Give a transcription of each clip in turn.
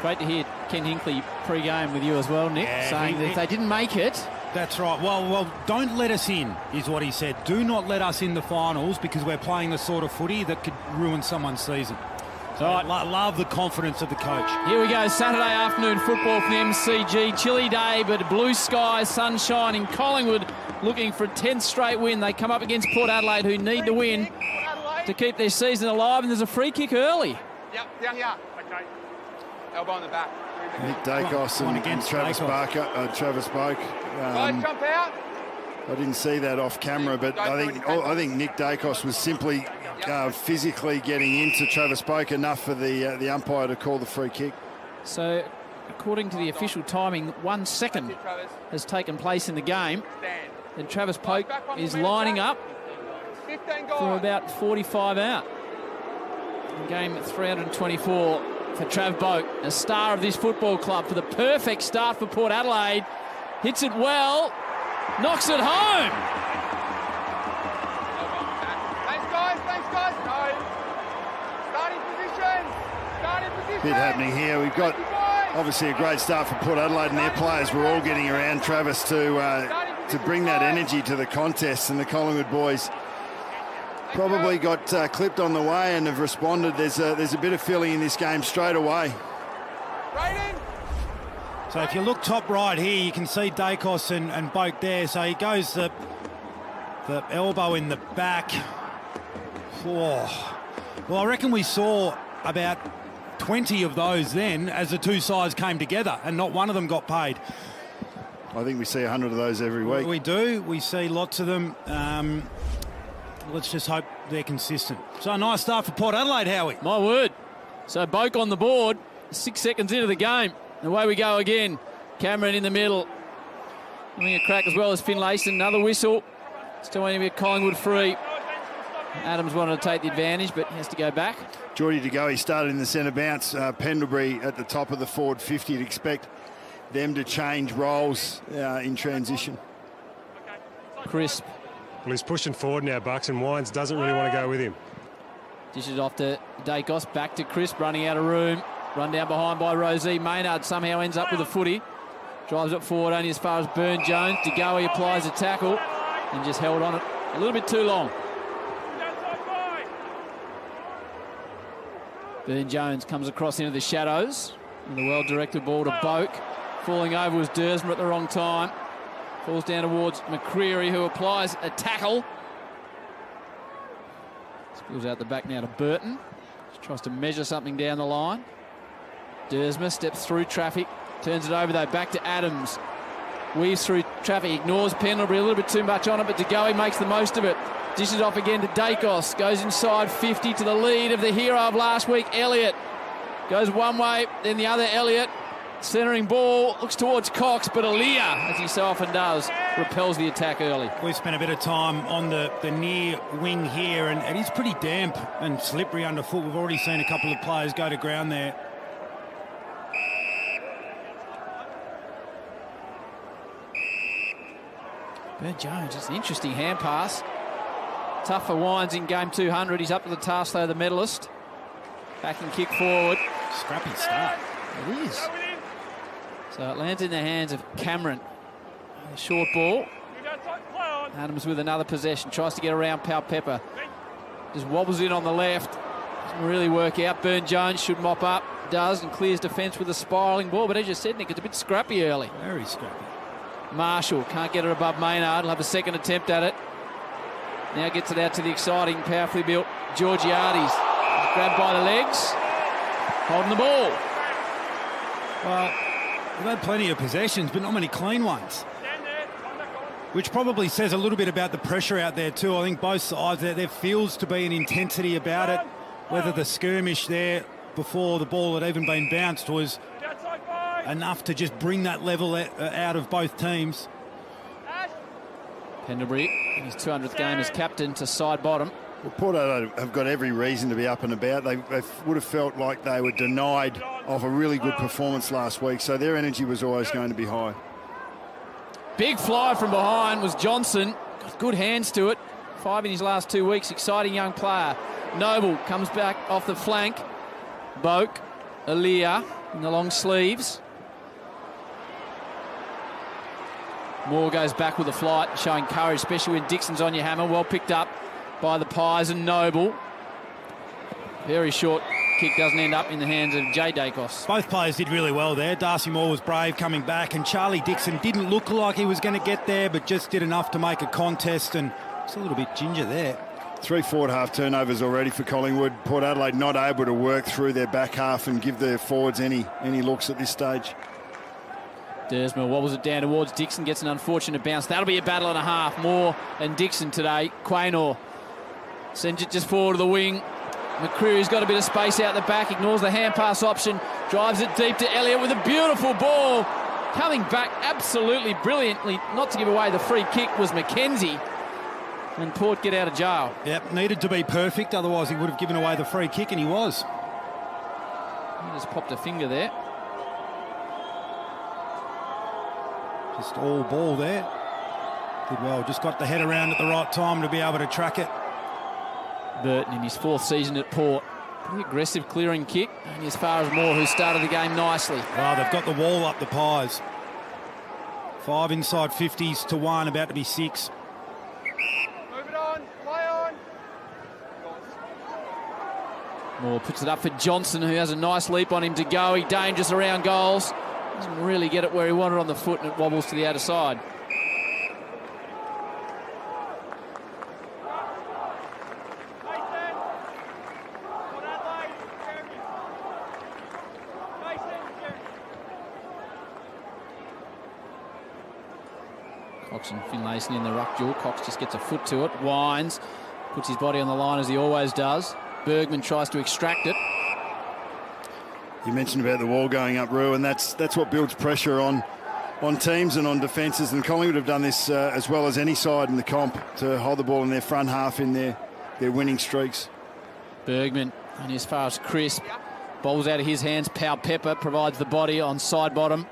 Great to hear Ken Hinkley pre-game with you as well, Nick, saying that if they didn't make it... That's right. Well, don't let us in, is what he said. Do not let us in the finals because we're playing the sort of footy that could ruin someone's season. So I love the confidence of the coach. Here we go, Saturday afternoon football from the MCG. Chilly day, but blue skies, sunshine in Collingwood, looking for a 10th straight win. They come up against Port Adelaide, who need to win to keep their season alive, and there's a free kick early. Yep, down here. Okay. Elbow in the back. Nick Dacos and Travis Boak. Jump out. I didn't see that off camera, but I think Nick Dacos was simply physically getting into Travis Boak enough for the umpire to call the free kick. So, according to the official timing, 1 second has taken place in the game. And Travis Boak is lining up for about 45 out. In game 324 for Trav Boak, a star of this football club, for the perfect start for Port Adelaide. Hits it well, knocks it home. Thanks, guys. No. Starting position. Bit happening here. We've got obviously a great start for Port Adelaide, and their players were all getting around Travis to bring that energy to the contest, and the Collingwood boys probably got clipped on the way and have responded. There's a bit of feeling in this game straight away. So if you look top right here, you can see Dacos and Boak there. So he goes the elbow in the back. Oh. Well, I reckon we saw about 20 of those then as the two sides came together, and not one of them got paid. I think we see 100 of those every week. We do. We see lots of them. Let's just hope they're consistent. So a nice start for Port Adelaide, Howie. My word. So Boak on the board, 6 seconds into the game. Away we go again. Cameron in the middle. Having a crack as well as Finlayson. Another whistle. Still waiting to be a Collingwood free. Adams wanted to take the advantage, but he has to go back. Geordie to go. He started in the centre bounce. Pendlebury at the top of the forward 50. You'd expect them to change roles in transition. Crisp. Well, he's pushing forward now, Bucks, and Wines doesn't really want to go with him. Dishes off to Dacos, back to Crisp, running out of room. Run down behind by Rosie. Maynard somehow ends up with a footy. Drives it forward only as far as Burn-Jones. De Goey applies a tackle and just held on it a little bit too long. Burn-Jones comes across into the shadows. And the well-directed ball to Boak. Falling over was Dersmer at the wrong time. Falls down towards McCreary, who applies a tackle. Spills out the back now to Burton. Just tries to measure something down the line. Dersmer steps through traffic. Turns it over, though, back to Adams. Weaves through traffic, ignores Pendlebury, a little bit too much on it, but De Goey makes the most of it. Dishes off again to Dacos. Goes inside 50 to the lead of the hero of last week, Elliott. Goes one way, then the other, Elliott. Centering ball, looks towards Cox, but Aaliyah, as he so often does, repels the attack early. We've spent a bit of time on the near wing here, and it is pretty damp and slippery underfoot. We've already seen a couple of players go to ground there. Burn-Jones, it's an interesting hand pass. Tough for Wines in game 200. He's up to the task, though, the medalist. Back and kick forward. Scrappy start. It is. So it lands in the hands of Cameron. A short ball. Adams with another possession. Tries to get around Powell-Pepper. Just wobbles in on the left. Doesn't really work out. Burn-Jones should mop up. Does, and clears defence with a spiralling ball. But as you said, Nick, it's a bit scrappy early. Very scrappy. Marshall can't get it above Maynard. He'll have a second attempt at it. Now gets it out to the exciting, powerfully built Georgiades. Grabbed by the legs. Holding the ball. Well, we've had plenty of possessions, but not many clean ones. Which probably says a little bit about the pressure out there too. I think both sides, there feels to be an intensity about it. Whether the skirmish there before the ball had even been bounced was enough to just bring that level out of both teams. Pendlebury in his 200th game as captain to side bottom. Well, Port Adelaide have got every reason to be up and about. They would have felt like they were denied of a really good performance last week, so their energy was always going to be high. Big fly from behind was Johnson. Got good hands to it. 5 in his last 2 weeks. Exciting young player. Noble comes back off the flank. Boak Aaliyah in the long sleeves. Moore goes back with the flight, showing courage, especially when Dixon's on your hammer. Well picked up by the Pies and Noble. Very short kick, doesn't end up in the hands of Jay Dacos. Both players did really well there. Darcy Moore was brave coming back, and Charlie Dixon didn't look like he was going to get there, but just did enough to make a contest, and it's a little bit ginger there. 3 forward-half turnovers already for Collingwood. Port Adelaide not able to work through their back half and give their forwards any looks at this stage. Dersma wobbles it down towards Dixon, gets an unfortunate bounce. That'll be a battle and a half. Moore and Dixon today. Quaynor sends it just forward to the wing. McCreary's got a bit of space out the back, ignores the hand pass option, drives it deep to Elliott with a beautiful ball. Coming back absolutely brilliantly, not to give away the free kick, was McKenzie. And Port get out of jail. Yep, needed to be perfect, otherwise he would have given away the free kick, and he was. He just popped a finger there. Just all ball there. Did well, just got the head around at the right time to be able to track it. Burton in his 4th season at Port. Pretty aggressive clearing kick. Only as far as Moore, who started the game nicely. Well, they've got the wall up the Pies. 5 inside 50s to 1, about to be 6. Move it on, play on. Moore puts it up for Johnson, who has a nice leap on him to go. He dangerous around goals. Doesn't really get it where he wanted on the foot, and it wobbles to the outer side. Cox and Finlayson in the ruck duel. Cox just gets a foot to it, winds, puts his body on the line as he always does. Bergman tries to extract it. You mentioned about the wall going up, Roo, and that's what builds pressure on teams and on defences. And Collingwood have done this as well as any side in the comp to hold the ball in their front half in their winning streaks. Bergman only as far as Crisp. Ball's out of his hands. Powell Pepper provides the body on side bottom.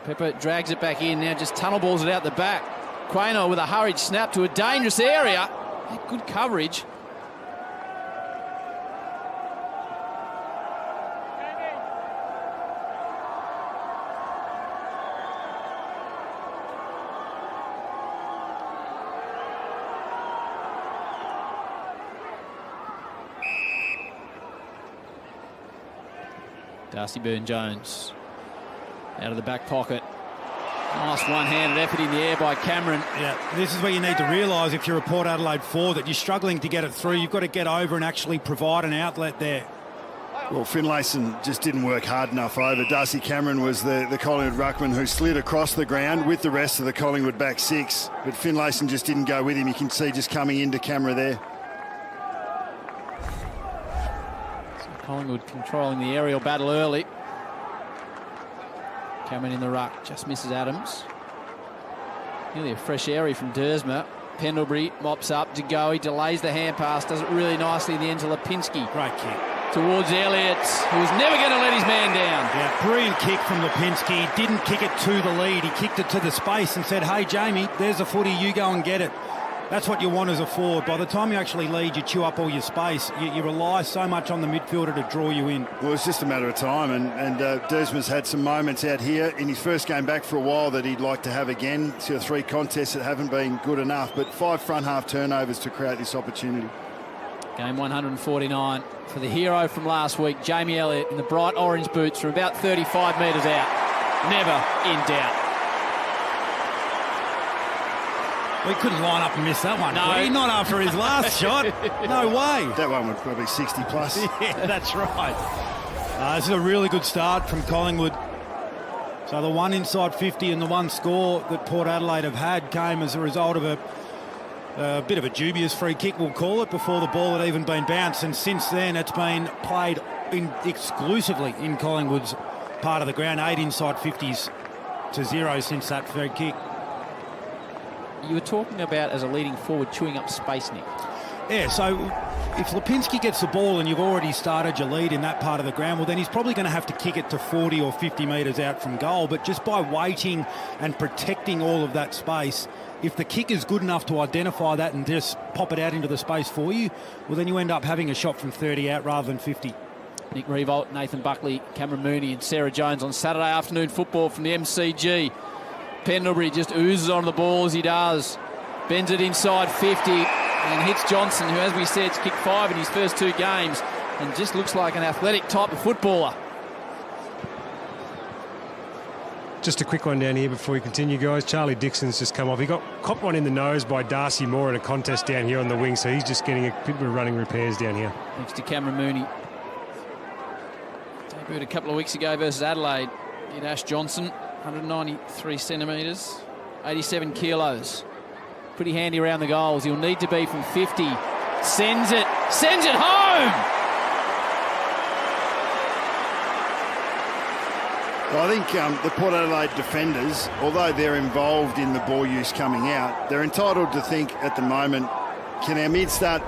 Pepper drags it back in, now just tunnel balls it out the back. Quaynor with a hurried snap to a dangerous area. Good coverage. Darcy Byrne-Jones out of the back pocket. Nice one-handed effort in the air by Cameron. Yeah, this is where you need to realise if you're a Port Adelaide forward that you're struggling to get it through. You've got to get over and actually provide an outlet there. Well, Finlayson just didn't work hard enough over. Darcy Cameron was the Collingwood ruckman who slid across the ground with the rest of the Collingwood back 6. But Finlayson just didn't go with him. You can see just coming into camera there. So Collingwood controlling the aerial battle early. Cameron in the ruck, just misses Adams. Nearly a fresh area from Dersma. Pendlebury mops up, DeGoey delays the hand pass, does it really nicely in the end to Lipinski. Great kick. Towards Elliott, who's never going to let his man down. Yeah, brilliant kick from Lipinski. Didn't kick it to the lead, he kicked it to the space and said, hey, Jamie, there's a footy, you go and get it. That's what you want as a forward. By the time you actually lead, you chew up all your space. You rely so much on the midfielder to draw you in. Well, it's just a matter of time, and Dersma's had some moments out here in his first game back for a while that he'd like to have again. So 3 contests that haven't been good enough, but 5 front half turnovers to create this opportunity. Game 149 for the hero from last week, Jamie Elliott, in the bright orange boots from about 35 metres out. Never in doubt. We couldn't line up and miss that one. No. Not after his last shot. No way. That one was probably 60 plus. Yeah, that's right. This is a really good start from Collingwood. So the 1 inside 50 and the 1 score that Port Adelaide have had came as a result of a bit of a dubious free kick, we'll call it, before the ball had even been bounced. And since then, it's been played exclusively in Collingwood's part of the ground. 8 inside 50s to 0 since that free kick. You were talking about, as a leading forward, chewing up space, Nick. Yeah, so if Lipinski gets the ball and you've already started your lead in that part of the ground, well, then he's probably going to have to kick it to 40 or 50 metres out from goal. But just by waiting and protecting all of that space, if the kick is good enough to identify that and just pop it out into the space for you, well, then you end up having a shot from 30 out rather than 50. Nick Revolt, Nathan Buckley, Cameron Mooney and Sarah Jones on Saturday afternoon football from the MCG. Pendlebury just oozes on the ball as he does. Bends it inside 50 and hits Johnson, who, as we said, has kicked 5 in his first 2 games and just looks like an athletic type of footballer. Just a quick one down here before we continue, guys. Charlie Dixon's just come off. He got copped one in the nose by Darcy Moore in a contest down here on the wing, so he's just getting a bit of running repairs down here. Thanks to Cameron Mooney. Debuted a couple of weeks ago versus Adelaide. Hit Ash Johnson, 193 centimetres, 87 kilos. Pretty handy around the goals. He'll need to be from 50. Sends it home! Well, I think the Port Adelaide defenders, although they're involved in the ball use coming out, they're entitled to think at the moment, can our mid start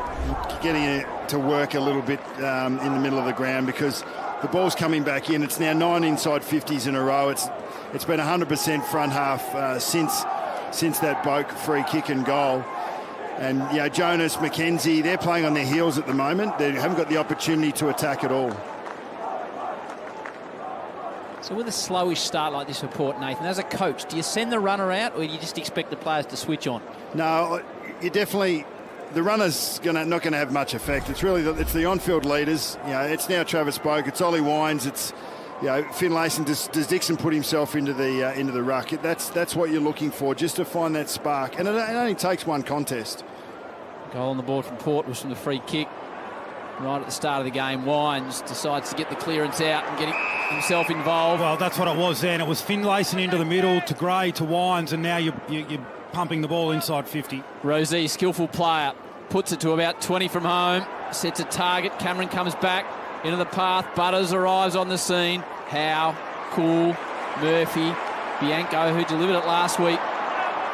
getting it to work a little bit in the middle of the ground, because the ball's coming back in. It's now 9 inside 50s in a row. It's been 100% front half since that Boak free kick and goal. And, you know, Jonas, McKenzie, they're playing on their heels at the moment. They haven't got the opportunity to attack at all. So with a slowish start like this for Port, Nathan, as a coach, do you send the runner out or do you just expect the players to switch on? No, you definitely... The runner's not going to have much effect. It's really it's the on-field leaders. You know, it's now Travis Boak, it's Ollie Wines, it's Finlayson. Does Dixon put himself into the ruck? That's what you're looking for, just to find that spark. And it only takes one contest. Goal on the board from Port was from the free kick right at the start of the game. Wines decides to get the clearance out and get himself involved. Well, that's what it was then. It was Finlayson into the middle to Gray to Wines, and now you're pumping the ball inside 50. Rosie, skillful player, puts it to about 20 from home, sets a target. Cameron comes back into the path. Butters arrives on the scene. Howe, Cool, Murphy, Bianco, who delivered it last week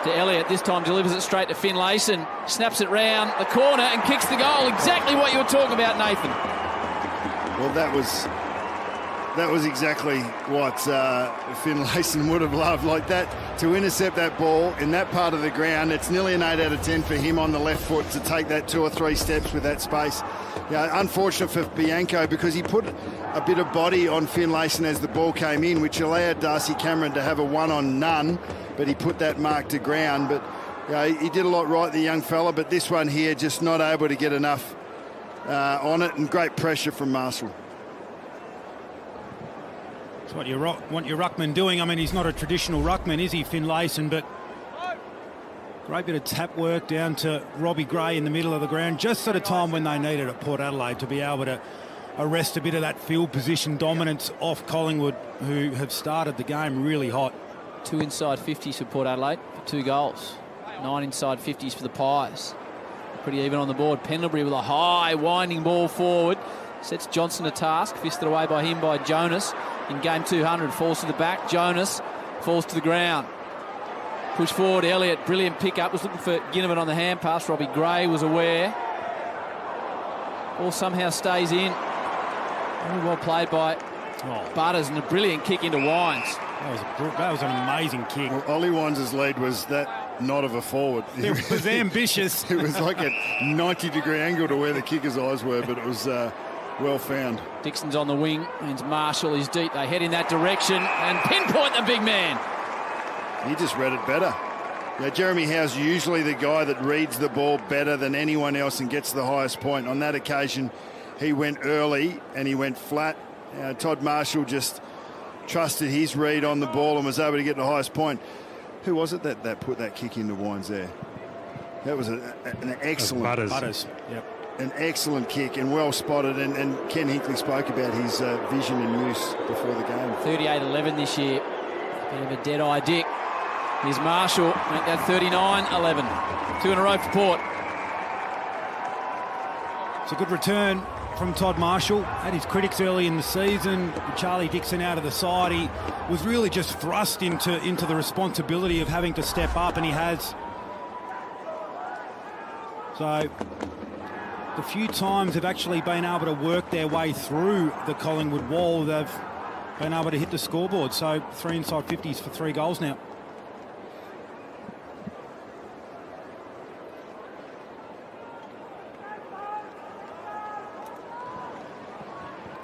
to Elliott, this time delivers it straight to Finlayson. Snaps it round the corner and kicks the goal. Exactly what you were talking about, Nathan. Well, that was exactly what Finlayson would have loved, like that, to intercept that ball in that part of the ground. It's nearly an 8 out of 10 for him on the left foot to take that 2 or 3 steps with that space. Unfortunate for Bianco, because he put a bit of body on Finlayson as the ball came in, which allowed Darcy Cameron to have a 1-on-none, but he put that mark to ground. But he did a lot right, the young fella, but this one here just not able to get enough on it, and great pressure from Marshall. What you want your ruckman doing. I mean, he's not a traditional ruckman, is he, Finlayson? But great bit of tap work down to Robbie Gray in the middle of the ground, just at a time when they needed at Port Adelaide to be able to arrest a bit of that field position dominance off Collingwood, who have started the game really hot. 2 inside 50s for Port Adelaide for 2 goals. 9 inside 50s for the Pies. Pretty even on the board. Pendlebury with a high winding ball forward. Sets Johnson a task. Fisted away by him by Jonas. In game 200, falls to the back. Jonas falls to the ground. Push forward, Elliott. Brilliant pickup. Was looking for Ginnivan on the hand pass. Robbie Gray was aware. Ball somehow stays in. Very well played by Butters, and a brilliant kick into Wines. That was an amazing kick. Well, Ollie Wines' lead was that not of a forward. It was ambitious. It was like a 90-degree angle to where the kicker's eyes were, but it was well found. Dixon's on the wing, and Marshall is deep. They head in that direction and pinpoint the big man. He just read it better. Jeremy Howe's usually the guy that reads the ball better than anyone else and gets the highest point. On that occasion, he went early and he went flat. Todd Marshall just trusted his read on the ball and was able to get the highest point. Who was it that put that kick into Wines there? That was an excellent... Butters. Yep. An excellent kick and well spotted, and Ken Hinkley spoke about his vision and use before the game. 38-11 this year. Bit of a dead-eye Dick. Here's Marshall, make that 39-11. 2 in a row for Port. It's a good return from Todd Marshall. Had his critics early in the season. Charlie Dixon out of the side. He was really just thrust into the responsibility of having to step up, and he has. So the few times they've actually been able to work their way through the Collingwood wall, they've been able to hit the scoreboard. So 3 inside 50s for 3 goals now.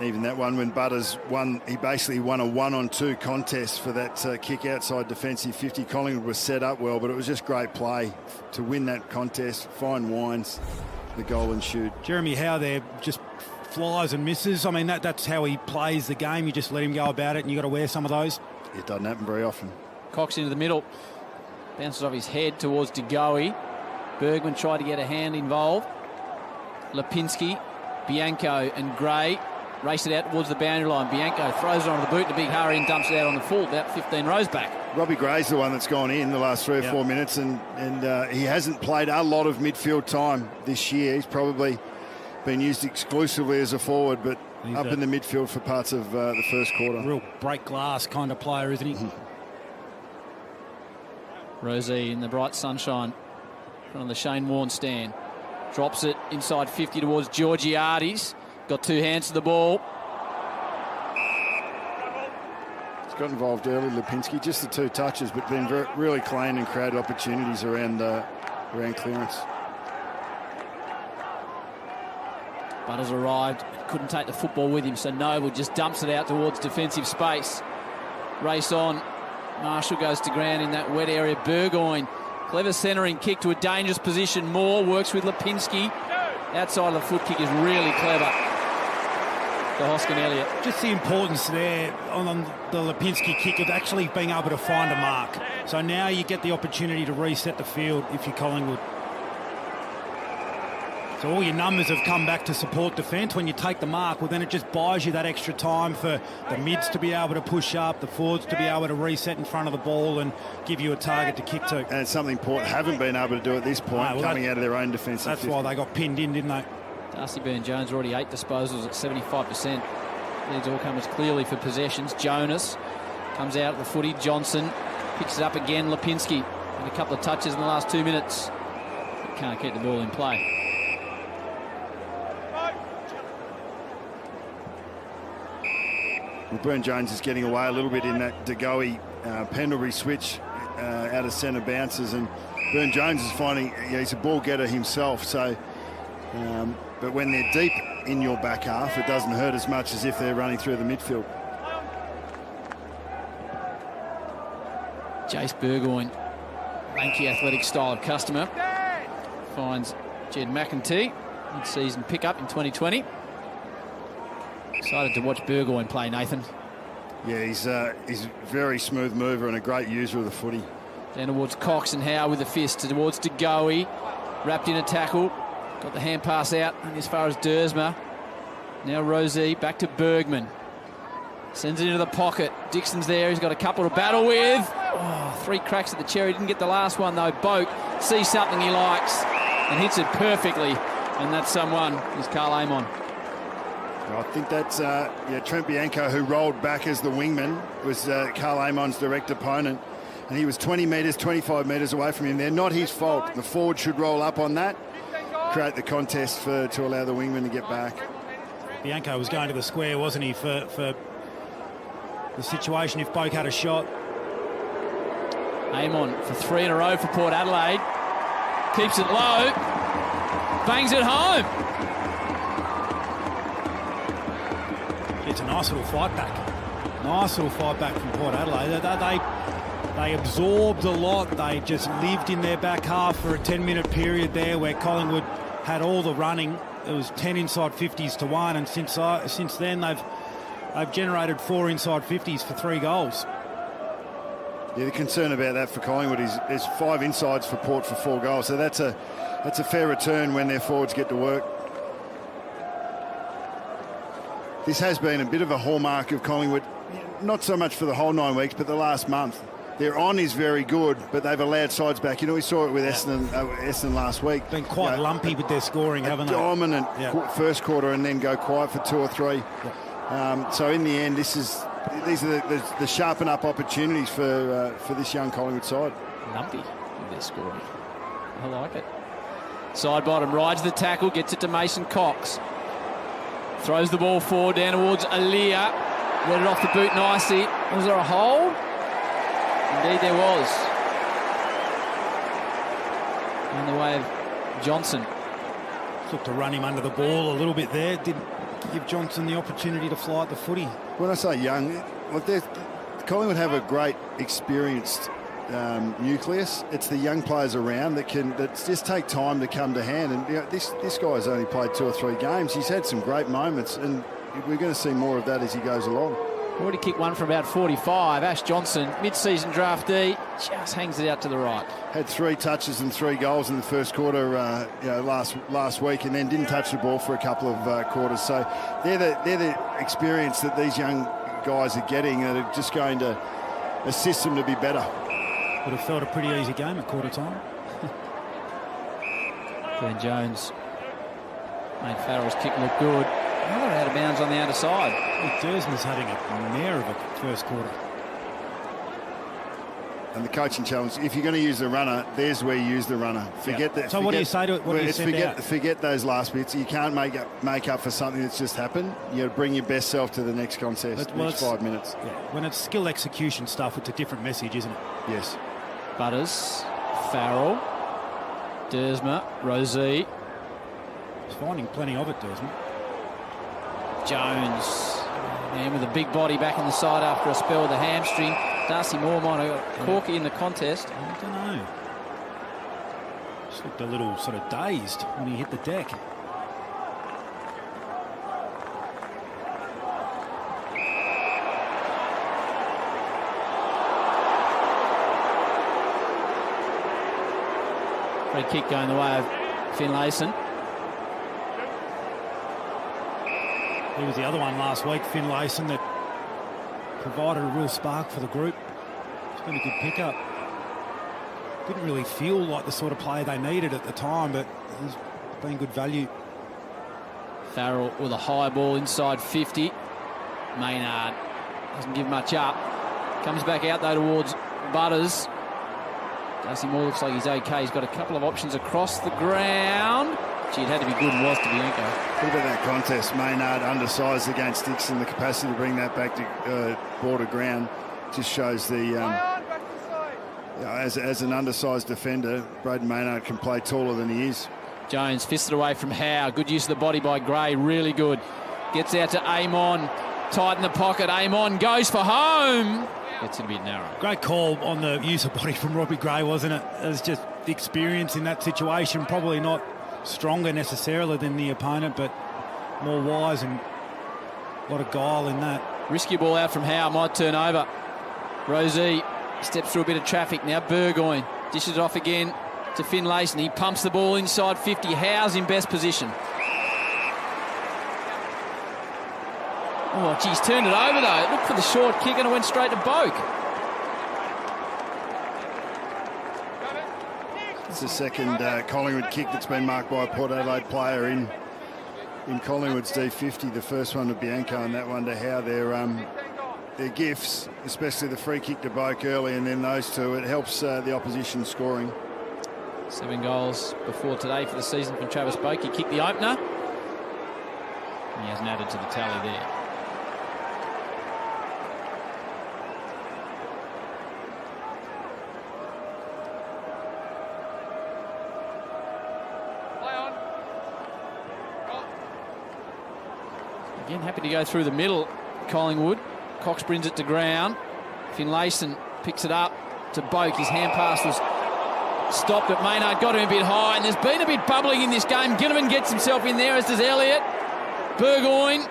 Even that one when Butters won, he basically won a 1-on-2 contest for that kick outside defensive 50. Collingwood was set up well, but it was just great play to win that contest. Fine wines, the goal and shoot. Jeremy Howe there just flies and misses. I mean, that's how he plays the game. You just let him go about it, and you've got to wear some of those. It doesn't happen very often. Cox into the middle. Bounces off his head towards De Goey. Bergman tried to get a hand involved. Lipinski, Bianco and Gray race it out towards the boundary line. Bianco throws it onto the boot in a big hurry and dumps it out on the full, about 15 rows back. Robbie Gray's the one that's gone in the last 3 or 4 minutes, and he hasn't played a lot of midfield time this year. He's probably been used exclusively as a forward, but he's up in the midfield for parts of the first quarter. Real break glass kind of player, isn't he? Rosie in the bright sunshine in front of the Shane Warne stand. Drops it inside 50 towards Georgiades. Got 2 hands to the ball. He's got involved early, Lipinski, just the 2 touches, but then really clean and created opportunities around clearance. Butters arrived, couldn't take the football with him, so Noble just dumps it out towards defensive space. Race on. Marshall goes to ground in that wet area. Burgoyne, clever centering kick to a dangerous position. Moore works with Lipinski. Outside of the foot kick is really clever. The Hoskin Elliott. Just the importance there on the Lipinski kick of actually being able to find a mark. So now you get the opportunity to reset the field if you're Collingwood. So all your numbers have come back to support defence. When you take the mark, well, then it just buys you that extra time for the mids to be able to push up, the forwards to be able to reset in front of the ball and give you a target to kick to. And it's something Port haven't been able to do at this point, coming out of their own defensive. That's 50. Why they got pinned in, didn't they? Darcy Byrne-Jones already 8 disposals at 75%. Leads all comers clearly for possessions. Jonas comes out at the footy. Johnson picks it up again. Lipinski with a couple of touches in the last 2 minutes. Can't keep the ball in play. Well, Byrne-Jones is getting away a little bit in that De Goey Pendlebury switch out of centre bounces, and Byrne-Jones is finding he's a ball getter himself. So, but when they're deep in your back half, it doesn't hurt as much as if they're running through the midfield. Jace Burgoyne, lanky athletic style of customer, finds Jed McEntee, mid-season pickup in 2020. Excited to watch Burgoyne play, Nathan. Yeah, he's a very smooth mover and a great user of the footy. Down towards Cox and Howe with a fist towards De Goey. Wrapped in a tackle. Got the hand pass out as far as Dersma. Now Rosie back to Bergman. Sends it into the pocket. Dixon's there. He's got a couple to battle with. Oh, 3 cracks at the cherry. Didn't get the last one though. Boak sees something he likes and hits it perfectly. And that someone is Carl Amon. I think that's Trent Bianco, who rolled back as the wingman, was Carl Amon's direct opponent. And he was 20 metres, 25 metres away from him there. Not his fault. The forward should roll up on that, create the contest to allow the wingman to get back. Bianco was going to the square, wasn't he, for the situation if Boak had a shot. Amon for 3 in a row for Port Adelaide. Keeps it low. Bangs it home. It's a nice little fight back. Nice little fight back from Port Adelaide. They absorbed a lot. They just lived in their back half for a 10-minute period there where Collingwood had all the running. It was 10 inside 50s to 1, and since then they've generated 4 inside 50s for 3 goals. Yeah, the concern about that for Collingwood is there's 5 insides for Port for 4 goals. So that's a fair return when their forwards get to work. This has been a bit of a hallmark of Collingwood, not so much for the whole 9 weeks, but the last month. Their on is very good, but they've allowed sides back. We saw it with Essendon last week. Been quite lumpy with their scoring, haven't they? Dominant first quarter and then go quiet for 2 or 3. Yeah. So in the end, these are the sharpen up opportunities for this young Collingwood side. Lumpy with their scoring. I like it. Side bottom, rides the tackle, gets it to Mason Cox. Throws the ball forward down towards Aaliyah. Read it off the boot nicely. Was there a hole? Indeed there was. In the way of Johnson. Looked to run him under the ball a little bit there. Didn't give Johnson the opportunity to fly at the footy. When I say young, look, Collingwood have a great experienced nucleus. It's the young players around that just take time to come to hand. And this guy's only played 2 or 3 games. He's had some great moments, and we're going to see more of that as he goes along. Already kicked one from about 45. Ash Johnson, mid-season draftee, just hangs it out to the right. Had 3 touches and 3 goals in the first quarter last week, and then didn't touch the ball for a couple of quarters. So they're the experience that these young guys are getting that are just going to assist them to be better. Would have felt a pretty easy game at quarter time. Glenn Jones made Farrell's kick look good. Another out of bounds on the outer side. Dersman's having a mare of a first quarter. And the coaching challenge, if you're going to use the runner, there's where you use the runner. Forget that. So what do you say to it? What do you send out? Forget those last bits. You can't make up for something that's just happened. You got to bring your best self to the next contest, next 5 minutes. Yeah. When it's skill execution stuff, it's a different message, isn't it? Yes. Butters, Farrell, Dersma, Rosie. He's finding plenty of it, Dersman. Jones, man with a big body back on the side after a spell with a hamstring. Darcy Moore might have got corky in the contest. I don't know. Just looked a little sort of dazed when he hit the deck. Free kick going the way of Finlayson. He was the other one last week, Finlayson, that provided a real spark for the group. It's been a good pickup. Didn't really feel like the sort of player they needed at the time, but he's been good value. Farrell with a high ball inside 50. Maynard doesn't give much up. Comes back out though towards Butters. Darcy Moore looks like he's okay. He's got a couple of options across the ground. Gee, it had to be good and was to Bianco. Look at that contest. Maynard undersized against Dixon. The capacity to bring that back to border ground just shows the... as an undersized defender, Braden Maynard can play taller than he is. Jones fisted away from Howe. Good use of the body by Gray. Really good. Gets out to Amon. Tight in the pocket. Amon goes for home. Gets it a bit narrow. Great call on the use of body from Robbie Gray, wasn't it? It was just the experience in that situation. Probably not stronger necessarily than the opponent, but more wise and a lot of guile in that. Risky ball out from Howe. Might turn over. Rosie steps through a bit of traffic now. Burgoyne dishes it off again to Finlayson. He pumps the ball inside 50. Howe's in best position. Oh, geez, turned it over though. It looked for the short kick and it went straight to Boak. It's the second Collingwood kick that's been marked by a Port Adelaide player in Collingwood's D50. The first one to Bianco and that one to Howe. Their gifts, especially the free kick to Boak early and then those two, it helps the opposition scoring. 7 goals before today for the season from Travis Boak. He kicked the opener. He hasn't added to the tally there. Again, happy to go through the middle, Collingwood. Cox brings it to ground. Finlayson picks it up to Boak. His hand pass was stopped, but Maynard got him a bit high, and there's been a bit bubbling in this game. Ginnivan gets himself in there, as does Elliott. Burgoyne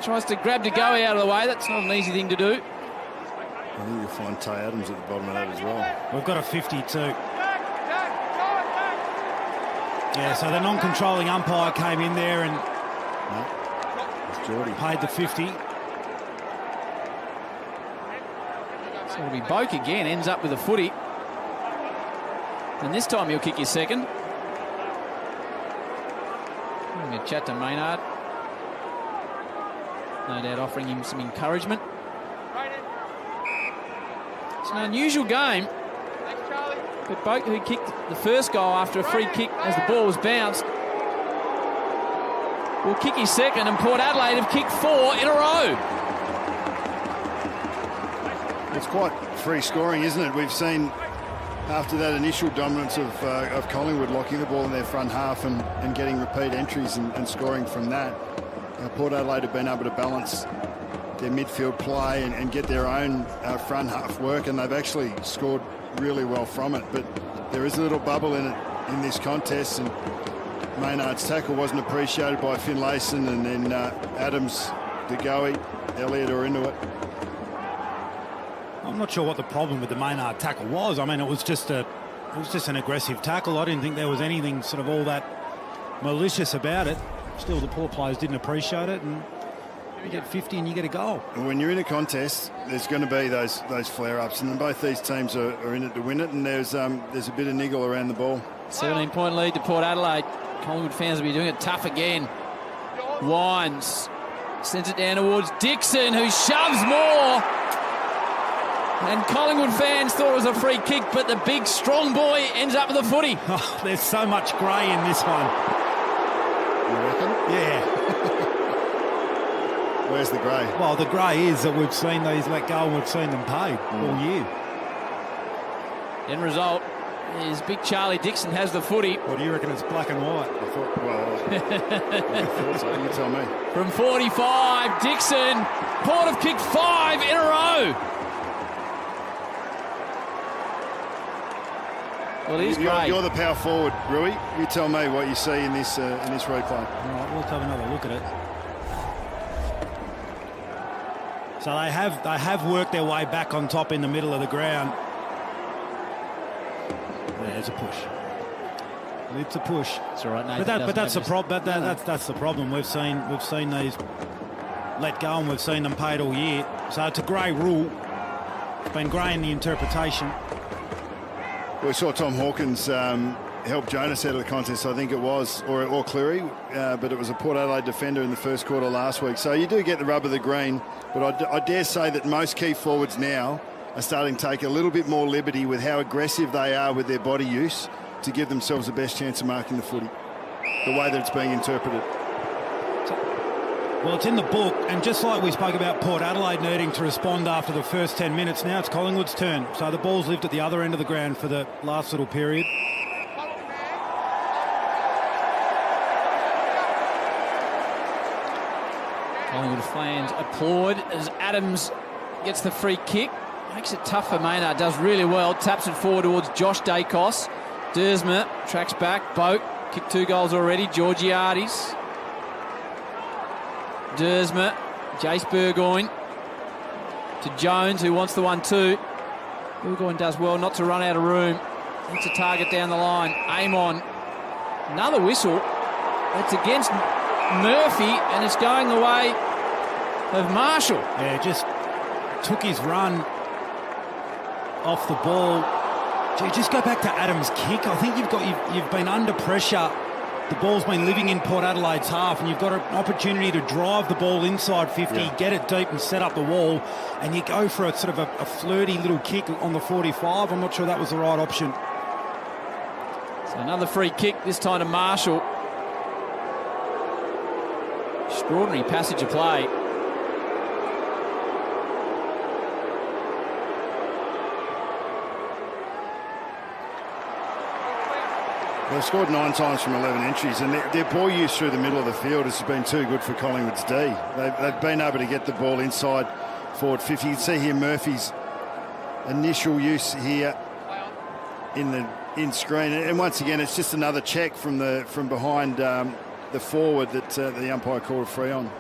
tries to grab to go out of the way. That's not an easy thing to do. I think you'll find Tay Adams at the bottom of that as well. We've got a 52. Yeah, so the non-controlling umpire came in there and paid the 50. So it'll be Boak again, ends up with a footy. And this time he'll kick his second. I'm going to chat to Maynard. No doubt offering him some encouragement. It's an unusual game. But Boak, who kicked the first goal after a free kick as the ball was bounced, will kick his second, and Port Adelaide have kicked 4 in a row. It's quite free scoring, isn't it? We've seen after that initial dominance of Collingwood locking the ball in their front half and getting repeat entries and scoring from that, Port Adelaide have been able to balance their midfield play and get their own front half work, and they've actually scored really well from it. But there is a little bubble in it in this contest, and Maynard's tackle wasn't appreciated by Finlayson, and then Adams, DeGoey, Elliott are into it. I'm not sure what the problem with the Maynard tackle was. I mean, it was just an aggressive tackle. I didn't think there was anything sort of all that malicious about it. Still, the poor players didn't appreciate it, and you get 50 and you get a goal. And when you're in a contest, there's going to be those flare-ups, and both these teams are in it to win it, and there's a bit of niggle around the ball. 17-point lead to Port Adelaide. Collingwood fans will be doing it tough again. Wines sends it down towards Dixon, who shoves more. And Collingwood fans thought it was a free kick, but the big, strong boy ends up with a footy. Oh, there's so much grey in this one. You reckon? Yeah. Where's the grey? Well, the grey is that we've seen these let go and we've seen them paid all year. End result is big Charlie Dixon has the footy. What do you reckon? It's black and white. I thought so. You tell me. From 45, Dixon. Port have kicked 5 in a row. Well, it is great. You're the power forward, Rui. You tell me what you see in this replay. All right, we'll have another look at it. So they have worked their way back on top in the middle of the ground. There's a push. It's a push. It's all right, Nathan. But that's the problem. That's the problem. We've seen these let go and we've seen them paid all year. So it's a grey rule. It's been grey in the interpretation. We saw Tom Hawkins help Jonas out of the contest, I think it was, or Cleary, but it was a Port Adelaide defender in the first quarter last week. So you do get the rub of the green, but I dare say that most key forwards now are starting to take a little bit more liberty with how aggressive they are with their body use to give themselves the best chance of marking the footy, the way that it's being interpreted. Well, it's in the book, and just like we spoke about Port Adelaide needing to respond after the first 10 minutes, now it's Collingwood's turn. So the ball's lived at the other end of the ground for the last little period. Collingwood fans applaud as Adams gets the free kick. Makes it tough for Maynard, does really well. Taps it forward towards Josh Dacos. Dersma tracks back. Boak kicked 2 goals already. Georgiades. Dersma, Jace Burgoyne to Jones, who wants the 1-2. Burgoyne does well not to run out of room. It's a target down the line. Aim on. Another whistle. It's against Murphy, and it's going the way of Marshall. Yeah, just took his run off the ball. Gee, just go back to Adams' kick. I think you've been under pressure. The ball's been living in Port Adelaide's half, and you've got an opportunity to drive the ball inside 50, get it deep and set up the wall, and you go for a sort of a flirty little kick on the 45. I'm not sure that was the right option. So another free kick, this time to Marshall. Extraordinary passage of play. They've scored 9 times from 11 entries, and their ball use through the middle of the field has been too good for Collingwood's D. They've been able to get the ball inside forward 50. You can see here Murphy's initial use here in screen, and once again it's just another check from behind the forward that the umpire called a free on.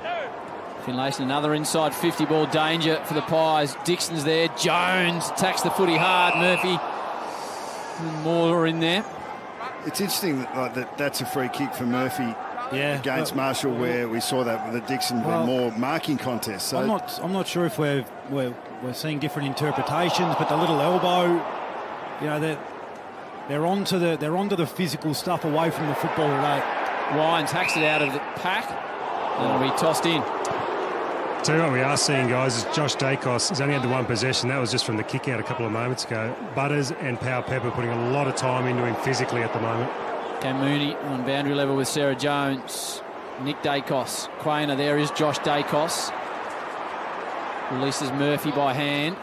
Finlayson, another inside 50 ball danger for the Pies. Dixon's there. Jones attacks the footy hard. Murphy, more in there. It's interesting that's a free kick for Murphy against Marshall, where we saw that with the Dixon more marking contest. So I'm not sure if we're seeing different interpretations, but the little elbow, you know, they're onto the physical stuff away from the football today. Wines hacks it out of the pack and it'll be tossed in. Tell you what we are seeing, guys, is Josh Dacos has only had the one possession. That was just from the kick out a couple of moments ago. Butters and Power Pepper putting a lot of time into him physically at the moment. Cam Mooney on boundary level with Sarah Jones. Nick Dacos. Quainer, there is Josh Dacos. Releases Murphy by hand.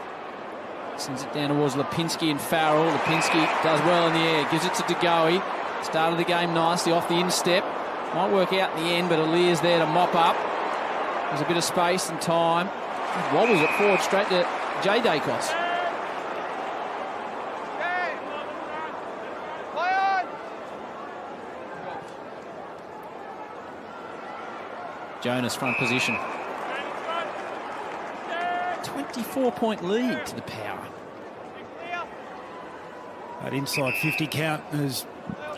Sends it down towards Lipinski and Farrell. Lipinski does well in the air. Gives it to DeGoey. Started the game nicely off the instep. Might work out in the end, but Aliyah's there to mop up. There's a bit of space and time. Wobbles it forward straight to Jay Dacos. Jonas front position. 24-point lead to the Power. That inside 50 count has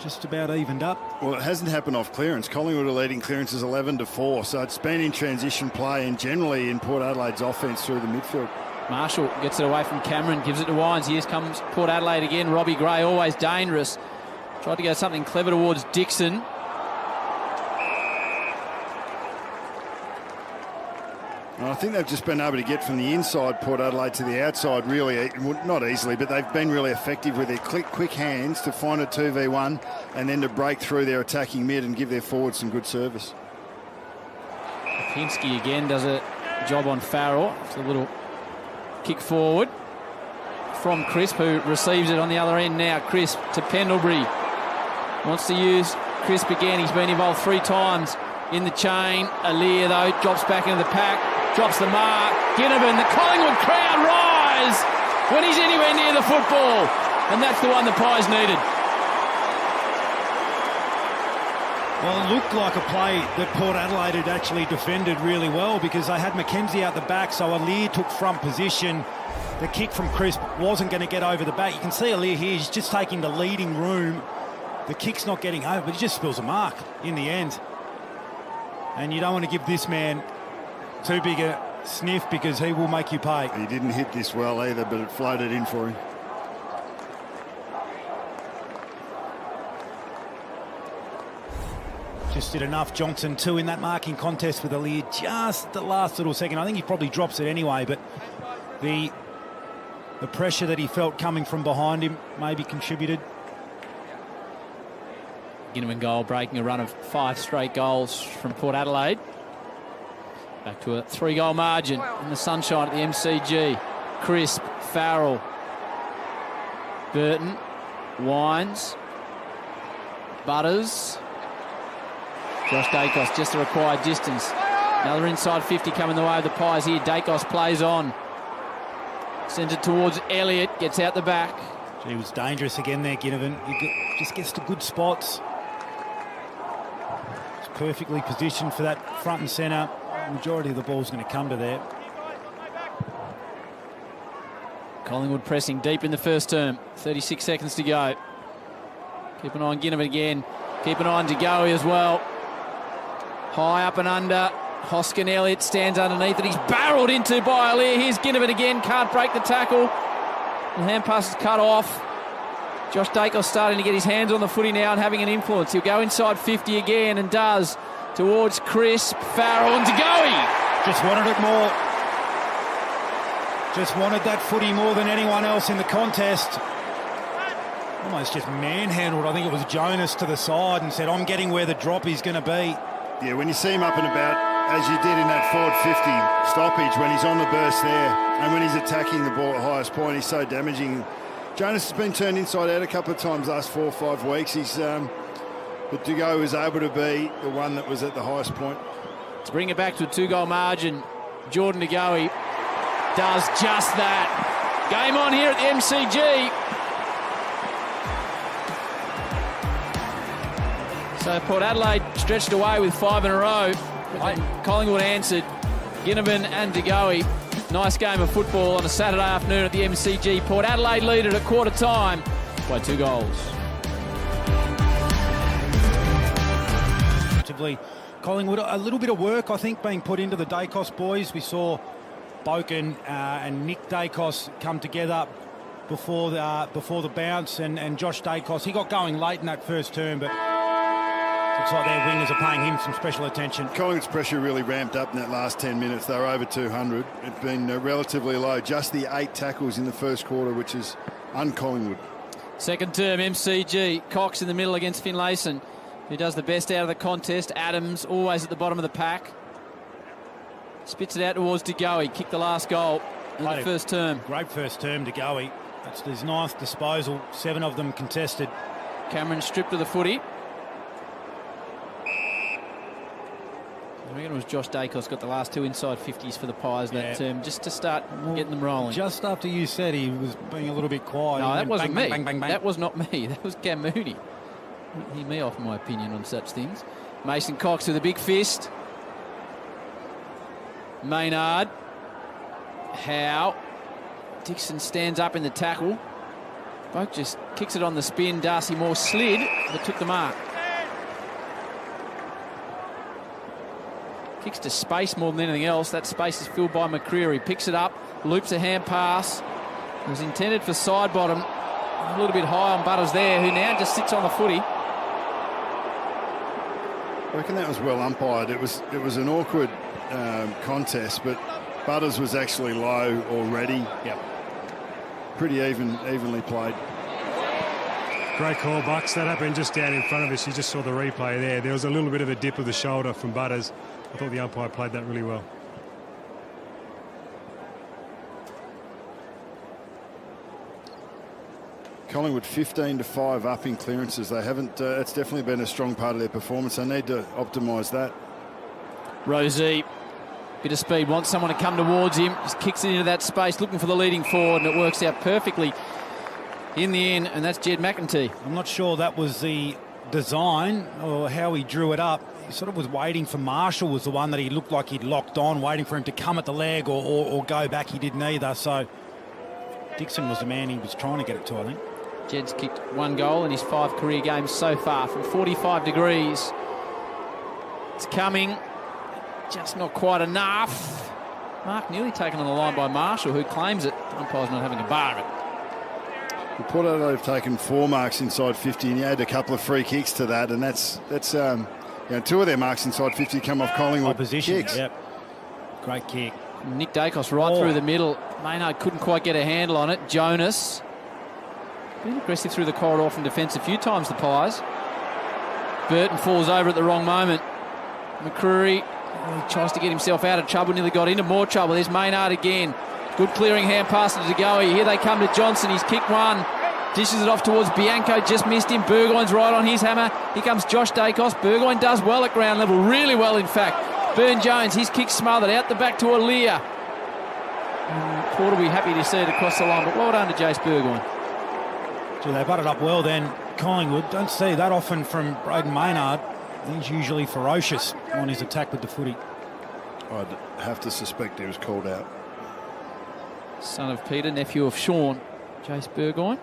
just about evened up. Well, it hasn't happened off clearance. Collingwood are leading clearances 11-4, so it's been in transition play and generally in Port Adelaide's offence through the midfield. Marshall gets it away from Cameron, gives it to Wines. Here comes Port Adelaide again. Robbie Gray, always dangerous. Tried to go something clever towards Dixon. And I think they've just been able to get from the inside Port Adelaide to the outside really, not easily, but they've been really effective with their quick hands to find a 2v1 and then to break through their attacking mid and give their forwards some good service. Lipinski again does a job on Farrell. It's a little kick forward from Crisp, who receives it on the other end now. Crisp to Pendlebury. Wants to use Crisp again. He's been involved 3 times in the chain. Aliyah, though, drops back into the pack. Drops the mark. Ginnivan, the Collingwood crowd rise when he's anywhere near the football. And that's the one the Pies needed. Well, it looked like a play that Port Adelaide had actually defended really well because they had Mackenzie out the back, so Aliyah took front position. The kick from Crisp wasn't going to get over the back. You can see Aliyah here, he's just taking the leading room. The kick's not getting over, but he just spills a mark in the end. And you don't want to give this man too big a sniff because he will make you pay. He didn't hit this well either, but it floated in for him. Just did enough. Johnson too in that marking contest with Aliyah just the last little second. I think he probably drops it anyway, but the pressure that he felt coming from behind him maybe contributed. Ginnivan goal breaking a run of 5 straight goals from Port Adelaide. Back to a 3-goal margin in the sunshine at the MCG. Crisp, Farrell, Burton, Wines, Butters, Josh Dacos, just the required distance. Another inside 50 coming the way of the Pies here. Dacos plays on. Sends it towards Elliott, gets out the back. He was dangerous again there, Ginnivan. He just gets to good spots. He's perfectly positioned for that front and centre. The majority of the ball's going to come to there. Collingwood pressing deep in the first term. 36 seconds to go. Keep an eye on Ginnivan again. Keep an eye on DeGoey as well. High up and under. Hoskin Elliott stands underneath it. He's barreled into by Aliyah. Here's Ginnivan again. Can't break the tackle. The hand pass is cut off. Josh Dacos starting to get his hands on the footy now and having an influence. He'll go inside 50 again and does. Towards Crisp, Farrell and DeGoey. Just wanted it more. Just wanted that footy more than anyone else in the contest. Almost just manhandled, I think it was Jonas, to the side and said, I'm getting where the drop is going to be. Yeah, when you see him up and about, as you did in that forward 50 stoppage, when he's on the burst there and when he's attacking the ball at highest point, he's so damaging. Jonas has been turned inside out a couple of times last 4 or 5 weeks. But DeGoey was able to be the one that was at the highest point. To bring it back to a 2-goal margin, Jordan DeGoey does just that. Game on here at the MCG. So Port Adelaide stretched away with 5 in a row. Collingwood answered. Ginnivan and DeGoey. Nice game of football on a Saturday afternoon at the MCG. Port Adelaide lead it at quarter time by 2 goals. Collingwood, a little bit of work, I think, being put into the Dacos boys. We saw Boken and Nick Dacos come together before the bounce, and Josh Dacos, he got going late in that first term, but Looks like their wingers are paying him some special attention. Collingwood's pressure really ramped up in that last 10 minutes. They were over 200. It's been relatively low. Just the 8 tackles in the first quarter, which is un-Collingwood. Second term, MCG. Cox in the middle against Finlayson, who does the best out of the contest. Adams always at the bottom of the pack. Spits it out towards DeGoey. Kicked the last goal in the first term. Great first term, DeGoey. That's his ninth disposal. 7 of them contested. Cameron stripped of the footy. I reckon it was Josh Dacos got the last 2 inside 50s for the Pies that term, just to start getting them rolling. Just after you said he was being a little bit quiet. No, that wasn't me. Bang, bang, bang. That was not me. That was Cam Mooney. Hear me off my opinion on such things. Mason Cox with a big fist. Maynard. Howe. Dixon stands up in the tackle. Boak just kicks it on the spin. Darcy Moore slid, but took the mark. Kicks to space more than anything else. That space is filled by McCreery. Picks it up, loops a hand pass. It was intended for side bottom. A little bit high on Butters there, who now just sits on the footy. I reckon that was well umpired. It was an awkward contest, but Butters was actually low already. Yep. Pretty evenly played. Great call, Bucks. That happened just down in front of us. You just saw the replay there. There was a little bit of a dip of the shoulder from Butters. I thought the umpire played that really well. Collingwood 15-5 up in clearances. They haven't. It's definitely been a strong part of their performance. They need to optimise that. Rosie, bit of speed, wants someone to come towards him. Just kicks it into that space, looking for the leading forward, and it works out perfectly in the end, and that's Jed McEntee. I'm not sure that was the design or how he drew it up. He sort of was waiting for Marshall, was the one that he looked like he'd locked on, waiting for him to come at the leg or go back. He didn't either, so Dixon was the man he was trying to get it to, I think. Jed's kicked 1 goal in his 5 career games so far from 45 degrees. It's coming, just not quite enough. Mark nearly taken on the line by Marshall, who claims it. Umpire's not having a bar of it. Port Adelaide have taken 4 marks inside 50, and you add a couple of free kicks to that, and that's 2 of their marks inside 50 come off Collingwood opposition kicks. Yep, great kick. Nick Dacos right through the middle. Maynard couldn't quite get a handle on it. Jonas been aggressive through the corridor from defence a few times, the Pies. Burton falls over at the wrong moment. McCreery tries to get himself out of trouble, nearly got into more trouble. There's Maynard again. Good clearing hand pass to DeGoey. Here they come to Johnson. He's kicked 1. Dishes it off towards Bianco. Just missed him. Burgoyne's right on his hammer. Here comes Josh Dacos. Burgoyne does well at ground level. Really well, in fact. Burn Jones, his kick smothered. Out the back to Aaliyah. Port will be happy to see it across the line, but well done to Jace Burgoyne. So they butted up well then, Collingwood. Don't see that often from Braden Maynard. He's usually ferocious on his attack with the footy. I'd have to suspect he was called out. Son of Peter, nephew of Sean, Jace Burgoyne.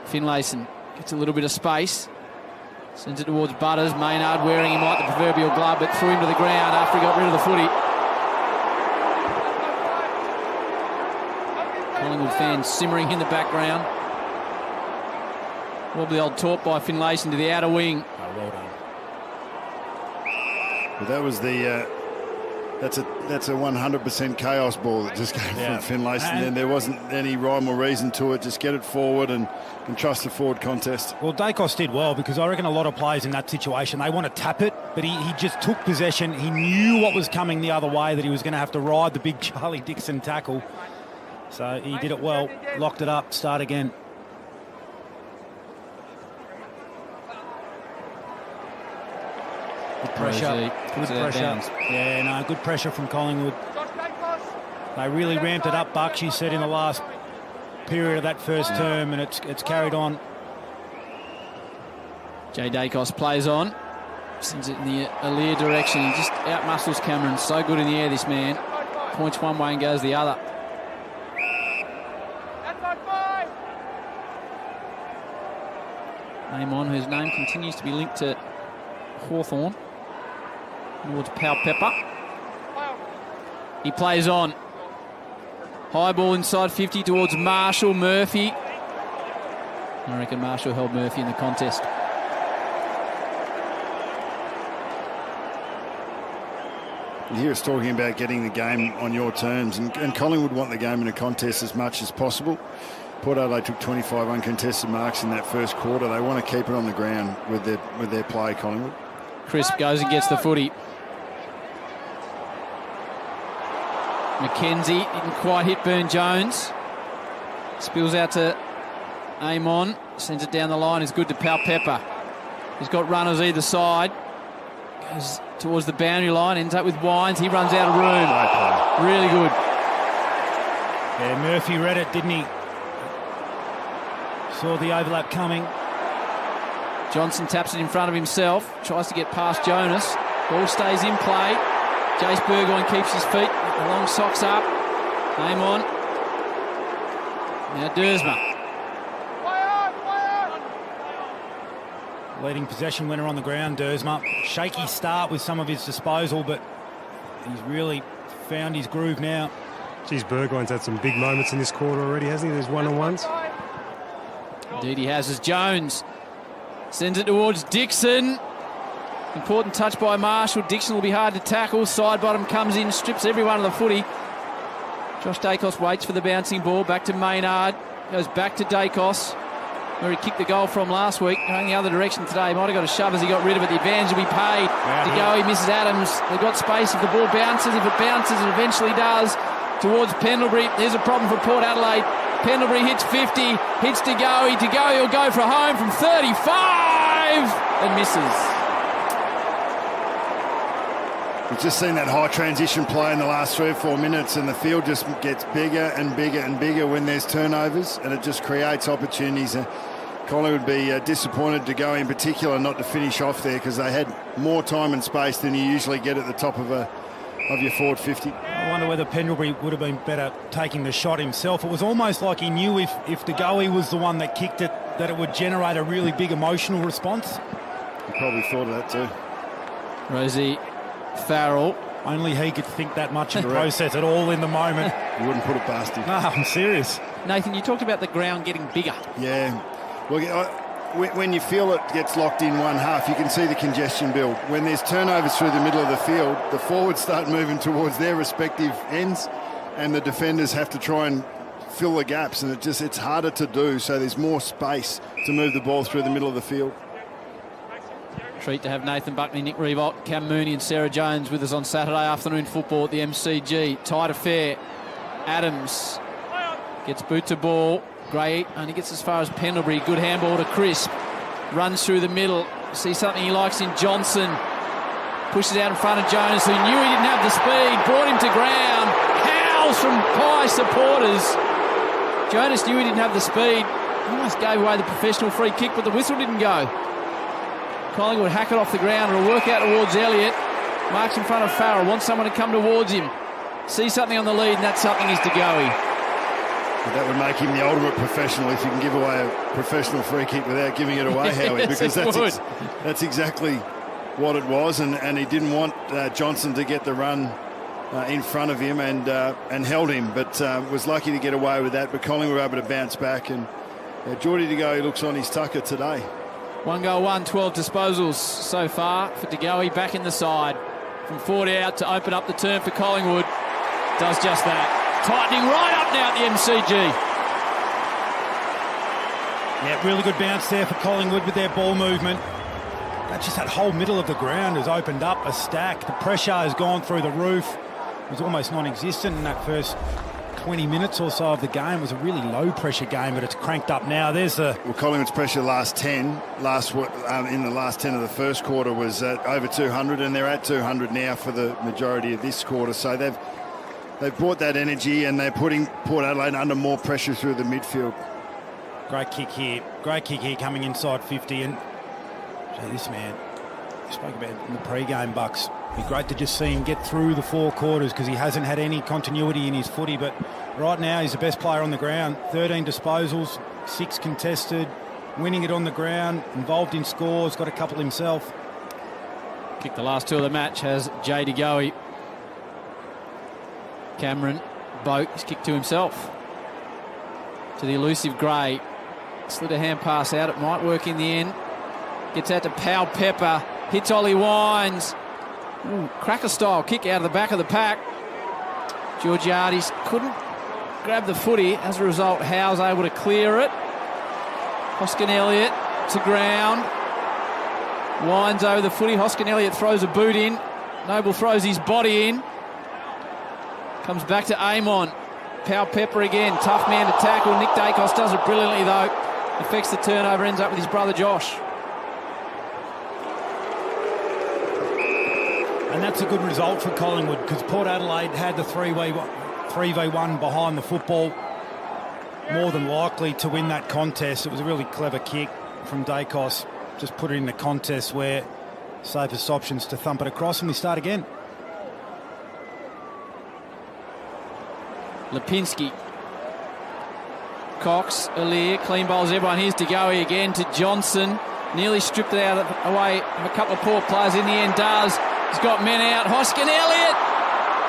Finlayson gets a little bit of space. Sends it towards Butters. Maynard wearing him like the proverbial glove, but threw him to the ground after he got rid of the footy. Collingwood fans simmering in the background. Wobbly old taught by Finlayson to the outer wing. Oh, well done. But that was that's a 100% chaos ball that just came from Finlayson, and there wasn't any rhyme or reason to it. Just get it forward and trust the forward contest. Well, Dacos did well, because I reckon a lot of players in that situation, they want to tap it, but he just took possession. He knew what was coming the other way, that he was going to have to ride the big Charlie Dixon tackle. So he did it well, locked it up, start again. Good pressure. Good pressure. Yeah, no, good pressure from Collingwood. They really ramped it up, Bucks, you said, in the last period of that first term, and it's carried on. Jay Dacos plays on. Sends it in the Aaliyah direction. He just out-muscles Cameron. So good in the air, this man. Points one way and goes the other. Amon, whose name continues to be linked to Hawthorn, towards Powell Pepper. He plays on. High ball inside 50 towards Marshall. Murphy. I reckon Marshall held Murphy in the contest. You hear us talking about getting the game on your terms, and Collingwood want the game in a contest as much as possible. Port Adelaide took 25 uncontested marks in that first quarter. They want to keep it on the ground with their play, Collingwood. Crisp goes and gets the footy. McKenzie didn't quite hit Burn-Jones. Spills out to Amon. Sends it down the line. Is good to Pepper. He's got runners either side. Goes towards the boundary line. Ends up with Wines. He runs out of room. Really good. Yeah, Murphy read it, didn't he? Saw the overlap coming. Johnson taps it in front of himself. Tries to get past Jonas. Ball stays in play. Jace Burgoyne keeps his feet. The long socks up. Amon. Now Dersma. Leading possession winner on the ground, Dersma. Shaky start with some of his disposal, but he's really found his groove now. Geez, Burgoyne's had some big moments in this quarter already, hasn't he? There's one-on-ones. Indeed he has, as Jones sends it towards Dixon. Important touch by Marshall. Dixon will be hard to tackle. Side bottom comes in, strips everyone of the footy. Josh Dacos waits for the bouncing ball. Back to Maynard. Goes back to Dacos, where he kicked the goal from last week. Going the other direction today. Might have got a shove as he got rid of it. The advantage will be paid. To go, he misses Adams. They've got space if the ball bounces. If it bounces, it eventually does. Towards Pendlebury. There's a problem for Port Adelaide. Pendlebury hits 50. Hits to go. He'll go for a home from 35 and misses. We've just seen that high transition play in the last 3 or 4 minutes, and the field just gets bigger and bigger and bigger when there's turnovers, and it just creates opportunities. Collingwood would be disappointed to go in particular not to finish off there, because they had more time and space than you usually get at the top of your forward 50. I wonder whether Pendlebury would have been better taking the shot himself. It was almost like he knew if De Goey was the one that kicked it, that it would generate a really big emotional response. He probably thought of that too. Rosie Farrell. Only he could think that much and process it all in the moment. You wouldn't put it past him. No, I'm serious. Nathan, you talked about the ground getting bigger. Yeah. Well, when you feel it gets locked in one half, you can see the congestion build. When there's turnovers through the middle of the field, the forwards start moving towards their respective ends, and the defenders have to try and fill the gaps, and it's harder to do, so there's more space to move the ball through the middle of the field. Treat to have Nathan Buckley, Nick Revolt, Cam Mooney and Sarah Jones with us on Saturday afternoon football at the MCG. Tight affair. Adams gets boot to ball. Gray only gets as far as Pendlebury. Good handball to Crisp. Runs through the middle. See something he likes in Johnson. Pushes out in front of Jonas, who knew he didn't have the speed. Brought him to ground. Howls from Pie supporters. Jonas knew he didn't have the speed. He almost gave away the professional free kick, but the whistle didn't go. Collingwood hack it off the ground. It'll work out towards Elliott. Marks in front of Farrell. Wants someone to come towards him. See something on the lead, and that something is De Goey. But that would make him the ultimate professional if you can give away a professional free kick without giving it away, Howie, Yes, because that's exactly what it was, and he didn't want Johnson to get the run in front of him and held him, but was lucky to get away with that. But Collingwood were able to bounce back, and Geordie De Goey looks on his tucker today. 1 goal, 12 disposals so far for De Goey, back in the side. From 40 out to open up the turn for Collingwood. Does just that. Tightening right up now at the MCG. Yeah, really good bounce there for Collingwood with their ball movement. That whole middle of the ground has opened up a stack. The pressure has gone through the roof. It was almost non-existent in that first 20 minutes or so of the game. It was a really low pressure game, but it's cranked up now. Collingwood's pressure in the last 10 of the first quarter was over 200, and they're at 200 now for the majority of this quarter. So they've brought that energy, and they're putting Port Adelaide under more pressure through the midfield. Great kick here coming inside 50, and this man, we spoke about in the pre-game, Bucks. It'd be great to just see him get through the 4 quarters, because he hasn't had any continuity in his footy, but right now he's the best player on the ground. 13 disposals, 6 contested, winning it on the ground, involved in scores, got a couple himself. Kicked the last 2 of the match has Jay De Goey. Cameron Boak has kicked to himself. To the elusive Gray. Slid a hand pass out. It might work in the end. Gets out to Pepper. Hits Ollie Wines. Cracker-style kick out of the back of the pack. Georgiades couldn't grab the footy. As a result, Howe's able to clear it. Hoskin Elliott to ground. Winds over the footy. Hoskin Elliott throws a boot in. Noble throws his body in. Comes back to Amon. Powell Pepper again. Tough man to tackle. Nick Dacos does it brilliantly though. Affects the turnover. Ends up with his brother Josh. And that's a good result for Collingwood because Port Adelaide had the 3v1 behind the football. More than likely to win that contest. It was a really clever kick from Dacos. Just put it in the contest where safest options to thump it across, and we start again. Lipinski. Cox, Aliir, clean bowls everyone. Here's DeGoey again to Johnson. Nearly stripped it out away of a couple of poor players. In the end does. He's got men out. Hoskin Elliott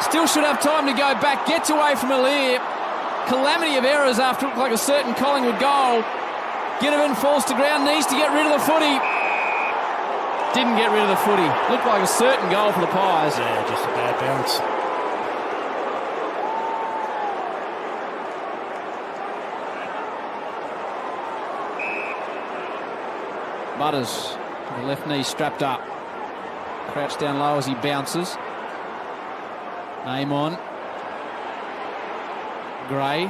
still should have time to go back. Gets away from Aliir. Calamity of errors after it looked like a certain Collingwood goal. Ginnivan falls to ground, needs to get rid of the footy. Didn't get rid of the footy. Looked like a certain goal for the Pies. Yeah, just a bad bounce. Butters, the left knee strapped up. Crouched down low as he bounces. Amon. Gray.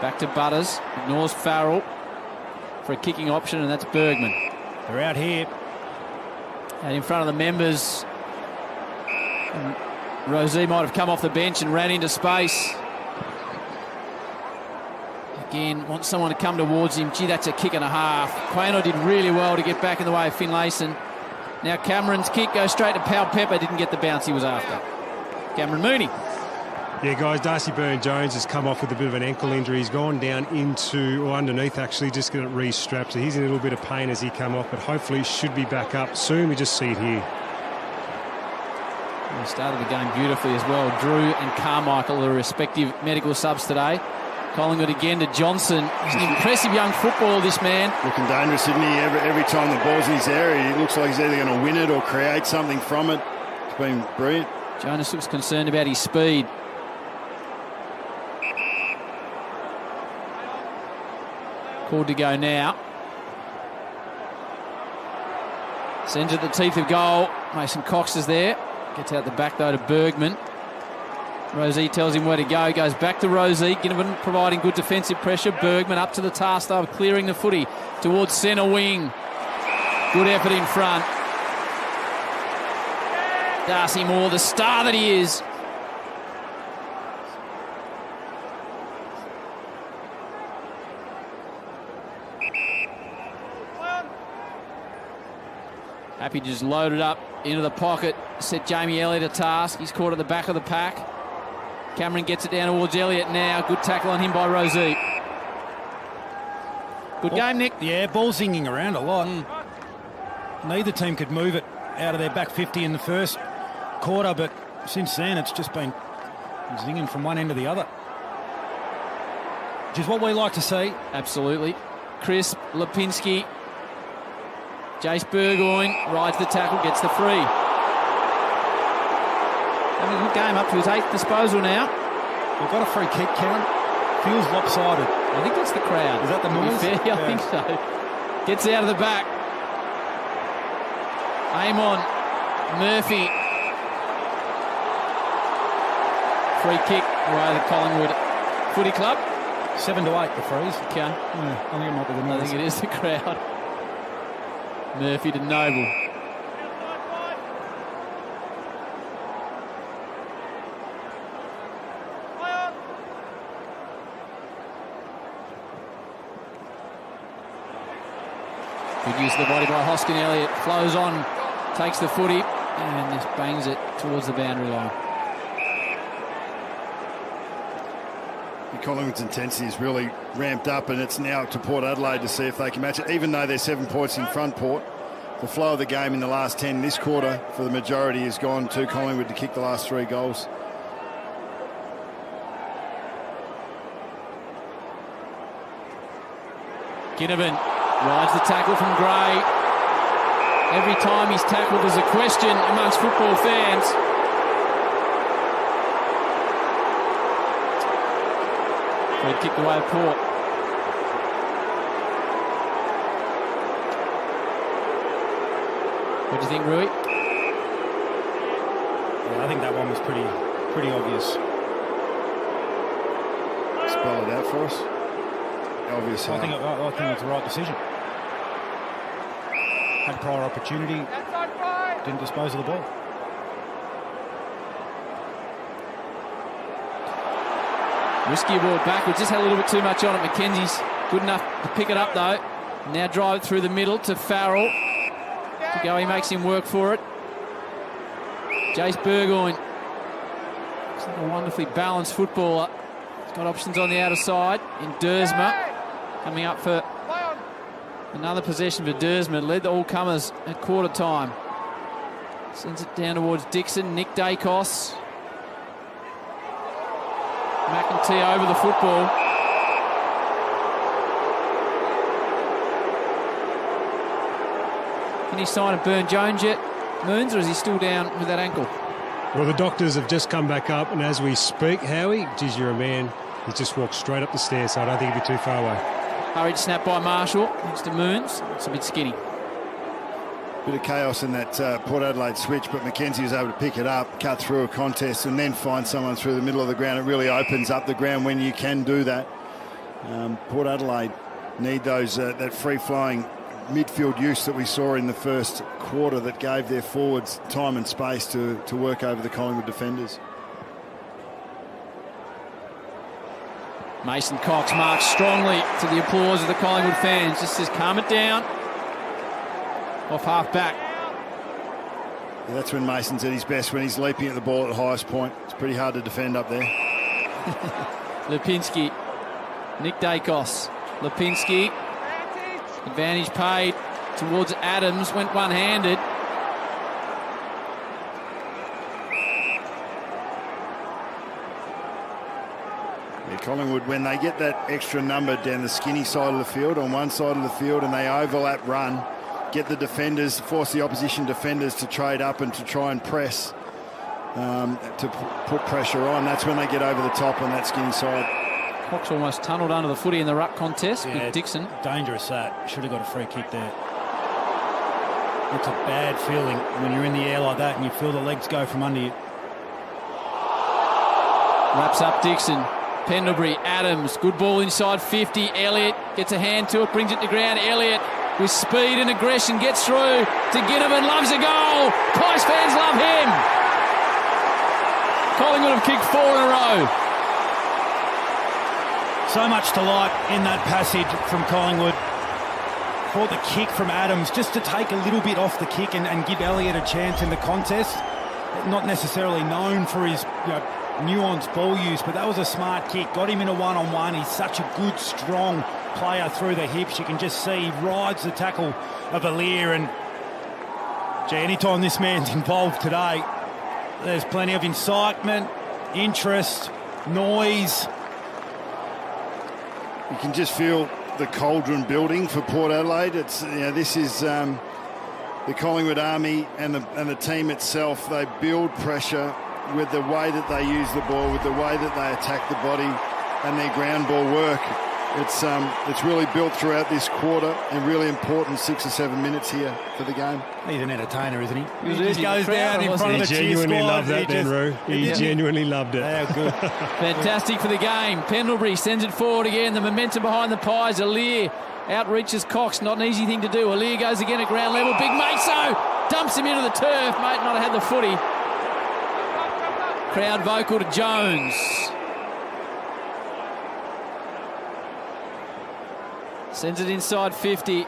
Back to Butters. Ignores Farrell for a kicking option, and that's Bergman. They're out here. And in front of the members. And Rosie might have come off the bench and ran into space. Again, wants someone to come towards him. Gee, that's a kick and a half. Quaino did really well to get back in the way of Finlayson. Now Cameron's kick goes straight to Powell Pepper. Didn't get the bounce he was after. Cameron Mooney. Yeah, guys, Darcy Byrne-Jones has come off with a bit of an ankle injury. He's gone down into, or underneath actually, just get it re-strapped. So he's in a little bit of pain as he come off, but hopefully should be back up soon. We just see it here. He started the game beautifully as well. Drew and Carmichael, the respective medical subs today. Collingwood again to Johnson. He's an impressive young footballer, this man. Looking dangerous, isn't he? Every time the ball's in his area, he looks like he's either going to win it or create something from it. It's been brilliant. Jonas looks concerned about his speed. Called to go now. Sends it at the teeth of goal. Mason Cox is there. Gets out the back though to Bergman. Rosie tells him where to go. Goes back to Rosie. Ginnivan providing good defensive pressure. Bergman up to the task though of clearing the footy towards centre wing. Good effort in front. Darcy Moore, the star that he is. Happy to just load it up into the pocket. Set Jamie Elliott a task. He's caught at the back of the pack. Cameron gets it down towards Elliott now. Good tackle on him by Rosie. Good game, Nick. Yeah, ball zinging around a lot. Neither team could move it out of their back 50 in the first quarter, but since then it's just been zinging from one end to the other. Which is what we like to see. Absolutely. Crisp, Lipinski. Jace Burgoyne rides the tackle, gets the free. Having a good game up to his 8th disposal now. We've got a free kick count. Feels lopsided. I think that's the crowd. Is that the noise? Yeah, I think so. Gets out of the back. Amon. Murphy. Free kick away the Collingwood Footy Club. 7 to 8 the freeze. Okay. Yeah, I think it might be the noise. I think it is the crowd. Murphy to Noble. Good use of the body by Hoskin Elliott. Flows on, takes the footy, and just bangs it towards the boundary line. Collingwood's intensity is really ramped up, and it's now up to Port Adelaide to see if they can match it. Even though they're 7 points in front, Port, the flow of the game in the last 10 this quarter for the majority has gone to Collingwood to kick the last 3 goals. Ginnivan rides the tackle from Gray. Every time he's tackled, there's a question amongst football fans. Fred kicked away at Port. What do you think, Rui? Yeah, I think that one was pretty obvious. Spell it out for us. Obvious. I think it's the right decision. Had prior opportunity, didn't dispose of the ball. Risky ball backwards, just had a little bit too much on it. Mackenzie's good enough to pick it up though. Now drive it through the middle to Farrell. To go, he makes him work for it. Jace Burgoyne. He's a wonderfully balanced footballer. He's got options on the outer side. In Dersma, coming up for another possession for Dersma. Led the all-comers at quarter time. Sends it down towards Dixon. Nick Dacos. McEntee over the football. Can he sign a Burn Jones yet, Moons, or is he still down with that ankle? Well, the doctors have just come back up, and as we speak, Howie, geez, you're a man. He just walked straight up the stairs, so I don't think he'll be too far away. Hurried snap by Marshall. Next to Moons. It's a bit skinny. Bit of chaos in that Port Adelaide switch, but Mackenzie was able to pick it up, cut through a contest, and then find someone through the middle of the ground. It really opens up the ground when you can do that. Port Adelaide need those that free-flowing midfield use that we saw in the first quarter that gave their forwards time and space to work over the Collingwood defenders. Mason Cox marks strongly to the applause of the Collingwood fans. Just says, calm it down. Off half back. Yeah, that's when Mason's at his best, when he's leaping at the ball at the highest point. It's pretty hard to defend up there. Lipinski. Nick Dacos. Lipinski. Advantage paid towards Adams. Went one-handed. Yeah, Collingwood, when they get that extra number down the skinny side of the field, on one side of the field, and they overlap run, get the defenders, force the opposition defenders to trade up and to try and press, to put pressure on. That's when they get over the top on that skinny side. Cox almost tunnelled under the footy in the ruck contest with Dixon. Dangerous that. Should have got a free kick there. It's a bad feeling when you're in the air like that and you feel the legs go from under you. Wraps up Dixon. Pendlebury, Adams, good ball inside 50. Elliott gets a hand to it, brings it to ground. Elliott with speed and aggression gets through to Ginnivan, loves a goal. Pies fans love him. Collingwood have kicked 4 in a row. So much to like in that passage from Collingwood. Caught the kick from Adams just to take a little bit off the kick and give Elliott a chance in the contest. Not necessarily known for his nuanced ball use, but that was a smart kick. Got him in a one-on-one. He's such a good, strong player through the hips. You can just see he rides the tackle of Aliir, and anytime this man's involved today, there's plenty of incitement, interest, noise. You can just feel the cauldron building for Port Adelaide. It's this is the Collingwood Army and the team itself. They build pressure with the way that they use the ball, with the way that they attack the body and their ground ball work. It's really built throughout this quarter, and really important 6 or 7 minutes here for the game. He's an entertainer, isn't he? He just goes down in front of the cheer squad. He genuinely loved that, then, Roo. He genuinely loved it. Yeah, good. Fantastic for the game. Pendlebury sends it forward again. The momentum behind the Pies. Aliir outreaches Cox. Not an easy thing to do. Aliir goes again at ground level. Big Maso dumps him into the turf. Mate not had the footy. Crowd vocal to Jones. Sends it inside 50.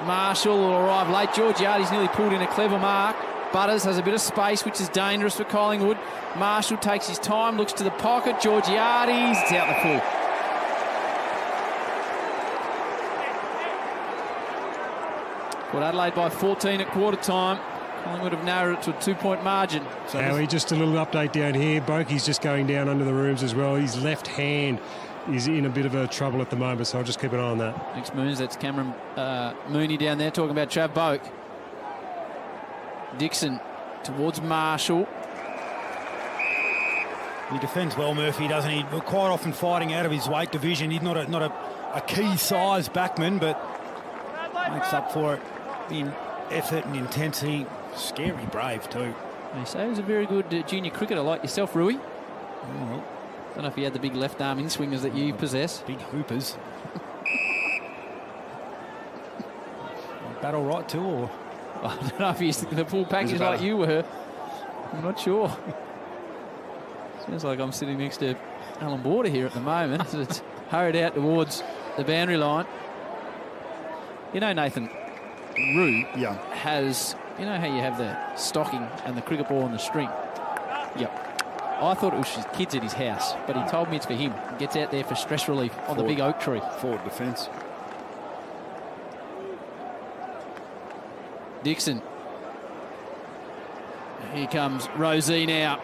Marshall will arrive late. Georgiades nearly pulled in a clever mark. Butters has a bit of space, which is dangerous for Collingwood. Marshall takes his time, looks to the pocket. Georgiades, it's out the full. Port Adelaide by 14 at quarter time. Collingwood have narrowed it to a 2-point margin. So Howie, just a little update down here. Bokey's just going down under the rooms as well. His left hand is in a bit of a trouble at the moment, so I'll just keep an eye on that. Thanks, Moons. That's Cameron Mooney down there talking about Trav Boak. Dixon towards Marshall. He defends well, Murphy, doesn't he? Quite often fighting out of his weight division. He's not a key size backman, but makes up for it in effort and intensity. Scary brave too. They say he was a very good junior cricketer like yourself, Rui. Oh, well, Don't know if he had the big left arm in swingers that you possess. big hoopers. Battle right too, or I don't know if he's the full package like you were. I'm not sure. Sounds like I'm sitting next to Alan Border here at the moment. It's hurried out towards the boundary line. You know, Nathan, Roo has, you know how you have the stocking and the cricket ball on the string? Yep. I thought it was his kids at his house, but he told me it's for him. He gets out there for stress relief on the big oak tree. Forward defence. Dixon. Here comes Rosie now.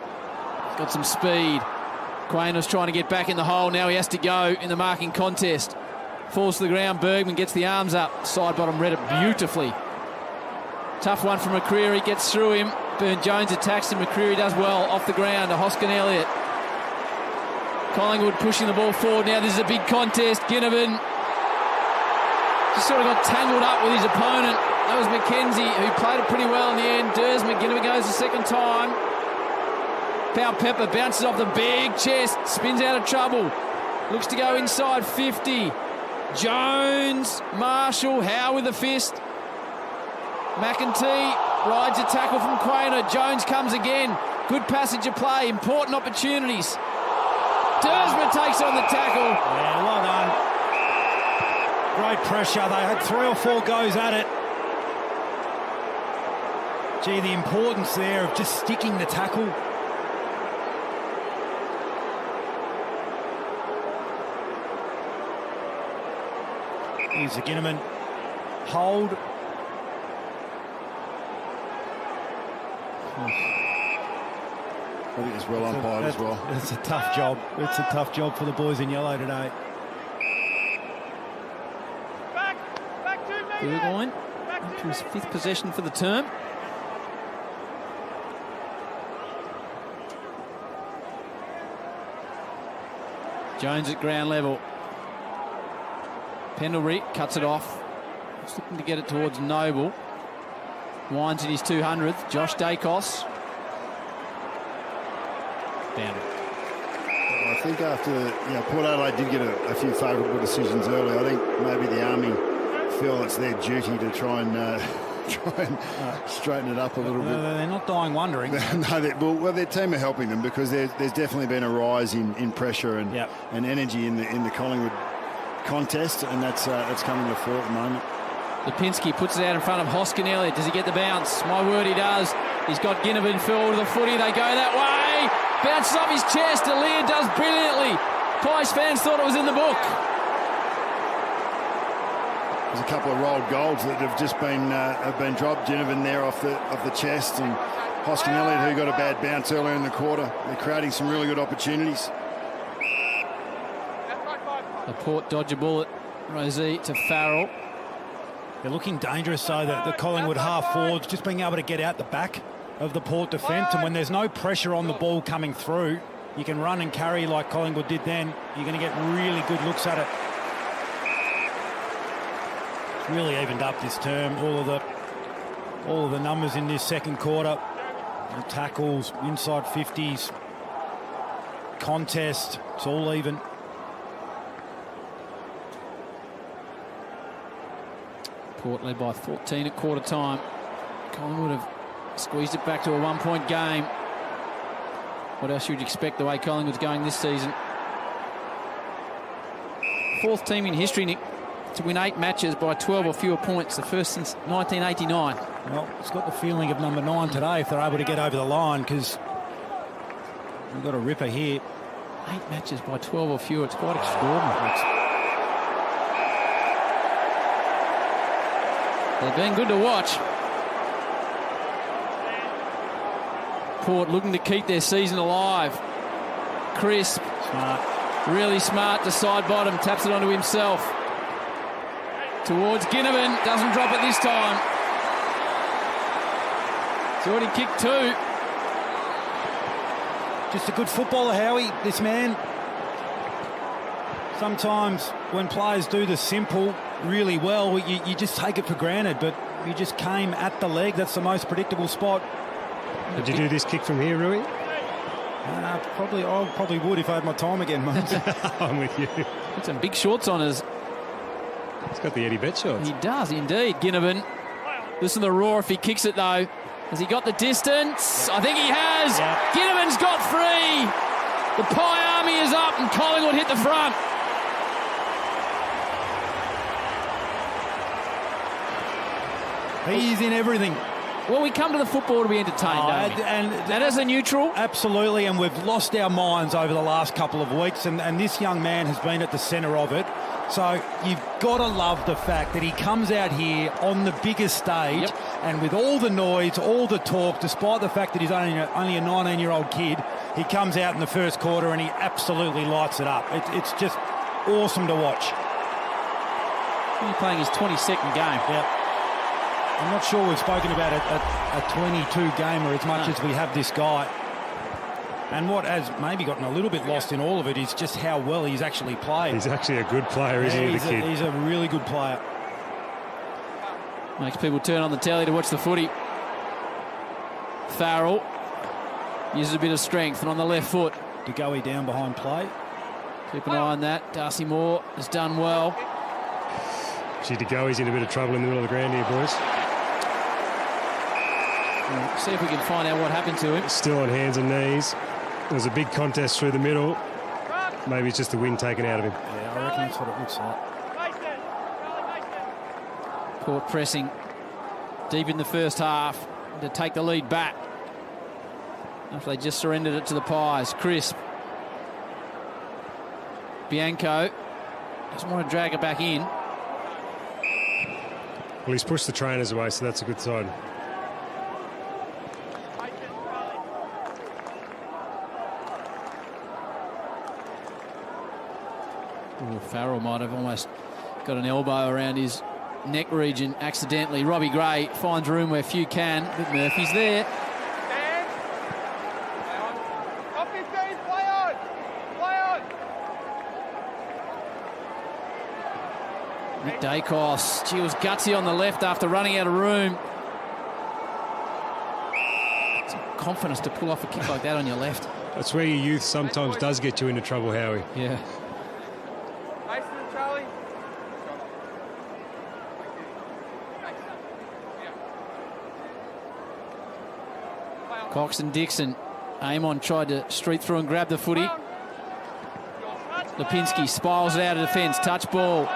Got some speed. Quain was trying to get back in the hole. Now he has to go in the marking contest. Falls to the ground. Bergman gets the arms up. Side bottom read it beautifully. Tough one from McCreery. Gets through him. Burne-Jones attacks him. McCreery does well off the ground to Hoskin Elliott. Collingwood pushing the ball forward. Now this is a big contest. Ginnivan just sort of got tangled up with his opponent. That was McKenzie, who played it pretty well in the end. Dersman, Ginnivan goes the second time. Powell-Pepper bounces off the big chest, spins out of trouble. Looks to go inside 50. Jones, Marshall, Howe with the fist. McEntee rides a tackle from Quainer. Jones comes again. Good passage of play, important opportunities. Dersman takes on the tackle. yeah, well done. Great pressure. They had 3 or 4 goes at it. Gee, the importance there of just sticking the tackle. Here's the Ginnivan. Hold. I think it's well umpired as well. It's a tough job. It's a tough job for the boys in yellow today. Burgoyne up to his 5th possession for the term. Jones at ground level. Pendlebury cuts it off. He's looking to get it towards Noble. Winds in his 200th. Josh Dacos. Boundary. I think after Port Adelaide did get a few favourable decisions early, I think maybe the Army feel it's their duty to try and straighten it up a little bit. They're not dying wondering. Well, their team are helping them because there's definitely been a rise in pressure and energy in the Collingwood contest, and that's coming to the fore at the moment. Lipinski puts it out in front of Hoskin Elliott. Does he get the bounce? My word, he does. He's got Ginnivan filled with the footy. They go that way. Bounces off his chest. Aaliyah does brilliantly. Pies fans thought it was in the book. There's a couple of rolled goals that have just been dropped. Ginnivan there off the chest, and Hoskin Elliott, who got a bad bounce earlier in the quarter. They're creating some really good opportunities. The Port dodge a bullet. Rosie to Farrell. They're looking dangerous, though, the Collingwood half forwards just being able to get out the back of the Port defence, and when there's no pressure on the ball coming through, you can run and carry like Collingwood did then. You're going to get really good looks at it. It's really evened up this term. All of the numbers in this second quarter. The tackles, inside 50s, contest, it's all even. Port led by 14 at quarter time. Collingwood have squeezed it back to a 1-point game. What else you'd expect the way Collingwood's going this season? 4th team in history, Nick, to win 8 matches by 12 or fewer points, the first since 1989. Well, it's got the feeling of number 9 today if they're able to get over the line, because we've got a ripper here. 8 matches by 12 or fewer, it's quite extraordinary. They've been good to watch. Port looking to keep their season alive. Crisp. Smart. Really smart to side bottom. Taps it onto himself. Towards Ginnivan. Doesn't drop it this time. It's Shorty kick 2. Just a good footballer, Howie, this man. Sometimes when players do the simple really well, you just take it for granted, but you just came at the leg. That's the most predictable spot. Would you do this kick from here, Rui? I probably would if I had my time again, mate. I'm with you. Got some big shorts on us. He's got the Eddie Bet shorts. He does indeed, Ginnivan. Listen to the roar if he kicks it though. Has he got the distance? I think he has. Ginnivan's got 3. The Pie Army is up and Collingwood hit the front. He's in everything. Well, we come to the football to be entertained, don't we? And as a neutral? Absolutely, and we've lost our minds over the last couple of weeks, and this young man has been at the centre of it. So you've got to love the fact that he comes out here on the biggest stage, and with all the noise, all the talk, despite the fact that he's only a 19-year-old kid, he comes out in the first quarter and he absolutely lights it up. It's just awesome to watch. He's playing his 22nd game. Yep. I'm not sure we've spoken about a 22-gamer as much as we have this guy. And what has maybe gotten a little bit lost in all of it is just how well he's actually played. He's actually a good player, isn't he, the kid? He's a really good player. Makes people turn on the telly to watch the footy. Farrell uses a bit of strength and on the left foot. De Goey down behind play. Keep an eye on that. Darcy Moore has done well. Gee, De Goey's in a bit of trouble in the middle of the ground here, boys. We'll see if we can find out what happened to him. Still on hands and knees. There was a big contest through the middle. Maybe it's just the wind taken out of him. Yeah, I reckon that's what it looks like. Port pressing deep in the first half to take the lead back. After they just surrendered it to the Pies. Crisp. Bianco doesn't want to drag it back in. Well, he's pushed the trainers away, so that's a good sign. Ooh, Farrell might have almost got an elbow around his neck region accidentally. Robbie Gray finds room where few can, but Murphy's there. Nick Dacos, she was gutsy on the left after running out of room. Some confidence to pull off a kick like that on your left. That's where your youth sometimes does get you into trouble, Howie. Yeah. Cox and Dixon. Amon tried to street through and grab the footy. Lipinski spirals it out of defence. Touch ball.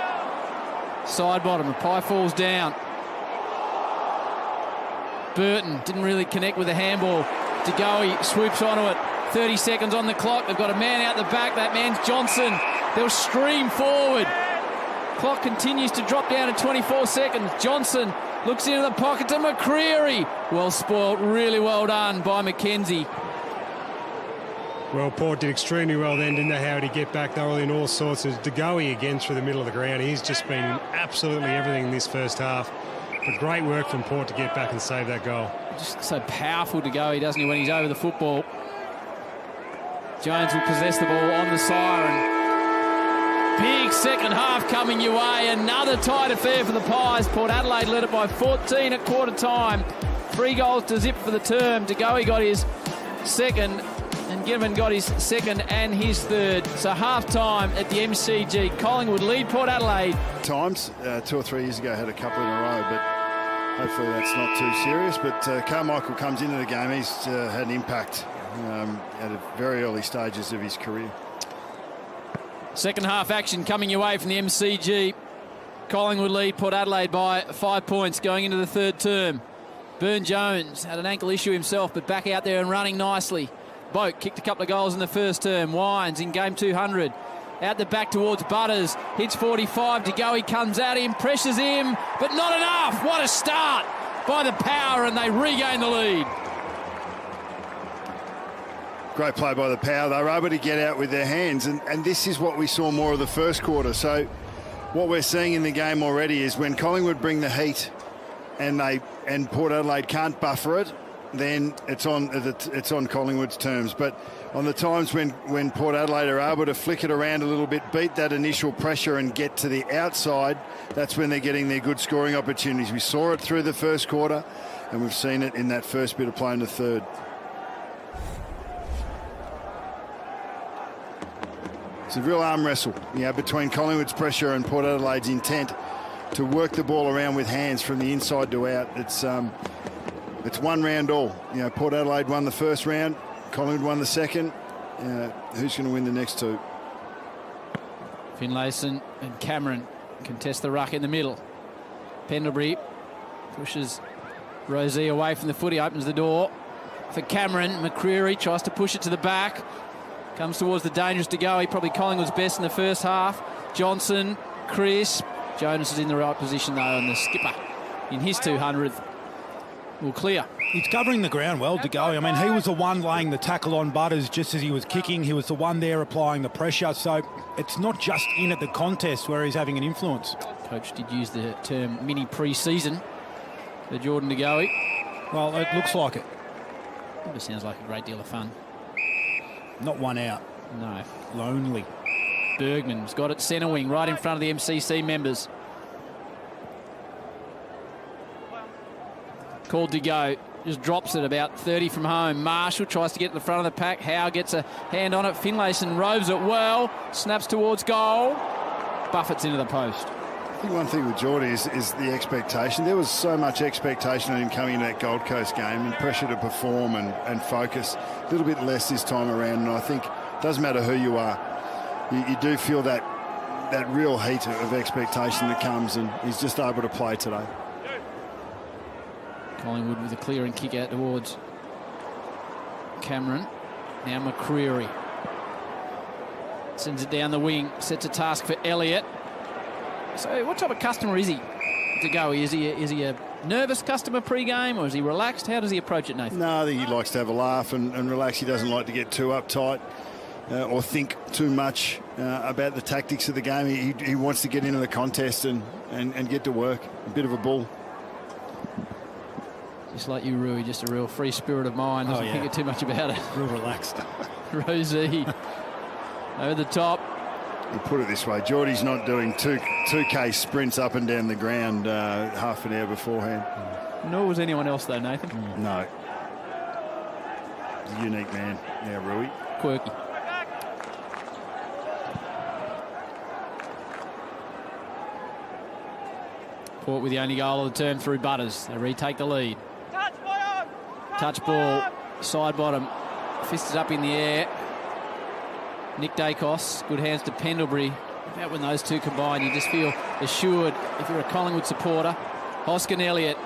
Side bottom. Pie falls down. Burton didn't really connect with the handball. De Goey swoops onto it. 30 seconds on the clock. They've got a man out the back. That man's Johnson. They'll stream forward. Clock continues to drop down to 24 seconds. Johnson looks into the pocket to McCreery. Well spoilt. Really well done by McKenzie. Well, Port did extremely well then, didn't they, Howard, to get back? They were in all sorts. De Goey again through the middle of the ground. He's just been absolutely everything in this first half. But great work from Port to get back and save that goal. Just so powerful to go, doesn't he, when he's over the football. Jones will possess the ball on the siren. Big second half coming your way. Another tight affair for the Pies. Port Adelaide led it by 14 at quarter time. 3 goals to zip for the term. De Goey got his second. And Given got his second and his third. So half-time at the MCG. Collingwood lead Port Adelaide. Times, 2 or 3 years ago, had a couple in a row, but hopefully that's not too serious. But Carmichael comes into the game. He's had an impact at the very early stages of his career. Second half action coming your way from the MCG. Collingwood lead Port Adelaide by 5 points going into the third term. Burn-Jones had an ankle issue himself, but back out there and running nicely. Boak kicked a couple of goals in the first term. Wines in game 200. Out the back towards Butters. Hits 45. De Goey comes at him, pressures him, but not enough. What a start by the Power, and they regain the lead. Great play by the Power. They were able to get out with their hands, and this is what we saw more of the first quarter. So what we're seeing in the game already is when Collingwood bring the heat and Port Adelaide can't buffer it, then it's on Collingwood's terms. But on the times when Port Adelaide are able to flick it around a little bit, beat that initial pressure and get to the outside, that's when they're getting their good scoring opportunities. We saw it through the first quarter, and we've seen it in that first bit of play in the third. It's a real arm wrestle, between Collingwood's pressure and Port Adelaide's intent to work the ball around with hands from the inside to out. It's one round all. Port Adelaide won the first round, Collingwood won the second. Who's going to win the next two? Finlayson and Cameron contest the ruck in the middle. Pendlebury pushes Rosie away from the footy, opens the door for Cameron. McCreery tries to push it to the back. Comes towards the dangerous to go. He probably Collingwood's best in the first half. Johnson, Chris. Jonas is in the right position though, and the skipper in his 200th will clear. He's covering the ground well to go. I mean, he was the one laying the tackle on Butters just as he was kicking. He was the one there applying the pressure. So it's not just in at the contest where he's having an influence. Coach did use the term mini pre-season for Jordan De Goey. Well, it looks like it. It sounds like a great deal of fun. Not one out. No. Lonely. Bergman's got it centre wing right in front of the MCC members. Called to go. Just drops it about 30 from home. Marshall tries to get to the front of the pack. Howe gets a hand on it. Finlayson roves it well. Snaps towards goal. Buffets into the post. I think one thing with Geordie is the expectation. There was so much expectation on him coming into that Gold Coast game and pressure to perform and focus. A little bit less this time around, and I think it doesn't matter who you are. You do feel that real heat of expectation that comes, and he's just able to play today. Collingwood with a clearing kick out towards Cameron. Now McCreery. Sends it down the wing. Sets a task for Elliott. So what type of customer is he to go? Is he a nervous customer pre-game, or is he relaxed? How does he approach it, Nathan? No, I think he likes to have a laugh and relax. He doesn't like to get too uptight or think too much about the tactics of the game. He wants to get into the contest and get to work. A bit of a bull. Just like you, Rui, just a real free spirit of mind. Doesn't think too much about it. Real relaxed. Rosie over the top. You put it this way, Geordie's not doing 2K sprints up and down the ground half an hour beforehand. Nor was anyone else, though, Nathan. No. He's a unique man now, Rui. Quirky. Port with the only goal of the term through Butters. They retake the lead. Touch ball, side bottom, fisted up in the air. Nick Dacos, good hands to Pendlebury. About when those two combine, you just feel assured if you're a Collingwood supporter. Hoskin Elliott,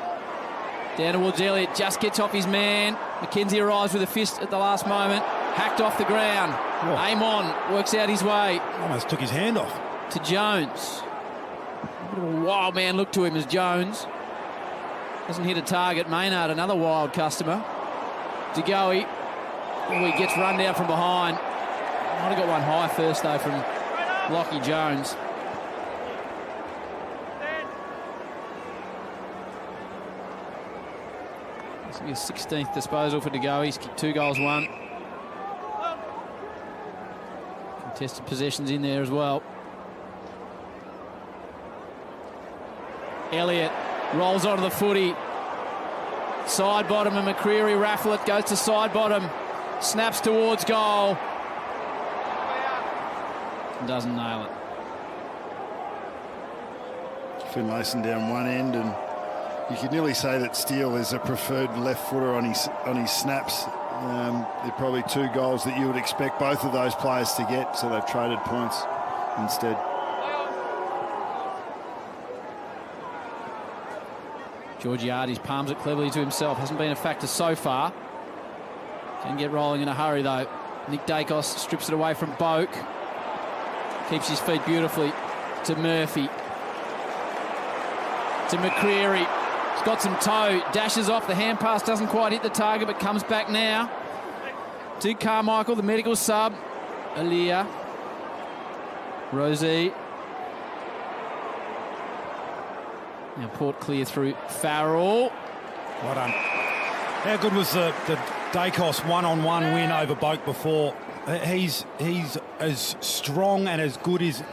down towards Elliott, just gets off his man. McKenzie arrives with a fist at the last moment. Hacked off the ground. Whoa. Amon works out his way. Almost took his hand off. To Jones. A bit of a wild man look to him as Jones doesn't hit a target. Maynard, another wild customer. De Goey, he gets run down from behind. Might have got one high first, though, from Lockie Jones. This will be his 16th disposal for De Goey. He's kicked 2 goals, 1. Contested possessions in there as well. Elliott rolls onto the footy. Side bottom, and McCreery raffle it. Goes to side bottom. Snaps towards goal. Doesn't nail it. Finlayson down one end, and you could nearly say that Steele is a preferred left footer on his snaps. They're probably 2 goals that you would expect both of those players to get, so they've traded points instead. Georgiades palms it cleverly to himself. Hasn't been a factor so far. Can get rolling in a hurry, though. Nick Dacos strips it away from Boak. Keeps his feet beautifully to Murphy. To McCreery. He's got some toe. Dashes off. The hand pass doesn't quite hit the target, but comes back now. To Carmichael, the medical sub. Aaliyah. Rosie. Now Port clear through Farrell. Well done. How good was the Dacos one-on-one win over Boak before? He's as strong and as good as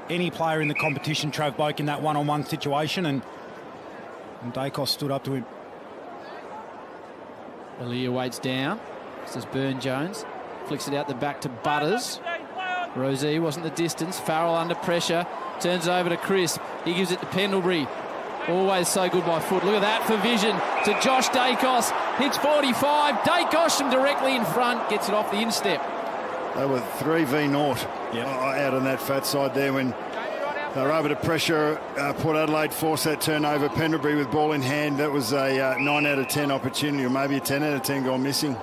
any player in the competition, Trav Boak, in that one-on-one situation, and Dacos stood up to him. Aaliyah waits down. This is Burn-Jones. Flicks it out the back to Butters. Rosie wasn't the distance. Farrell under pressure. Turns over to Chris. He gives it to Pendlebury. Always so good by foot. Look at that for vision to Josh Dacos. Hits 45. Dacos from directly in front. Gets it off the instep. They were 3v0 out on that fat side there when they were able to pressure Port Adelaide, force that turnover. Pendlebury with ball in hand. That was a 9 out of 10 opportunity, or maybe a 10 out of 10 gone missing.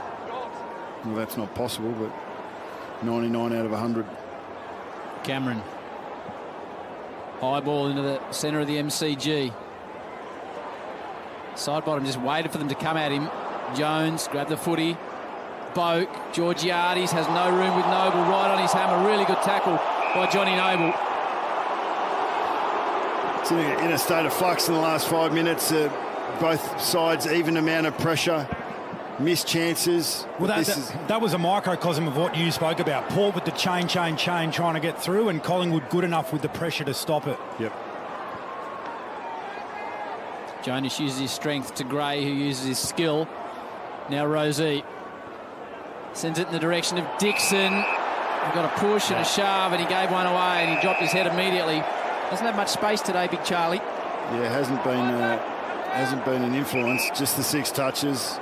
Well, that's not possible, but 99 out of 100. Cameron. High ball into the centre of the MCG. Side bottom just waited for them to come at him. Jones grabbed the footy. Boak. Georgiades has no room with Noble right on his hammer. Really good tackle by Johnny Noble. It's in a state of flux in the last 5 minutes. Both sides, even amount of pressure. Missed chances. Well, that was a microcosm of what you spoke about. Port with the chain trying to get through, and Collingwood good enough with the pressure to stop it. Yep. Jonas uses his strength to Gray, who uses his skill. Now Rosie sends it in the direction of Dixon. We've got a push and a shove, and he gave one away, and he dropped his head immediately. Doesn't have much space today, Big Charlie. Yeah, hasn't been an influence. Just the 6 touches.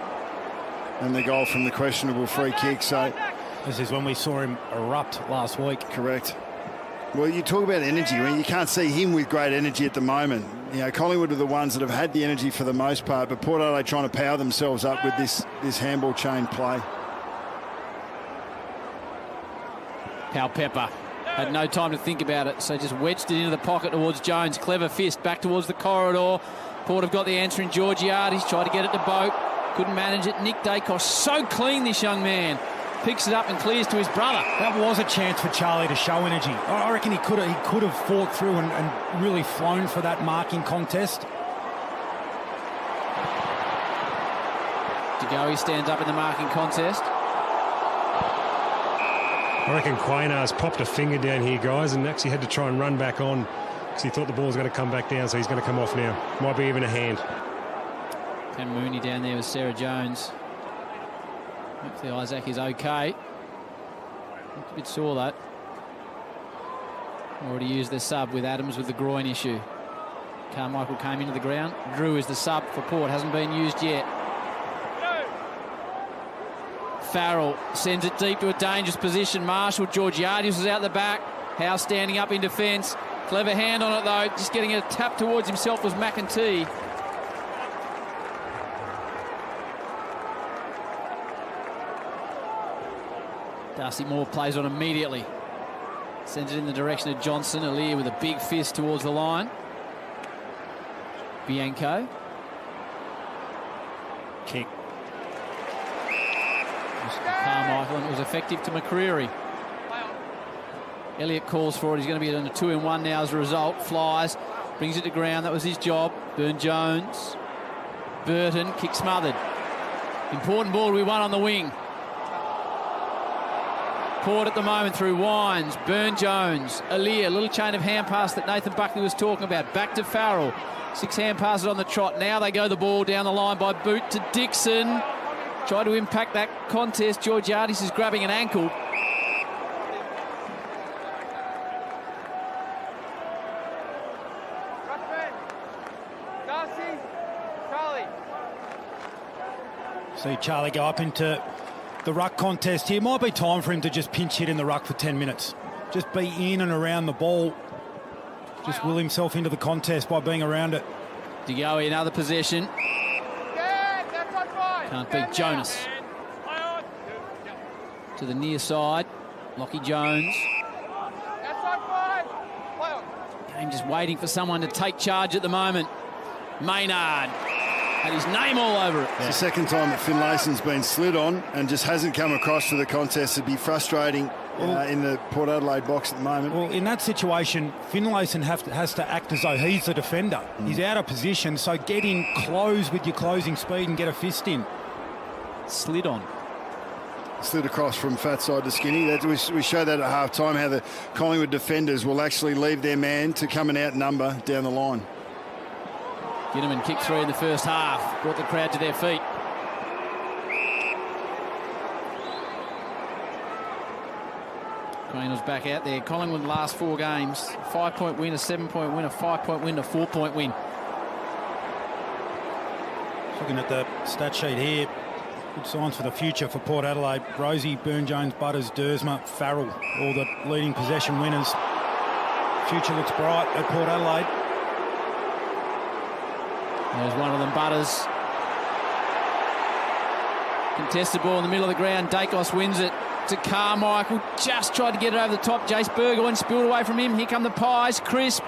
And the goal from the questionable free kick. So this is when we saw him erupt last week. Correct. Well, you talk about energy. Well, you can't see him with great energy at the moment. You know, Collingwood are the ones that have had the energy for the most part, but Port Adelaide trying to power themselves up with this handball chain play. Pal Pepper had no time to think about it, so just wedged it into the pocket towards Jones. Clever fist back towards the corridor. Port have got the answer in Georgiades. Tried to get it to Boak. Couldn't manage it. Nick Dacos, so clean, this young man. Picks it up and clears to his brother. That was a chance for Charlie to show energy. I reckon he could have fought through and really flown for that marking contest. DeGoey stands up in the marking contest. I reckon Quaynar's popped a finger down here, guys, and actually had to try and run back on because he thought the ball was going to come back down, so he's going to come off now. Might be even a hand. And Mooney down there with Sarah Jones. Hopefully Isaac is okay. Looked a bit sore, that. Already used their sub with Adams with the groin issue. Carmichael came into the ground. Drew is the sub for Port. Hasn't been used yet. Farrell sends it deep to a dangerous position. Marshall, Georgiades was out the back. Howe standing up in defence. Clever hand on it, though. Just getting a tap towards himself was McEntee. Darcy Moore plays on immediately. Sends it in the direction of Johnson. Aaliyah with a big fist towards the line. Bianco. Kick. Carmichael, and it was effective to McCreary. Elliott calls for it. He's going to be on a 2-in-1 now as a result. Flies, brings it to ground. That was his job. Burn-Jones. Burton, kick smothered. Important ball to be won on the wing. Port at the moment through Wines, Burn-Jones, Aaliyah, little chain of hand pass that Nathan Buckley was talking about. Back to Farrell. 6 hand passes on the trot. Now they go the ball down the line by boot to Dixon. Try to impact that contest. Georgiades is grabbing an ankle. See Charlie go up into the ruck contest here. Might be time for him to just pinch hit in the ruck for 10 minutes. Just be in and around the ball. Just will himself into the contest by being around it. DeGoey, another possession. Can't beat Jonas. To the near side. Lockie Jones. Game just waiting for someone to take charge at the moment. Maynard. Had his name all over it. It's the second time that Finlayson's been slid on and just hasn't come across for the contest. It'd be frustrating in the Port Adelaide box at the moment. Well, in that situation, Finlayson has to act as though he's the defender. He's out of position, so get in close with your closing speed and get a fist in. slid on. Slid across from fat side to skinny. We showed that at half time, how the Collingwood defenders will actually leave their man to come and outnumber down the line. Ginniman kicked 3 in the first half, brought the crowd to their feet. Green was back out there. Collingwood last 4 games, 5-point win, a 7-point win, a 5-point win, a 4-point win. Looking at the stat sheet here, good signs for the future for Port Adelaide. Rosie, Burne-Jones, Butters, Dersma, Farrell, all the leading possession winners. Future looks bright at Port Adelaide. There's one of them, Butters. Contested ball in the middle of the ground. Dacos wins it to Carmichael. Just tried to get it over the top. Jace Burgoyne spilled away from him. Here come the Pies. Crisp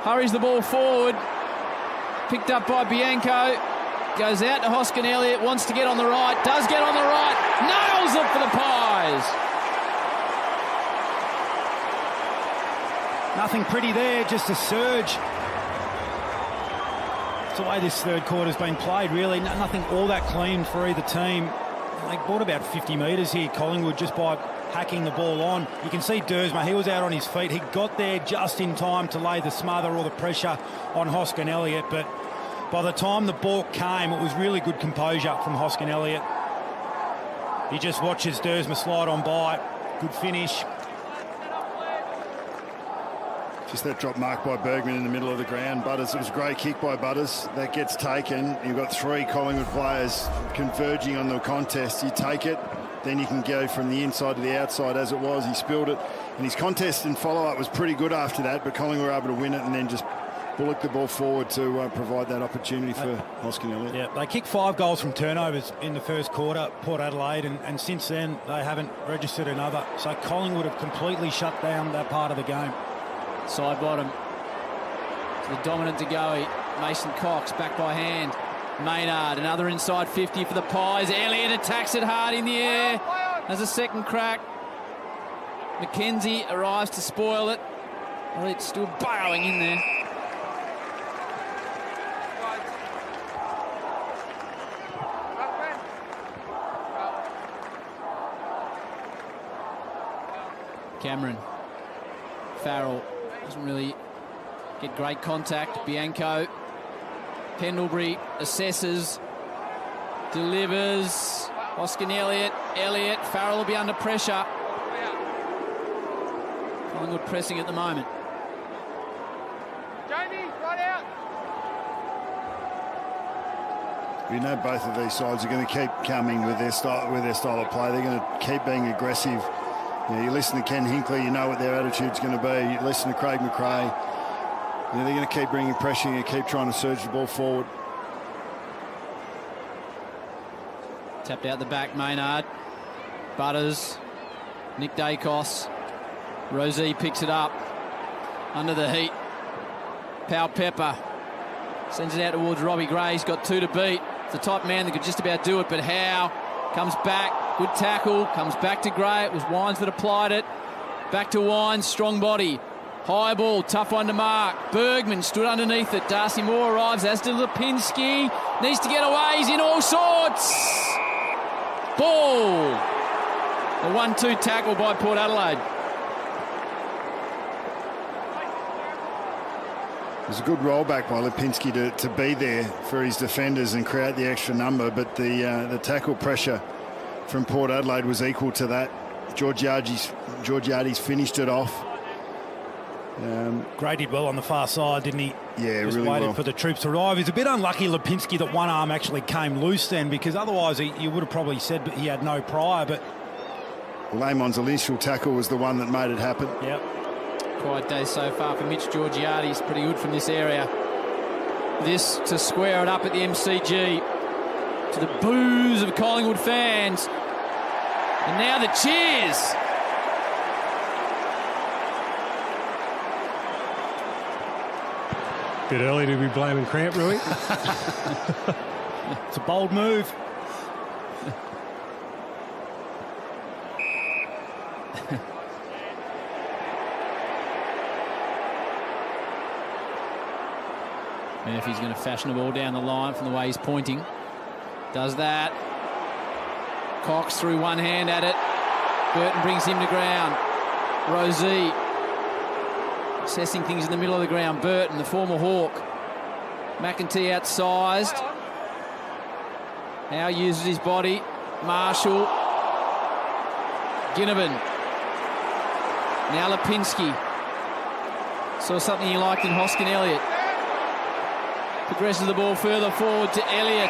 hurries the ball forward. Picked up by Bianco. Goes out to Hoskin Elliott. Wants to get on the right. Does get on the right. Nails it for the Pies. Nothing pretty there, just a surge. It's the way this third quarter's been played, really. Nothing all that clean for either team. They bought about 50 metres here, Collingwood, just by hacking the ball on. You can see Dersma, he was out on his feet. He got there just in time to lay the smother or the pressure on Hoskin Elliott, but by the time the ball came, it was really good composure from Hoskin Elliott. He just watches Dersma slide on by. Good finish. Just that drop mark by Bergman in the middle of the ground. Butters, it was a great kick by Butters. That gets taken. You've got 3 Collingwood players converging on the contest. You take it, then you can go from the inside to the outside as it was. He spilled it. And his contest and follow-up was pretty good after that, but Collingwood were able to win it and then just bullock the ball forward to provide that opportunity for Hoskin Elliott. Yeah, they kicked 5 goals from turnovers in the first quarter, Port Adelaide, and since then they haven't registered another. So Collingwood have completely shut down that part of the game. Side bottom to the dominant Degoe. Mason Cox back by hand. Maynard, another inside 50 for the Pies. Elliott attacks it hard in the air. Has a second crack. McKenzie arrives to spoil it. Elliott still burrowing in there. Cameron. Farrell doesn't really get great contact. Bianco. Pendlebury assesses. Delivers. Hoskin Elliott. Elliott. Farrell will be under pressure. Collingwood pressing at the moment. Jamie, right out. You know both of these sides are going to keep coming with their style of play. They're going to keep being aggressive. You listen to Ken Hinkley, you know what their attitude's going to be. You listen to Craig McRae, they're going to keep bringing pressure and keep trying to surge the ball forward. Tapped out the back, Maynard. Butters. Nick Dacos. Rosie picks it up. Under the heat. Powell Pepper. Sends it out towards Robbie Gray. He's got 2 to beat. It's the type of man that could just about do it, but Howe comes back. Good tackle, comes back to Gray. It was Wines that applied it. Back to Wines, strong body. High ball, tough one to mark. Bergman stood underneath it. Darcy Moore arrives, as did Lipinski. Needs to get away, he's in all sorts. Ball. A 1-2 tackle by Port Adelaide. It was a good rollback by Lipinski to be there for his defenders and create the extra number, but the tackle pressure from Port Adelaide was equal to that. Georgiades finished it off. Gray did well on the far side, didn't he? Yeah, just really waited well for the troops to arrive. He's a bit unlucky, Lipinski, that one arm actually came loose then, because otherwise you would have probably said he had no prior. But Lamon's initial tackle was the one that made it happen. Yep. Quiet day so far for Mitch Georgiades. Pretty good from this area. This to square it up at the MCG. To the boos of Collingwood fans. And now the cheers. Bit early to be blaming cramp, Rui. It's a bold move. Murphy's going to fashion the ball down the line from the way he's pointing. Does that. Cox through one hand at it. Burton brings him to ground. Rosie assessing things in the middle of the ground. Burton, the former Hawk. McEntee outsized. Now uses his body. Marshall. Ginnivan. Now Lipinski. Saw something he liked in Hoskin Elliott. Progresses the ball further forward to Elliott.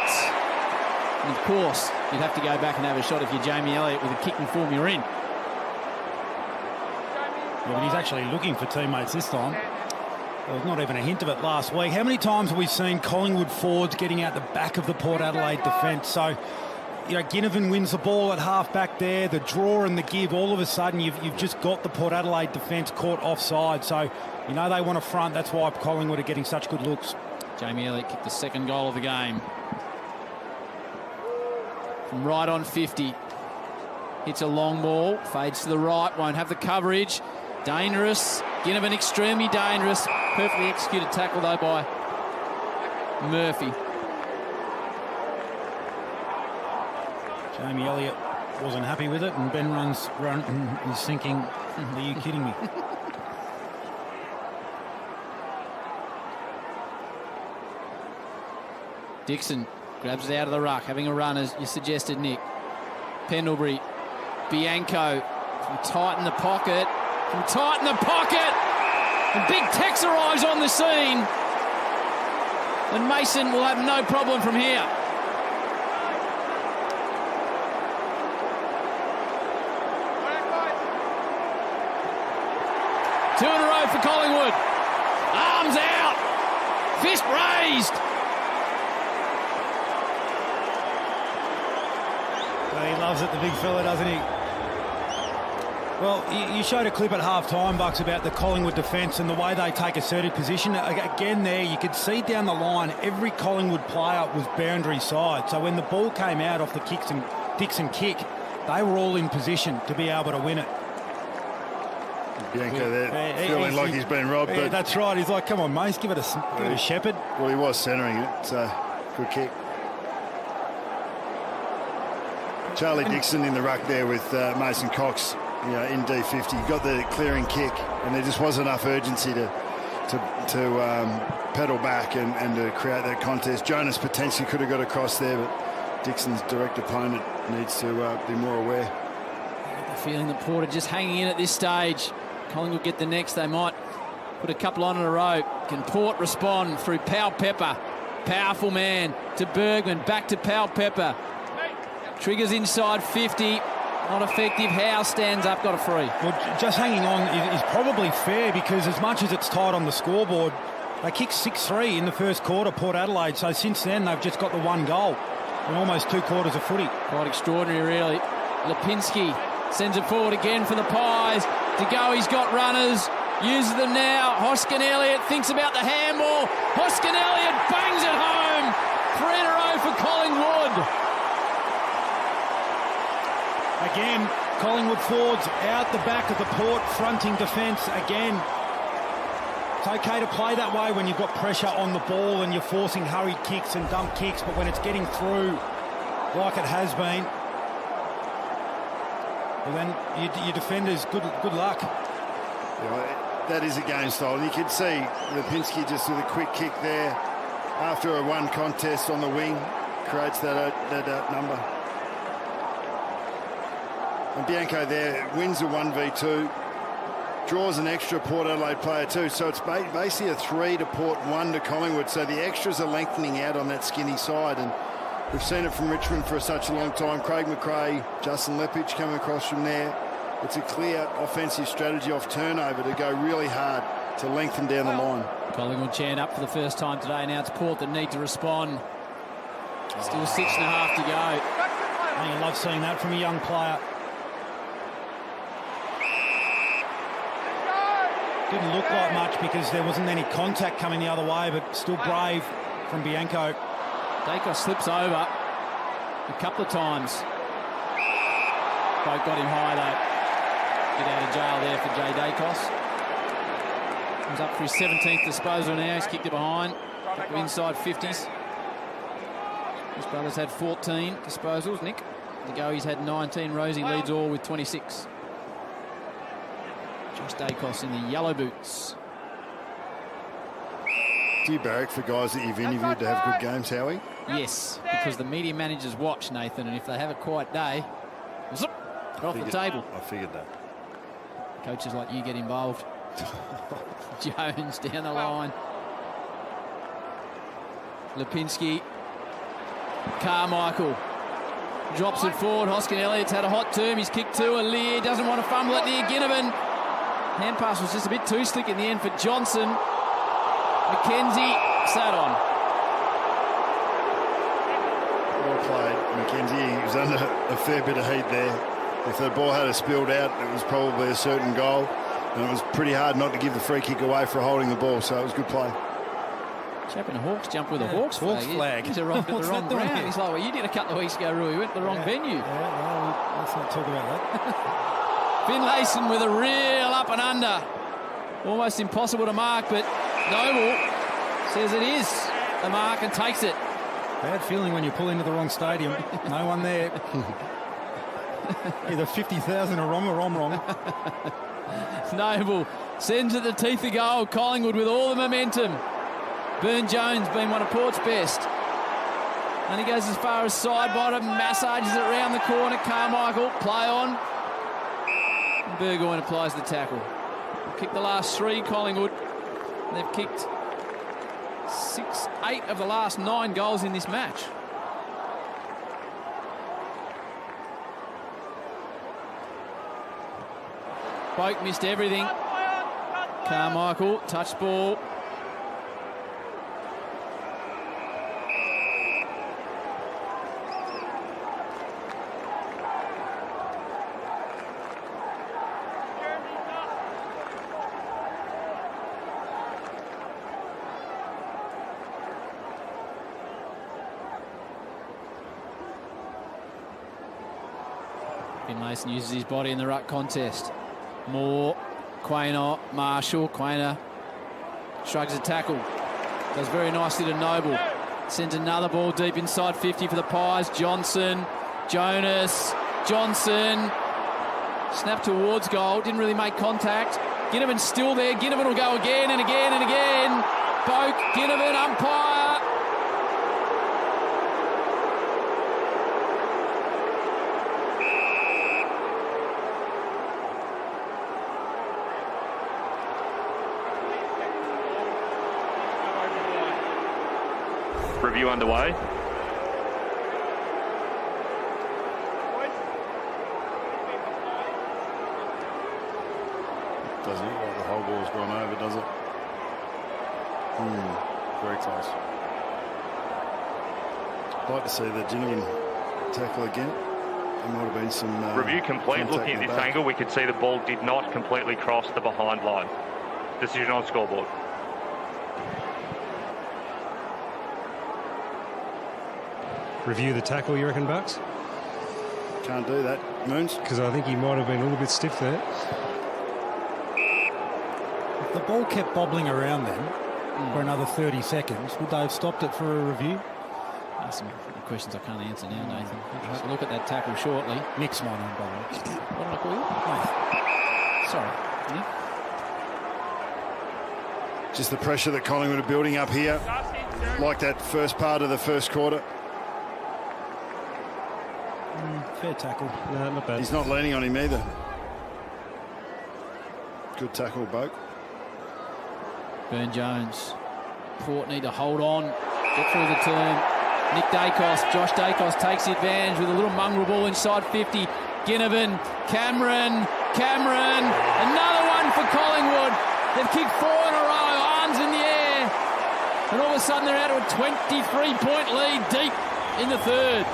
And of course, you'd have to go back and have a shot if you're Jamie Elliott with the kicking form you're in. Yeah, but he's actually looking for teammates this time. There was not even a hint of it last week. How many times have we seen Collingwood forwards getting out the back of the Port Adelaide defence? So, you know, Ginnivan wins the ball at half back there. The draw and the give, all of a sudden you've just got the Port Adelaide defence caught offside. So, you know, they want to front. That's why Collingwood are getting such good looks. Jamie Elliott kicked the second goal of the game. From right on 50. Hits a long ball. Fades to the right. Won't have the coverage. Dangerous. Ginnivan extremely dangerous. Perfectly executed tackle though by Murphy. Jamie Elliott wasn't happy with it, and Ben runs is thinking, are you kidding me? Dixon grabs it out of the ruck, having a run as you suggested, Nick. Pendlebury. Bianco from tight in the pocket. From tight in the pocket. And Big Tex arrives on the scene. And Mason will have no problem from here. Two in a row for Collingwood. Arms out. Fist raised. Well, he loves it, the big fella, doesn't he? Well, you showed a clip at half-time, Bucks, about the Collingwood defence and the way they take assertive position. Again there, you could see down the line, every Collingwood player was boundary side. So when the ball came out off the Dixon kick, they were all in position to be able to win it. Bianco there, feeling like he's been robbed. Yeah, but that's right. He's like, come on, mate, give it a shepherd. Well, he was centering it. Good kick. Charlie Dixon in the ruck there with Mason Cox, you know, in D50. He got the clearing kick, and there just wasn't enough urgency to pedal back and to create that contest. Jonas potentially could have got across there, but Dixon's direct opponent needs to be more aware. I get the feeling that Port are just hanging in at this stage. Collingwood get the next. They might put a couple on in a row. Can Port respond through Powell Pepper? Powerful man to Bergman. Back to Powell Pepper. Triggers inside 50. Not effective. Howe stands up, got a free. Well, just hanging on is probably fair, because as much as it's tight on the scoreboard, they kicked 6-3 in the first quarter, Port Adelaide. So since then, they've just got the one goal in almost 2 quarters of footy. Quite extraordinary, really. Lipinski sends it forward again for the Pies. To go, he's got runners. Uses them now. Hoskin Elliott thinks about the handball. Hoskin Elliott bangs it home. 3 in a row for Collingwood. Again, Collingwood forwards out the back of the Port fronting defence again. It's okay to play that way when you've got pressure on the ball and you're forcing hurried kicks and dump kicks, but when it's getting through like it has been, well, then your defenders, good luck. Yeah, that is a game style. And you can see Lipinski just with a quick kick there after a one contest on the wing creates that number. And Bianco there wins a 1v2, draws an extra Port Adelaide player too. So it's basically a 3 to Port, 1 to Collingwood. So the extras are lengthening out on that skinny side. And we've seen it from Richmond for such a long time. Craig McRae, Justin Lepich coming across from there. It's a clear offensive strategy off turnover to go really hard to lengthen down the line. Collingwood chant up for the first time today. Now it's Port that need to respond. Still 6.5 to go. I love seeing that from a young player. Didn't look like much because there wasn't any contact coming the other way, but still brave from Bianco. Dacos slips over a couple of times. Both got him high though. Get out of jail there for Jay Dacos. He's up for his 17th disposal now. He's kicked it behind. Couple of inside 50s. His brothers had 14 disposals, Nick. To go, he's had 19. Rosie leads all with 26. Josh Dacos in the yellow boots. Do you barrack for guys that you've interviewed to have good games, Howie? Yes, because the media managers watch, Nathan, and if they have a quiet day, zip, off the table. I figured that. Coaches like you get involved. Jones down the line. Lipinski. Carmichael drops it forward. Hoskin Elliott's had a hot term. He's kicked two. Aliir doesn't want to fumble it near Ginnivan. Hand pass was just a bit too slick in the end for Johnson. McKenzie sat on. Well played, McKenzie. He was under a fair bit of heat there. If the ball had spilled out, it was probably a certain goal. And it was pretty hard not to give the free kick away for holding the ball, so it was good play. Chap in a Hawks jump with a Hawks flag. He's arrived at the wrong ground. He's like, well, you did a couple of weeks ago, Rui. You went to the wrong venue. Yeah, let's not talk about that. Finlayson with a real up and under. Almost impossible to mark, but Noble says it is a mark and takes it. Bad feeling when you pull into the wrong stadium. No one there. Either 50,000 or wrong or I'm wrong. Noble sends it the teeth of goal. Collingwood with all the momentum. Burne-Jones been one of Port's best. And he goes as far as side bottom, massages it round the corner. Carmichael, play on. Burgoyne applies the tackle. Kicked the last three, Collingwood. They've kicked 8 of the last 9 goals in this match. Boak missed everything. Carmichael, touch ball. Mason uses his body in the ruck contest. Moore, Quainer, Marshall. Quainer shrugs a tackle. Does very nicely to Noble. Sends another ball deep inside 50 for the Pies. Johnson, Jonas, Johnson. Snap towards goal. Didn't really make contact. Ginnivan's still there. Ginnivan will go again and again and again. Boak, Ginnivan, umpire. Review underway. Doesn't look like the whole ball's gone over, does it? Very close. I'd like to see the Ginnivan tackle again. There might have been some... Review complete. Looking at this angle, we could see the ball did not completely cross the behind line. Decision on scoreboard. Review the tackle, you reckon, Bucks? Can't do that, Moons. Because I think he might have been a little bit stiff there. If the ball kept bobbling around then for another 30 seconds, would they have stopped it for a review? That's some questions I can't answer now, Nathan. Just look at that tackle shortly. Nick's my name, by the way. What did I call you? Sorry. Nick? Just the pressure that Collingwood are building up here, like that first part of the first quarter. Fair tackle. No, not bad. He's not leaning on him either. Good tackle, Boak. Burne-Jones. Port need to hold on. Get through the turn. Nick Dacos. Josh Dacos takes the advantage with a little mongrel ball inside 50. Ginnivan. Cameron. Another one for Collingwood. They've kicked 4 in a row. Arms in the air. And all of a sudden they're out to a 23-point lead deep in the third.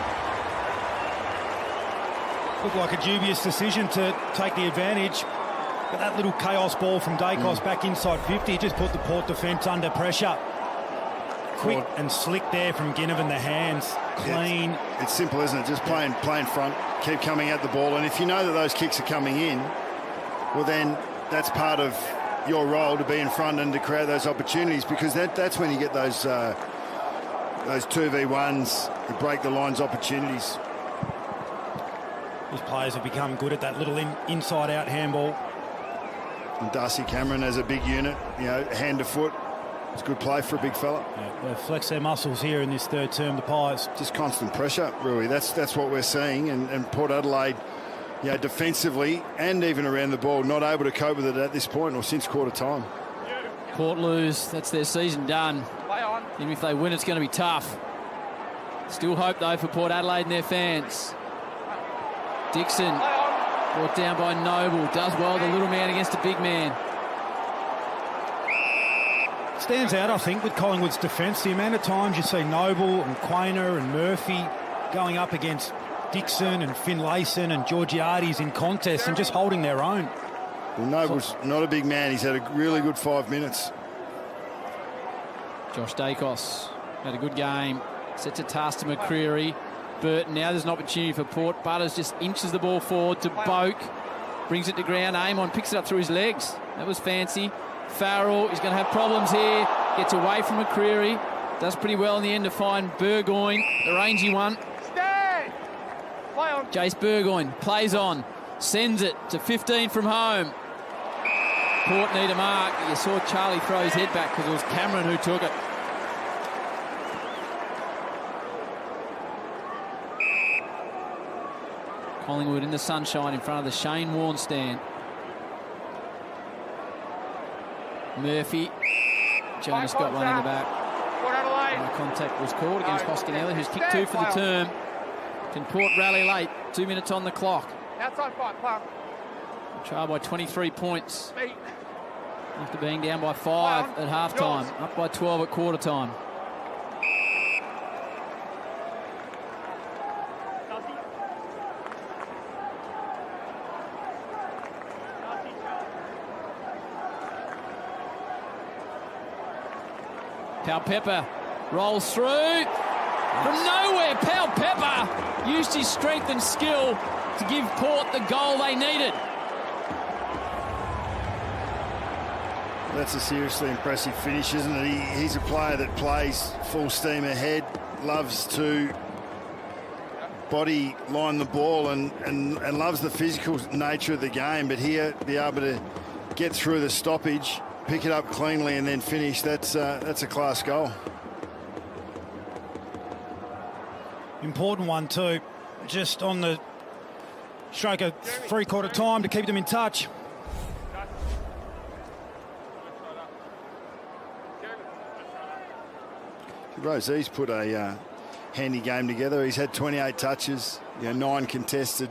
Looked like a dubious decision to take the advantage. But that little chaos ball from Dacos back inside 50 just put the Port defence under pressure. Quick and slick there from Ginnivan, the hands clean. It's simple, isn't it? Just playing front, keep coming at the ball. And if you know that those kicks are coming in, well then that's part of your role to be in front and to create those opportunities, because that's when you get those 2v1s, you break the lines opportunities. These players have become good at that little inside-out handball. And Darcy Cameron as a big unit, hand to foot. It's good play for a big fella. Yeah, they flex their muscles here in this third term, the Pies. Just constant pressure, Rui. That's what we're seeing. And Port Adelaide, defensively and even around the ball, not able to cope with it at this point or since quarter time. Port lose, that's their season done. Even if they win, it's going to be tough. Still hope, though, for Port Adelaide and their fans. Dixon, brought down by Noble, does well, the little man against a big man. Stands out, I think, with Collingwood's defence. The amount of times you see Noble and Quainer and Murphy going up against Dixon and Finlayson and Georgiades in contests and just holding their own. Well, Noble's not a big man. He's had a really good 5 minutes. Josh Dacos had a good game. Sets a task to McCreery. Burton, now there's an opportunity for Port. Butters just inches the ball forward to Boak. Brings it to ground. Amon picks it up through his legs. That was fancy. Farrell is going to have problems here. Gets away from McCreery. Does pretty well in the end to find Burgoyne, the rangy one. Jace Burgoyne plays on. Sends it to 15 from home. Port need a mark. You saw Charlie throw his head back because it was Cameron who took it. Collingwood in the sunshine in front of the Shane Warne stand. Murphy. Jonas got one in the back. Contact was called against Hoskinelli, who's kicked 2 for the term. Can Port rally late? 2 minutes on the clock. Outside fight, play on. Trail by 23 points. After being down by 5 at half-time. Up by 12 at quarter-time. Powell-Pepper rolls through. From nowhere, Powell-Pepper used his strength and skill to give Port the goal they needed. That's a seriously impressive finish, isn't it? He's a player that plays full steam ahead, loves to body line the ball and loves the physical nature of the game. But here, be able to get through the stoppage, pick it up cleanly and then finish, that's a class goal. Important one too, just on the stroke of three-quarter time to keep them in touch. Rosie's put a handy game together. He's had 28 touches, 9 contested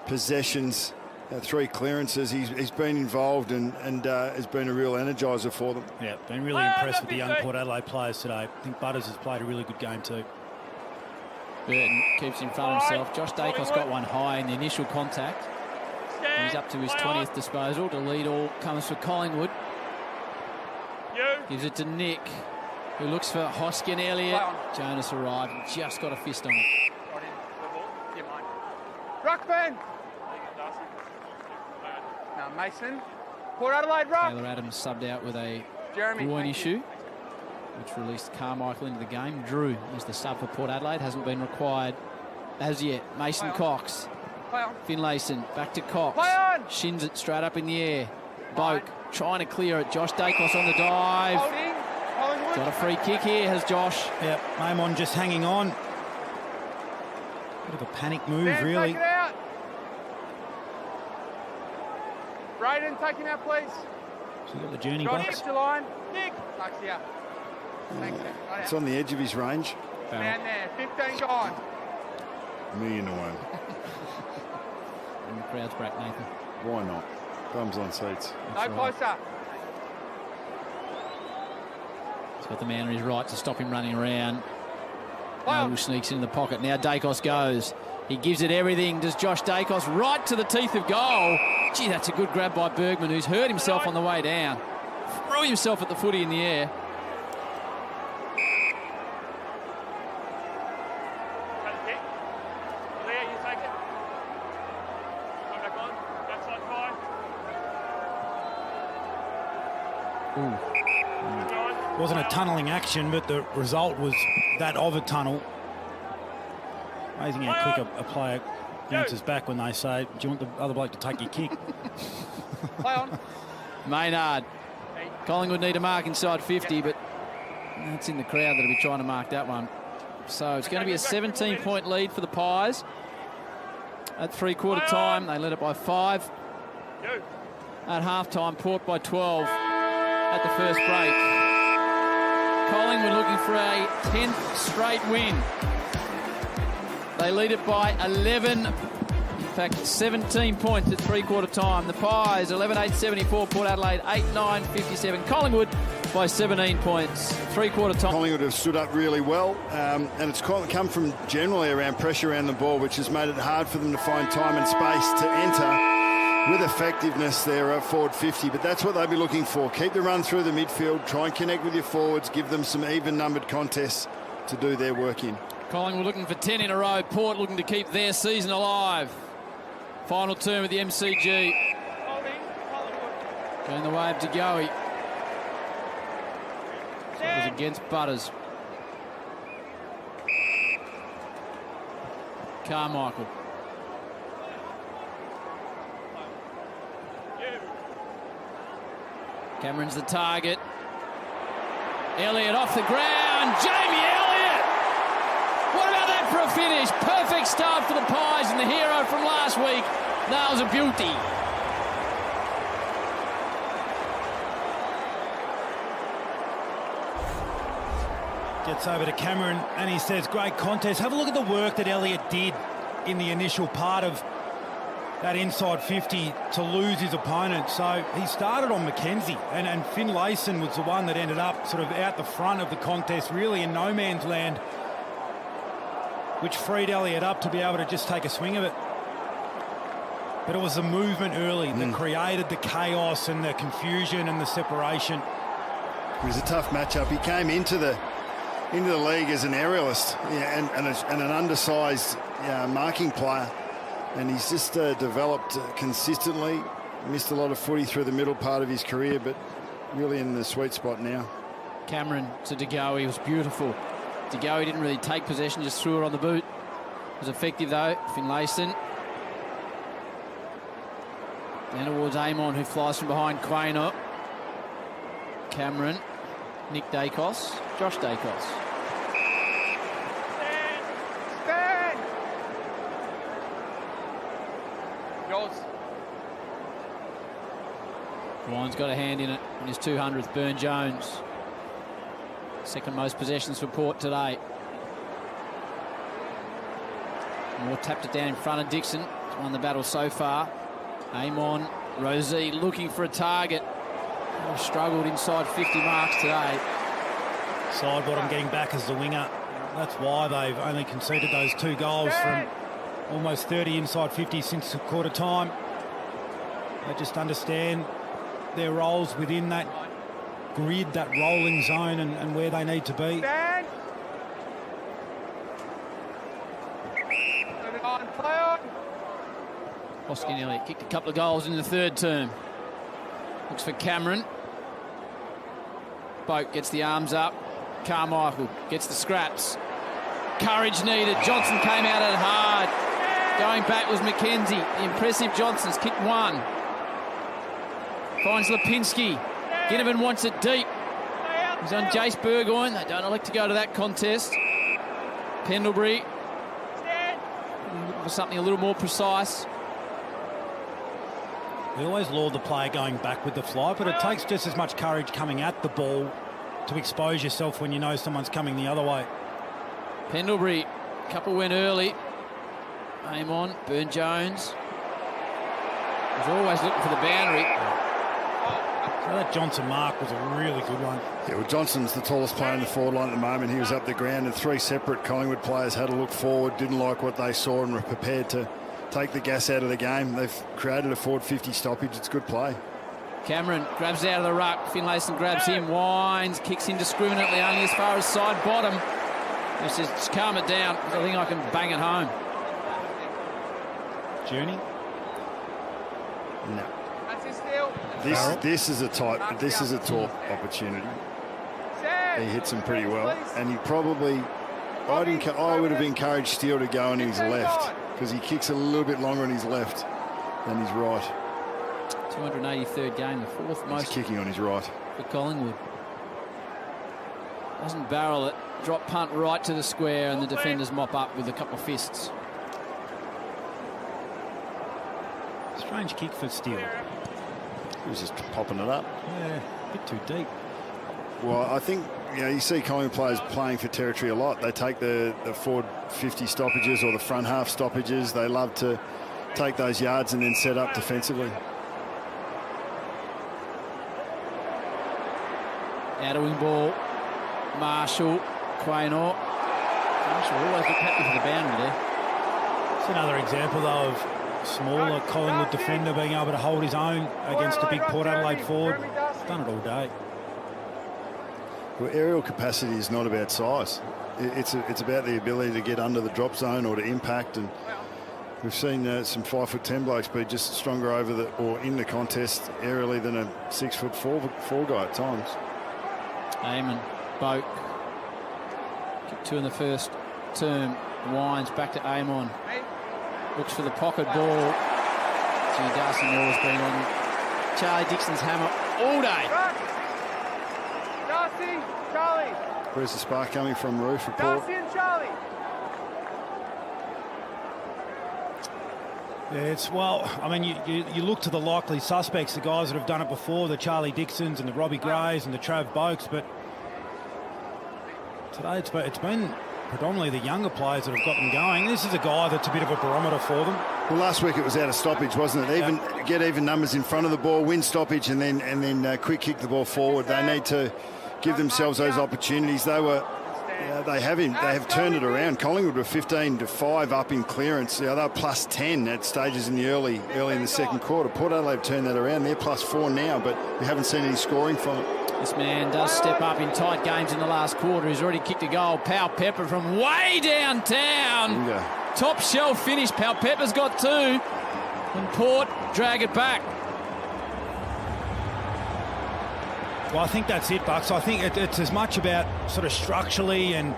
possessions, 3 clearances. He's been involved and has been a real energiser for them. Yeah, been really impressed with the young Port Adelaide players today. I think Butters has played a really good game too. Burton keeps in front of himself. Josh Dacos got one high in the initial contact. He's up to his 20th disposal. To lead all comes for Collingwood. Gives it to Nick, who looks for Hoskin Elliott. Jonas arrived and just got a fist on it. Ruckman! Now Mason. Port Adelaide, Ruck! Taylor Adams subbed out with a Jeremy, groin issue, which released Carmichael into the game. Drew is the sub for Port Adelaide. Hasn't been required as yet. Mason Cox. Finlayson back to Cox. Shins it straight up in the air. Boak trying to clear it. Josh Dacos on the dive. Got a free kick here, has Josh. Yep, Maimon just hanging on. Bit of a panic move, really. Take it out. Brayden, take him out, please. So you got the journey Josh, box. to line. Nick. Bucks here. Thanks, Nick. Right It's out. on the edge of his range. Man there, 15 gone. $1 million to 1. And the crowd's back, Nathan. Why not? Bums on seats. No closer. He's got the man on his right to stop him running around. Noble sneaks into the pocket. Now Dacos goes. He gives it everything. Does Josh Dacos right to the teeth of goal. Gee, that's a good grab by Bergman, who's hurt himself on the way down. Threw himself at the footy in the air. Wasn't a tunnelling action, but the result was that of a tunnel. Amazing how quick a player Bounces back when they say, do you want the other bloke to take your kick? Play on. Maynard. Collingwood need a mark inside 50, but that's in the crowd that'll be trying to mark that one. So it's going to be a 17-point lead for the Pies. At three-quarter time, they led it by 5. At half-time, Port by 12 at the first break. Collingwood looking for a 10th straight win. They lead it by 11, in fact 17 points at three-quarter time. The Pies 11-8-74, Port Adelaide 8-9-57. Collingwood by 17 points, three-quarter time. Collingwood have stood up really well, and it's come from generally around pressure around the ball, which has made it hard for them to find time and space to enter with effectiveness there at forward 50. But that's what they'll be looking for. Keep the run through the midfield, try and connect with your forwards, give them some even-numbered contests to do their work in. Collingwood looking for 10 in a row. Port looking to keep their season alive. Final term of the MCG. Going the way of DeGoey. So it was against Butters. Carmichael. Cameron's the target. Elliott off the ground. Jamie Elliott! What about that for a finish? Perfect start for the Pies, and the hero from last week nails a beauty. Gets over to Cameron and he says, great contest. Have a look at the work that Elliott did in the initial part of that inside 50 to lose his opponent. So he started on McKenzie, and Finlayson was the one that ended up sort of out the front of the contest, really in no man's land, which freed Elliott up to be able to just take a swing of it. But it was the movement early that created the chaos and the confusion and the separation. It was a tough matchup. He came into the league as an aerialist, and an undersized marking player, and he's just developed consistently. Missed a lot of footy through the middle part of his career, but really in the sweet spot now. Cameron to DeGoey was beautiful. DeGoey didn't really take possession, just threw it on the boot. It was effective though. Finlayson. Then towards Amon, who flies from behind Quaynor. Cameron. Nick Dacos. Josh Dacos. Stand! Yours. Ryan's got a hand in it in his 200th. Burn Jones. Second most possessions for Port today. Moore tapped it down in front of Dixon. He's won the battle so far. Amon, Rosie looking for a target. They've struggled inside 50 marks today. Sidebottom getting back as the winger. That's why they've only conceded those 2 goals from almost 30 inside 50 since the quarter time. They just understand their roles within that grid, that rolling zone, and where they need to be. Stand! Put it on, play on! Hoskin Elliott kicked a couple of goals in the third term. Looks for Cameron. Boak gets the arms up. Carmichael gets the scraps. Courage needed. Johnson came out at it hard. Going back was McKenzie. The impressive Johnson's kicked 1. Finds Lipinski. Ginnivan wants it deep. He's on Jace Burgoyne. They don't elect to go to that contest. Pendlebury. Looking for something a little more precise. We always laud the player going back with the fly, but it takes just as much courage coming at the ball to expose yourself when you know someone's coming the other way. Pendlebury, couple went early. Aim on, Burn Jones. Was always looking for the boundary. So that Johnson mark was a really good one. Yeah, well, Johnson's the tallest player in the forward line at the moment. He was up the ground, and 3 separate Collingwood players had a look forward, didn't like what they saw, and were prepared to take the gas out of the game. They've created a forward 50 stoppage. It's good play. Cameron grabs out of the ruck. Finlayson grabs him, winds, kicks indiscriminately, only as far as side bottom. He says, just calm it down. I think I can bang it home. Journey? No. That's his steal. This is a tight. This is a tall opportunity. He hits him pretty well, and he probably. I would have encouraged Steele to go on his left because he kicks a little bit longer on his left than his right. 283rd game, the fourth He's most kicking on his right. for Collingwood. Doesn't barrel it. Drop punt right to the square, and the defenders mop up with a couple of fists. Strange kick for Steele. He was just popping it up. Yeah, a bit too deep. Well, I think you see Collingwood players playing for territory a lot. They take the forward 50 stoppages or the front half stoppages. They love to take those yards and then set up defensively. Out of wing ball. Marshall. Quaynor. Marshall always looked happy for the boundary there. It's another example, though, of smaller Collingwood defender being able to hold his own against a big Port Adelaide forward. Done it all day. Well, aerial capacity is not about size. It's about the ability to get under the drop zone or to impact. And we've seen some 5'10" blokes be just stronger over or in the contest aerially than a 6'4" guy at times. Eamon, Boak. Kick 2 in the first term. Wines back to Amon. Looks for the pocket ball. Gee, Darcy Moore's been on Charlie Dixon's hammer all day. Darcy, Charlie. Where's the spark coming from, Roof? Report. Darcy and Charlie. Yeah, it's, well, I mean, you look to the likely suspects, the guys that have done it before, the Charlie Dixons and the Robbie Grays and the Trav Boaks, but today it's been predominantly the younger players that have got them going. This is a guy that's a bit of a barometer for them. Well, last week it was out of stoppage, wasn't it? Get even numbers in front of the ball, win stoppage, and then quick kick the ball forward. They need to give themselves those opportunities. They have turned it around. Collingwood were 15-5 up in clearance. They were plus 10 at stages in the early in the second quarter. Port Adelaide turned that around. They're plus 4 now, but we haven't seen any scoring from it. This man does step up in tight games in the last quarter. He's already kicked a goal. Pau Pepper from way downtown. Yeah. Top shelf finish. Pau Pepper's got 2. And Port drag it back. Well, I think that's it, Bucks. I think it's as much about sort of structurally and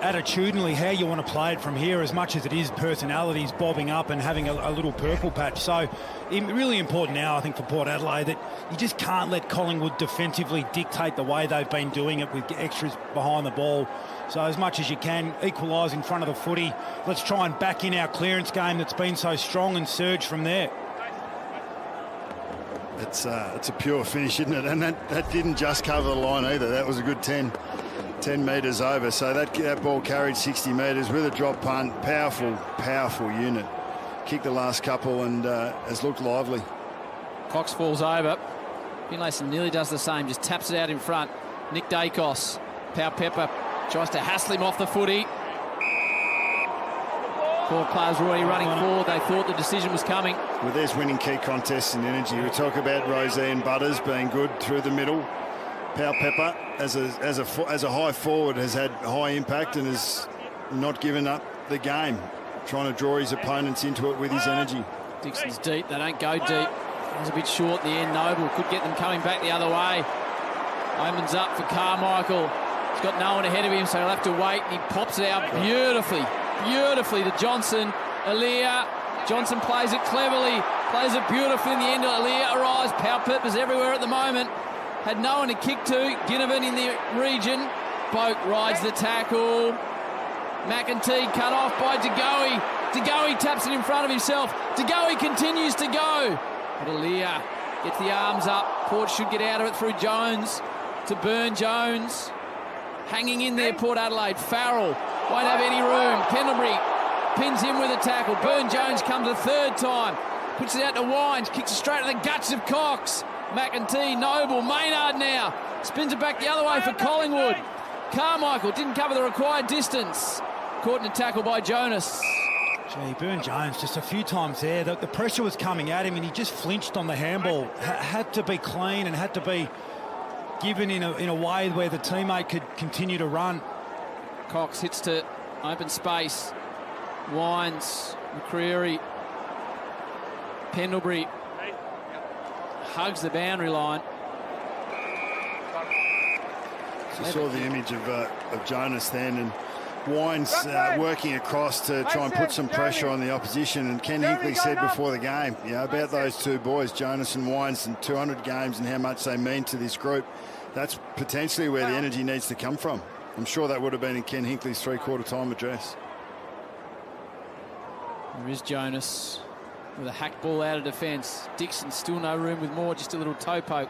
attitudinally how you want to play it from here as much as it is personalities bobbing up and having a little purple patch. So really important now, I think, for Port Adelaide that you just can't let Collingwood defensively dictate the way they've been doing it with extras behind the ball. So as much as you can, equalise in front of the footy. Let's try and back in our clearance game that's been so strong and surge from there. It's a pure finish, isn't it? And that didn't just cover the line either. That was a good 10 metres over. So that ball carried 60 metres with a drop punt. Powerful unit. Kicked the last couple and has looked lively. Cox falls over. Finlayson nearly does the same, just taps it out in front. Nick Dacos. Pau Pepper tries to hassle him off the footy. Four players were already running forward. They thought the decision was coming. Well, there's winning key contests and energy. We talk about Rosie and Butters being good through the middle. Pau Pepper, as a high forward, has had high impact and has not given up the game, trying to draw his opponents into it with his energy. Dixon's deep. They don't go deep. It was a bit short in the end. Noble could get them coming back the other way. Oman's up for Carmichael. He's got no one ahead of him, so he'll have to wait. And he pops it out beautifully to Johnson. Aaliyah. Johnson plays it cleverly, plays it beautifully in the end. Aaliyah arrives. Pau Pepper's everywhere at the moment. Had no one to kick to. Ginnivan in the region. Boak rides the tackle. McEntee cut off by De Goey. De Goey taps it in front of himself. De Goey continues to go. But Aaliyah gets the arms up. Port should get out of it through Jones to Burn Jones. Hanging in there, Port Adelaide. Farrell won't have any room. Pendlebury pins him with a tackle. Burn Jones comes a third time. Puts it out to Wines. Kicks it straight to the guts of Cox. McEntee, Noble, Maynard now. Spins it back the other way for Collingwood. Carmichael didn't cover the required distance. Caught in a tackle by Jonas. Gee, Burn Jones just a few times there. The pressure was coming at him and he just flinched on the handball. Had to be clean and had to be given in a way where the teammate could continue to run. Cox hits to open space. Wines, McCreary, Pendlebury hugs the boundary line. You saw the image of Jonas then, and Wines working across to try and put some pressure on the opposition. And Ken Hinkley said before the game, about those two boys, Jonas and Wines, and 200 games and how much they mean to this group. That's potentially where the energy needs to come from. I'm sure that would have been in Ken Hinkley's three-quarter time address. There is Jonas with a hack ball out of defence. Dixon still no room with more, just a little toe poke.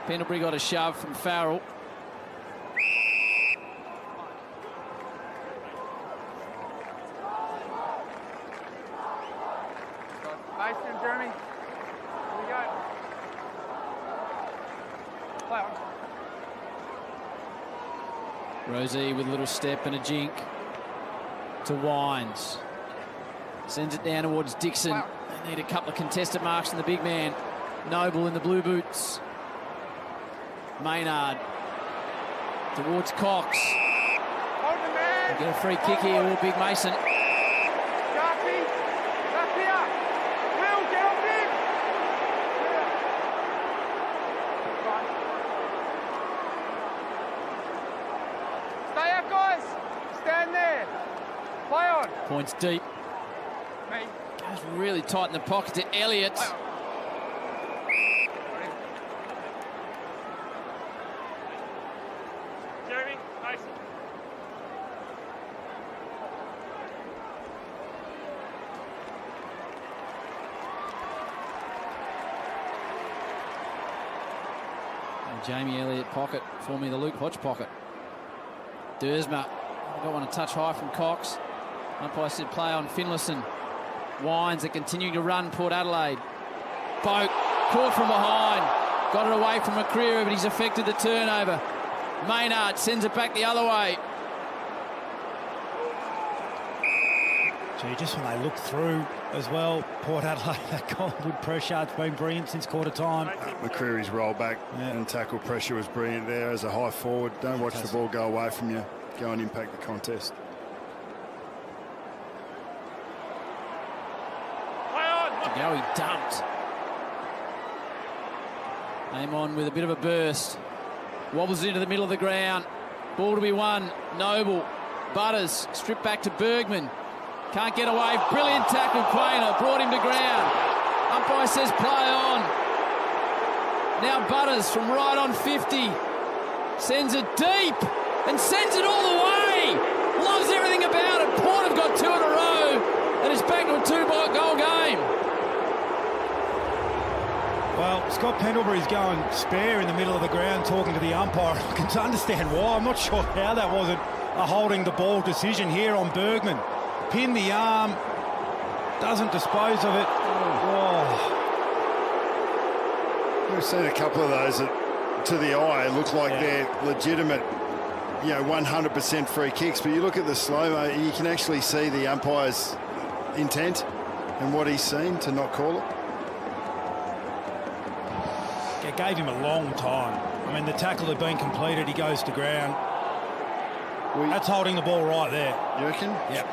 Pendlebury got a shove from Farrell. Mason, Jeremy. Here we go. Play on. Rosie with a little step and a jink to Wines. Sends it down towards Dixon. They need a couple of contested marks from the big man. Noble in the blue boots. Maynard towards Cox. Hold the man. Get a free kick here, or Big Mason. Sharpie. Back here. Will, get off him. Stay up, guys. Stand there. Play on. Points deep. Me. Goes really tight in the pocket to Elliott. Jeremy, Mason. Jamie Elliott pocket, forming the Luke Hodge pocket. Dersma got one to touch high from Cox. Umpire said play on Finlayson. Wines are continuing to run Port Adelaide. Boak caught from behind. Got it away from McCreary, but he's affected the turnover. Maynard sends it back the other way. Gee, just when they look through as well, Port Adelaide, that Collingwood pressure, it's been brilliant since quarter time. McCreary's roll back and tackle pressure was brilliant there as a high forward. Don't watch the ball go away from you. Go and impact the contest. Now he dumped. Amon with a bit of a burst. Wobbles into the middle of the ground. Ball to be won. Noble. Butters. Stripped back to Bergman. Can't get away. Brilliant tackle. Quainer brought him to ground. Umpire says play on. Now Butters from right on 50. Sends it deep. And sends it all the way. Loves everything about it. Port have got two in a row. And it's back to a two-goal game. Well, Scott Pendlebury's going spare in the middle of the ground talking to the umpire. I can understand why. I'm not sure how that wasn't a holding the ball decision here on Bergman. Pin the arm, doesn't dispose of it. Oh. We've seen a couple of those that, to the eye, look like they're legitimate, 100% free kicks. But you look at the slow-mo, you can actually see the umpire's intent and what he's seen to not call it. It gave him a long time. I mean, the tackle had been completed, he goes to ground. That's holding the ball right there. You reckon? Yep.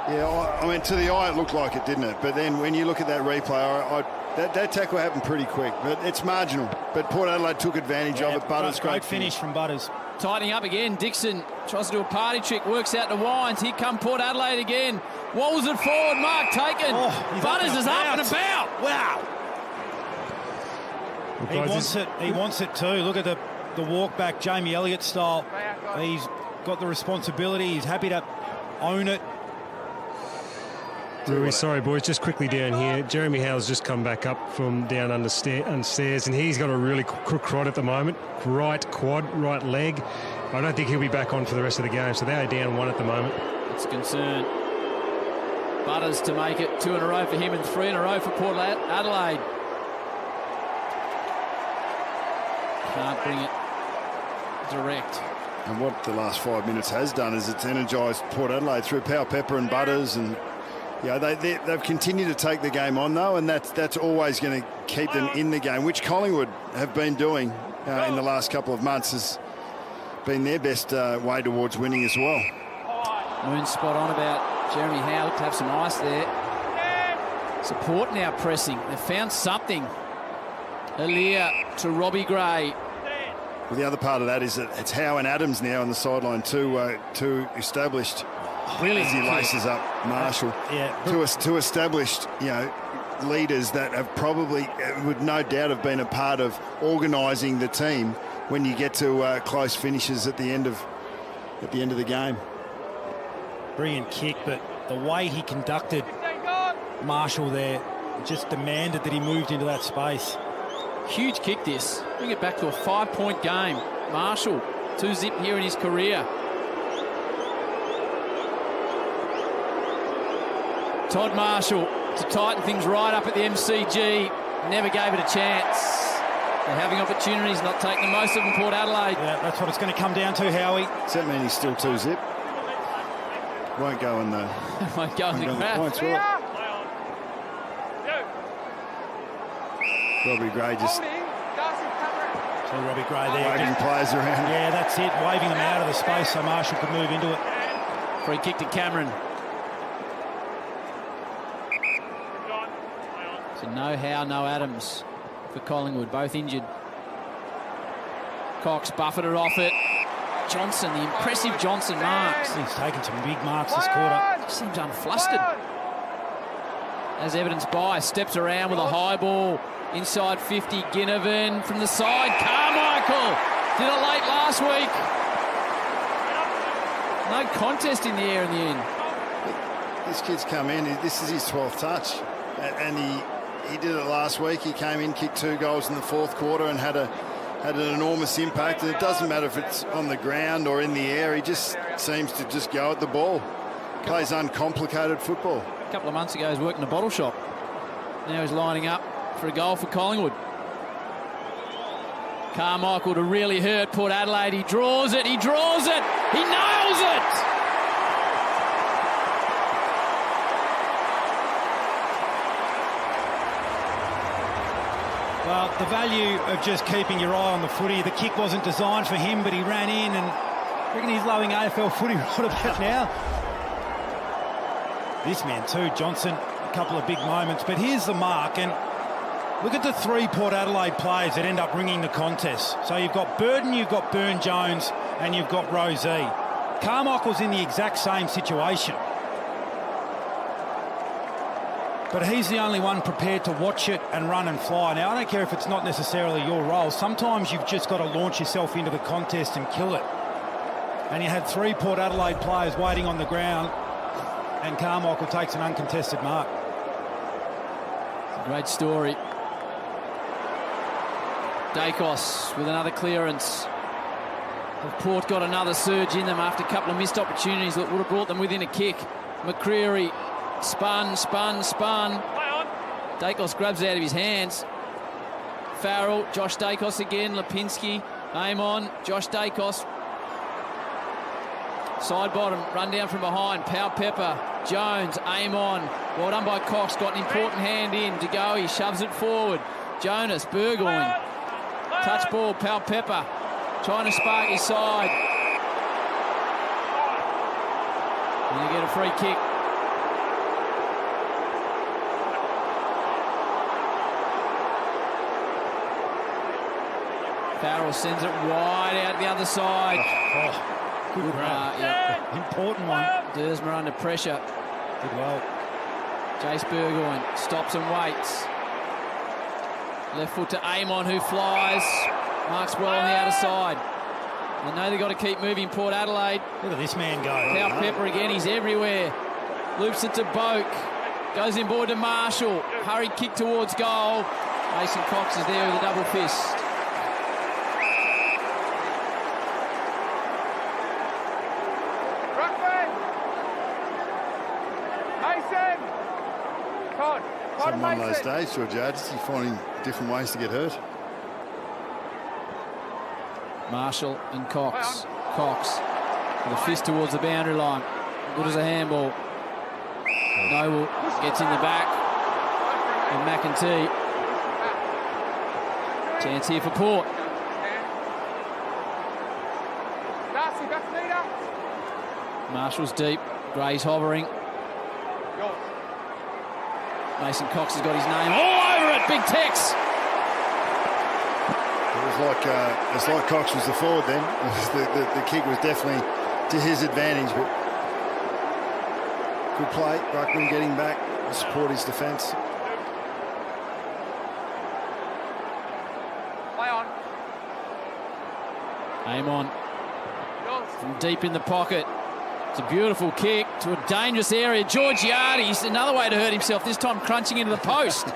Yeah, I mean, to the eye it looked like it, didn't it? But then when you look at that replay, that tackle happened pretty quick, but it's marginal. But Port Adelaide took advantage of it. Butters, great finish from Butters. Tightening up again. Dixon tries to do a party trick, works out to Wines. Here come Port Adelaide again. Wobbles it forward, mark taken. Butters is up and about. Wow. He wants it. He wants it too. Look at the walk back, Jamie Elliott style. He's got the responsibility. He's happy to own it. Really sorry, boys. Just quickly down here. Jeremy Howe's just come back up from down understairs, and he's got a really crook rod at the moment. Right quad, right leg. I don't think he'll be back on for the rest of the game, so they are down one at the moment. It's a concern. Butters to make it 2 in a row for him and 3 in a row for Port Adelaide. Can't bring it direct. And what the last 5 minutes has done is it's energised Port Adelaide through Powell Pepper and Butters, and they've continued to take the game on though, and that's always going to keep them in the game, which Collingwood have been doing in the last couple of months. Has been their best way towards winning as well. Moon spot on about Jeremy Howe. Looked to have some ice there. Support now pressing. They've found something. Alia to Robbie Gray. Well, the other part of that is that it's Howe and Adams now on the sideline, two established Brilliant. As he laces up Marshall. To established, leaders that have probably would no doubt have been a part of organising the team when you get to close finishes at the end of the game. Brilliant kick, but the way he conducted Marshall there just demanded that he moved into that space. Huge kick this. Bring it back to a 5-point game. Marshall, 2-zip here in his career. Todd Marshall to tighten things right up at the MCG. Never gave it a chance. They're having opportunities, not taking the most of them, Port Adelaide. Yeah, that's what it's going to come down to, Howie. Does that mean he's still 2-zip? Won't go in the... Won't go in the crowd. Points, will it? Robbie Gray just... So Robbie Gray there. Waving players around. Yeah, that's it. Waving them out of the space so Marshall could move into it. Free kick to Cameron. So no Howe, no Adams for Collingwood, both injured. Cox buffeted off it. Johnson, the impressive Johnson marks. He's taken some big marks this quarter. He seems unflustered. As evidenced by, steps around with a high ball. Inside 50, Ginnivan from the side. Carmichael did it late last week. No contest in the air in the end. This kid's come in. This is his 12th touch. And he did it last week. He came in, kicked 2 goals in the 4th quarter and had an enormous impact. And it doesn't matter if it's on the ground or in the air. He just seems to just go at the ball. Plays uncomplicated football. A couple of months ago, he was working a bottle shop. Now he's lining up for a goal for Collingwood. Carmichael to really hurt Port Adelaide. He draws it. He draws it. He nails it. Well, the value of just keeping your eye on the footy. The kick wasn't designed for him, but he ran in, and I reckon he's loving AFL footy right about now. This man too, Johnson, a couple of big moments. But here's the mark, and look at the 3 Port Adelaide players that end up ringing the contest. So you've got Burden, you've got Burn-Jones, and you've got Rozee. Carmichael's in the exact same situation. But he's the only one prepared to watch it and run and fly. Now, I don't care if it's not necessarily your role. Sometimes you've just got to launch yourself into the contest and kill it. And you had 3 Port Adelaide players waiting on the ground, and Carmichael takes an uncontested mark. Great story. Dacos with another clearance. Port got another surge in them after a couple of missed opportunities that would have brought them within a kick. McCreary spun. Dacos grabs it out of his hands. Farrell, Josh Dacos again, Lipinski, Amon, Josh Dacos. Side bottom, run down from behind, Powell Pepper, Jones, Amon. Well done by Cox, got an important hand in to go. He shoves it forward. Jonas, Burgoyne. Touch ball, Powell Pepper. Trying to spark his side. And you get a free kick. Farrell sends it wide out the other side. Good grab. Important one. Dersmer under pressure. Did well. Jace Burgoyne stops and waits. Left foot to Amon, who flies. Marks well on the outer side. They know they've got to keep moving, Port Adelaide. Look at this man go. Powell Pepper again, he's everywhere. Loops it to Boak. Goes inboard to Marshall. Hurried kick towards goal. Mason Cox is there with a double fist. It's on one of those days, George Artis, you're finding different ways to get hurt. Marshall and Cox. Cox with a fist towards the boundary line. Good as a handball. Noble gets in the back. And McEntee. Chance here for Port. Marshall's deep. Gray's hovering. Mason Cox has got his name all over it. Big Tex. It's like Cox was the forward then. The kick was definitely to his advantage, but Good play. Ruckman getting back to support his defence. Play on. Aim on. From deep in the pocket. It's a beautiful kick to a dangerous area. Georgiades, another way to hurt himself, this time crunching into the post.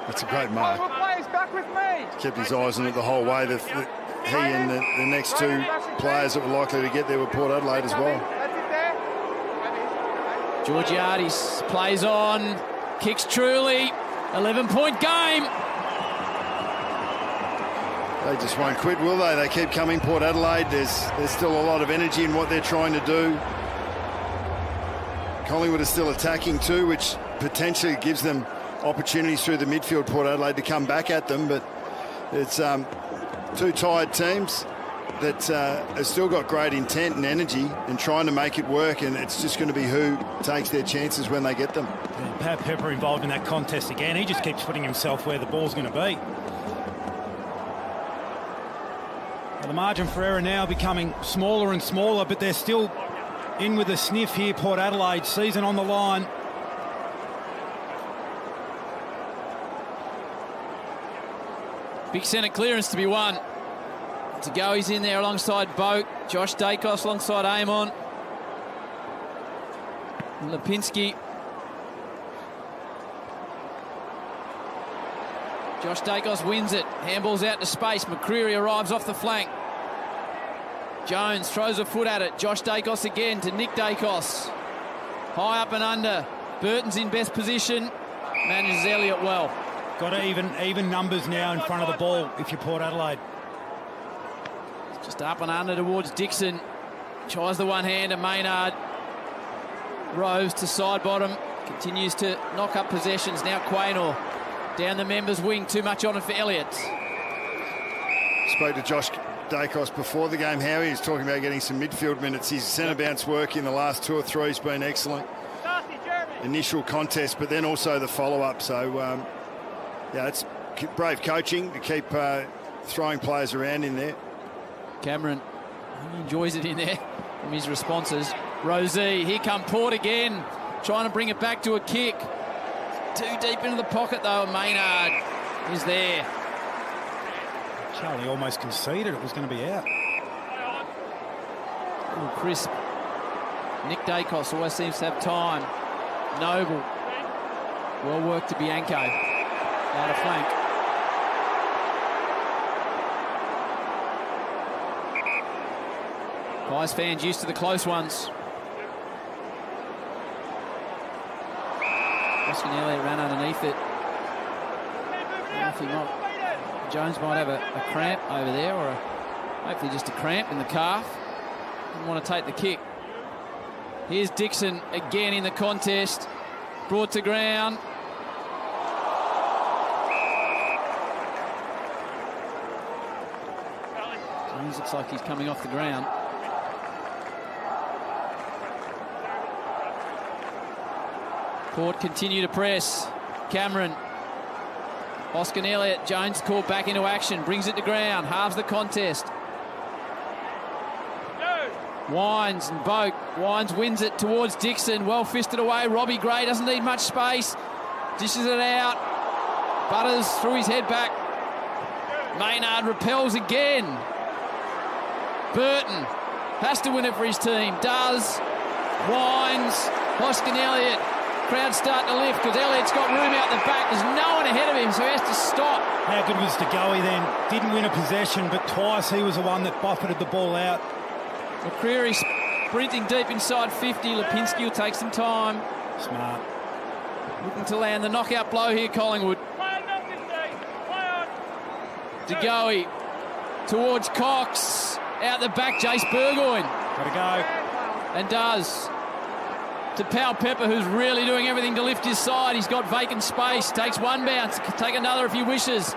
That's a great mark. Players back with me. Kept his eyes on it the whole way. He and the next two players that were likely to get there were Port Adelaide as well. That's it there. Georgiades plays on, kicks truly, 11-point game. They just won't quit, will they? They keep coming, Port Adelaide. There's still a lot of energy in what they're trying to do. Collingwood is still attacking too, which potentially gives them opportunities through the midfield, Port Adelaide, to come back at them. But it's two tired teams that have still got great intent and energy and trying to make it work, and it's just going to be who takes their chances when they get them. And Pat Pepper involved in that contest again. He just keeps putting himself where the ball's going to be. The margin for error now becoming smaller and smaller, but they're still in with a sniff here, Port Adelaide. Season on the line. Big centre clearance to be won. To go, he's in there alongside Boak. Josh Dacos alongside Amon. Lipinski. Josh Dacos wins it. Handball's out to space. McCreery arrives off the flank. Jones throws a foot at it. Josh Dacos again to Nick Dacos. High up and under. Burton's in best position. Manages Elliott well. Got even numbers now in front of the ball if you're Port Adelaide. Just up and under towards Dixon. Tries the one-hander. Maynard. Rose to side bottom. Continues to knock up possessions. Now Quaynor. Down the members' wing, too much on it for Elliott. Spoke to Josh Dacos before the game, how he was talking about getting some midfield minutes. His centre bounce work in the last 2 or 3 has been excellent. Initial contest, but then also the follow-up. So, yeah, it's brave coaching to keep throwing players around in there. Cameron, he enjoys it in there from his responses. Rosie, here come Port again, trying to bring it back to a kick. Too deep into the pocket, though. Maynard is there. Charlie almost conceded it was going to be out. Ooh, crisp. Nick Dacos always seems to have time. Noble. Well worked to Bianco. Out of flank. Pies fans used to the close ones. Oscar Elliott ran underneath it. Jones might have a cramp over there, or hopefully just a cramp in the calf. Didn't want to take the kick. Here's Dixon again in the contest. Brought to ground. Jones looks like he's coming off the ground. Port continue to press. Cameron. Oscar Elliott. Jones called back into action. Brings it to ground. Halves the contest. Wines and Boak. Wines wins it towards Dixon. Well fisted away. Robbie Gray doesn't need much space. Dishes it out. Butters threw his head back. Maynard repels again. Burton has to win it for his team. Does. Wines. Oscar Elliott. Crowd starting to lift because Elliott's got room out the back. There's no one ahead of him, so he has to stop. How good was DeGoey then? Didn't win a possession, but twice he was the one that buffeted the ball out. McCreery sprinting deep inside 50. Lipinski will take some time. Smart. Looking to land the knockout blow here, Collingwood. DeGoey towards Cox. Out the back, Jace Burgoyne. Gotta go. And does. To Powell Pepper, who's really doing everything to lift his side. He's got vacant space. Takes one bounce. Take another if he wishes.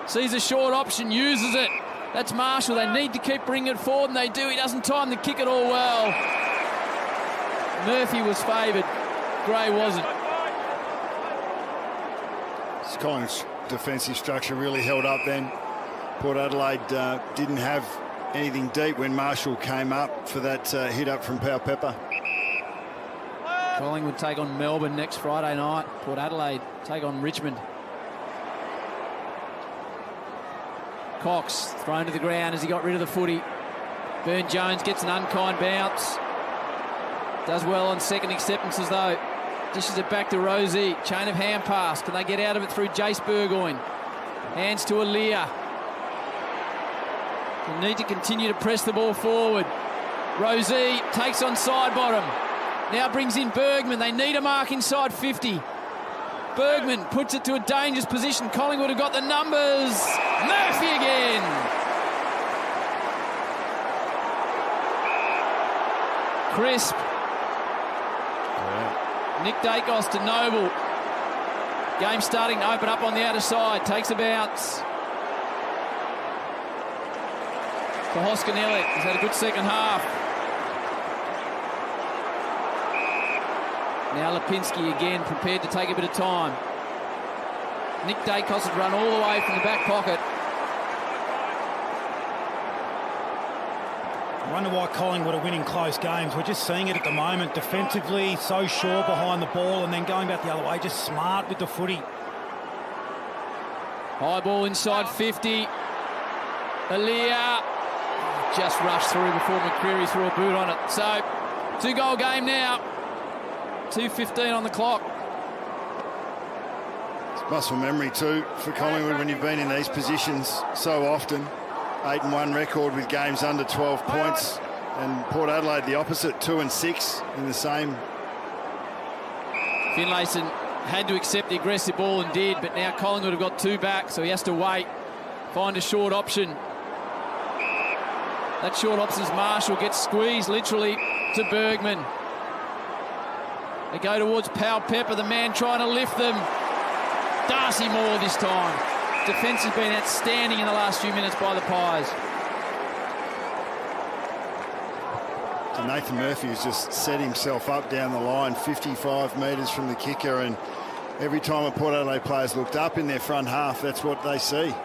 Sees a short option. Uses it. That's Marshall. They need to keep bringing it forward, and they do. He doesn't time the kick at all well. Murphy was favoured. Gray wasn't. Collingwood's defensive structure really held up then. Port Adelaide didn't have anything deep when Marshall came up for that hit up from Powell Pepper. Collingwood take on Melbourne next Friday night. Port Adelaide take on Richmond. Cox thrown to the ground as he got rid of the footy. Burn-Jones gets an unkind bounce. Does well on second acceptances though. Dishes it back to Rosie. Chain of hand pass. Can they get out of it through Jace Burgoyne? Hands to Aaliyah. They need to continue to press the ball forward. Rosie takes on side bottom. Now brings in Bergman. They need a mark inside 50. Bergman puts it to a dangerous position. Collingwood have got the numbers. Murphy again. Crisp. Nick Dacos to Noble. Game starting to open up on the outer side. Takes a bounce. For Hoskinelli. He's had a good second half. Now Lipinski again, prepared to take a bit of time. Nick Dacos had run all the way from the back pocket. I wonder why Collingwood are winning close games. We're just seeing it at the moment. Defensively, so sure behind the ball, and then going back the other way, just smart with the footy. High ball inside 50. Aaliyah just rushed through before McCreary threw a boot on it. So, 2-goal game now. 2:15 on the clock. It's muscle memory too for Collingwood when you've been in these positions so often. 8-1 record with games under 12 points, and Port Adelaide the opposite, 2-6 in the same. Finlayson had to accept the aggressive ball and did, but now Collingwood have got 2 back, so he has to wait, find a short option. That short option's Marshall, gets squeezed literally to Bergman. They go towards Powell Pepper, the man trying to lift them. Darcy Moore this time. Defence has been outstanding in the last few minutes by the Pies. So Nathan Murphy has just set himself up down the line, 55 metres from the kicker, and every time a Port Adelaide players looked up in their front half, that's what they see.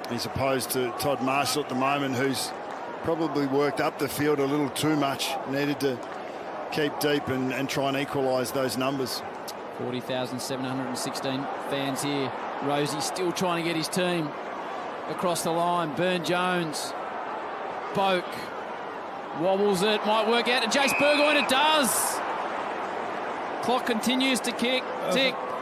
As opposed to Todd Marshall at the moment, who's probably worked up the field a little too much, needed to keep deep and try and equalise those numbers. 40,716 fans here. Rosie still trying to get his team across the line. Burn-Jones. Boak. Wobbles it. Might work out to Jace Burgoyne. It does. Clock continues to tick.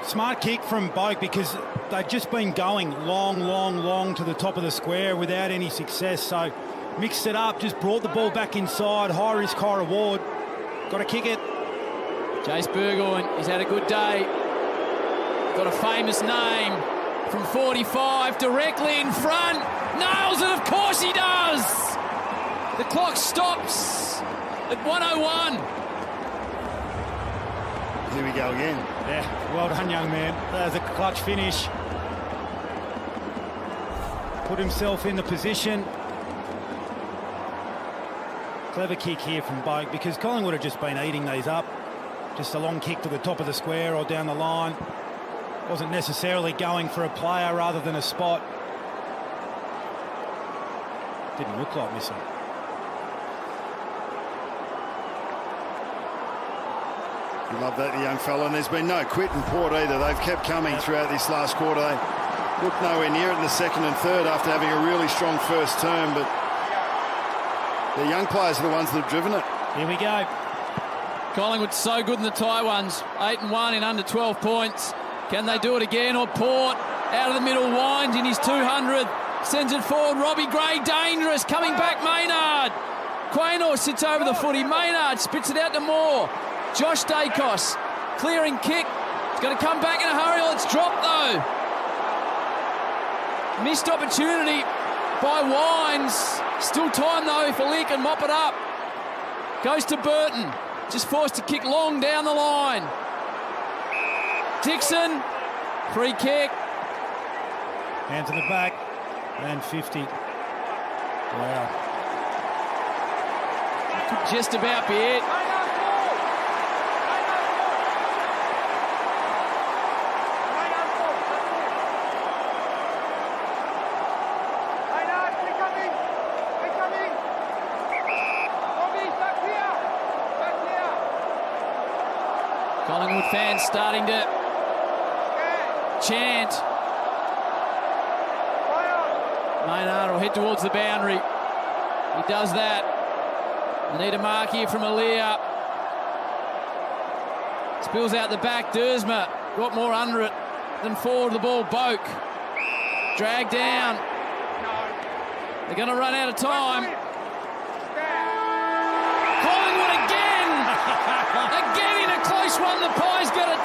Smart kick from Boak, because they've just been going long to the top of the square without any success. So mixed it up, just brought the ball back inside. High risk, high reward. Got to kick it. Jace Burgoyne, he's had a good day. Got a famous name from 45, directly in front. Nails it, of course he does. The clock stops at 1:01. Here we go again. Yeah, well done, young man. There's a clutch finish. Put himself in the position. Clever kick here from Boak, because Collingwood have just been eating these up. Just a long kick to the top of the square or down the line. Wasn't necessarily going for a player rather than a spot. Didn't look like missing. You love that, the young fella, and there's been no quit in Port either. They've kept coming throughout this last quarter. They looked nowhere near it in the second and third after having a really strong first term, but the young players are the ones that have driven it. Here we go. Collingwood so good in the tie ones. 8-1 in under 12 points. Can they do it again? Or Port out of the middle, winds in his 200th. Sends it forward. Robbie Gray dangerous. Coming back Maynard. Quaynor sits over the footy. Maynard spits it out to Moore. Josh Dacos clearing kick. It's going to come back in a hurry. Oh, it's dropped though. Missed opportunity by Wines. Still time though if Ali can mop it up. Goes to Burton. Just forced to kick long down the line. Dixon. Free kick. Hand to the back. And 50. Wow. That could just about be it. Collingwood fans starting to chant. Maynard will head towards the boundary. He does that. They need a mark here from Alir. Spills out the back. Dersma got more under it than forward the ball. Boak dragged down. They're going to run out of time. Collingwood again. Again in a close one. The Pies got a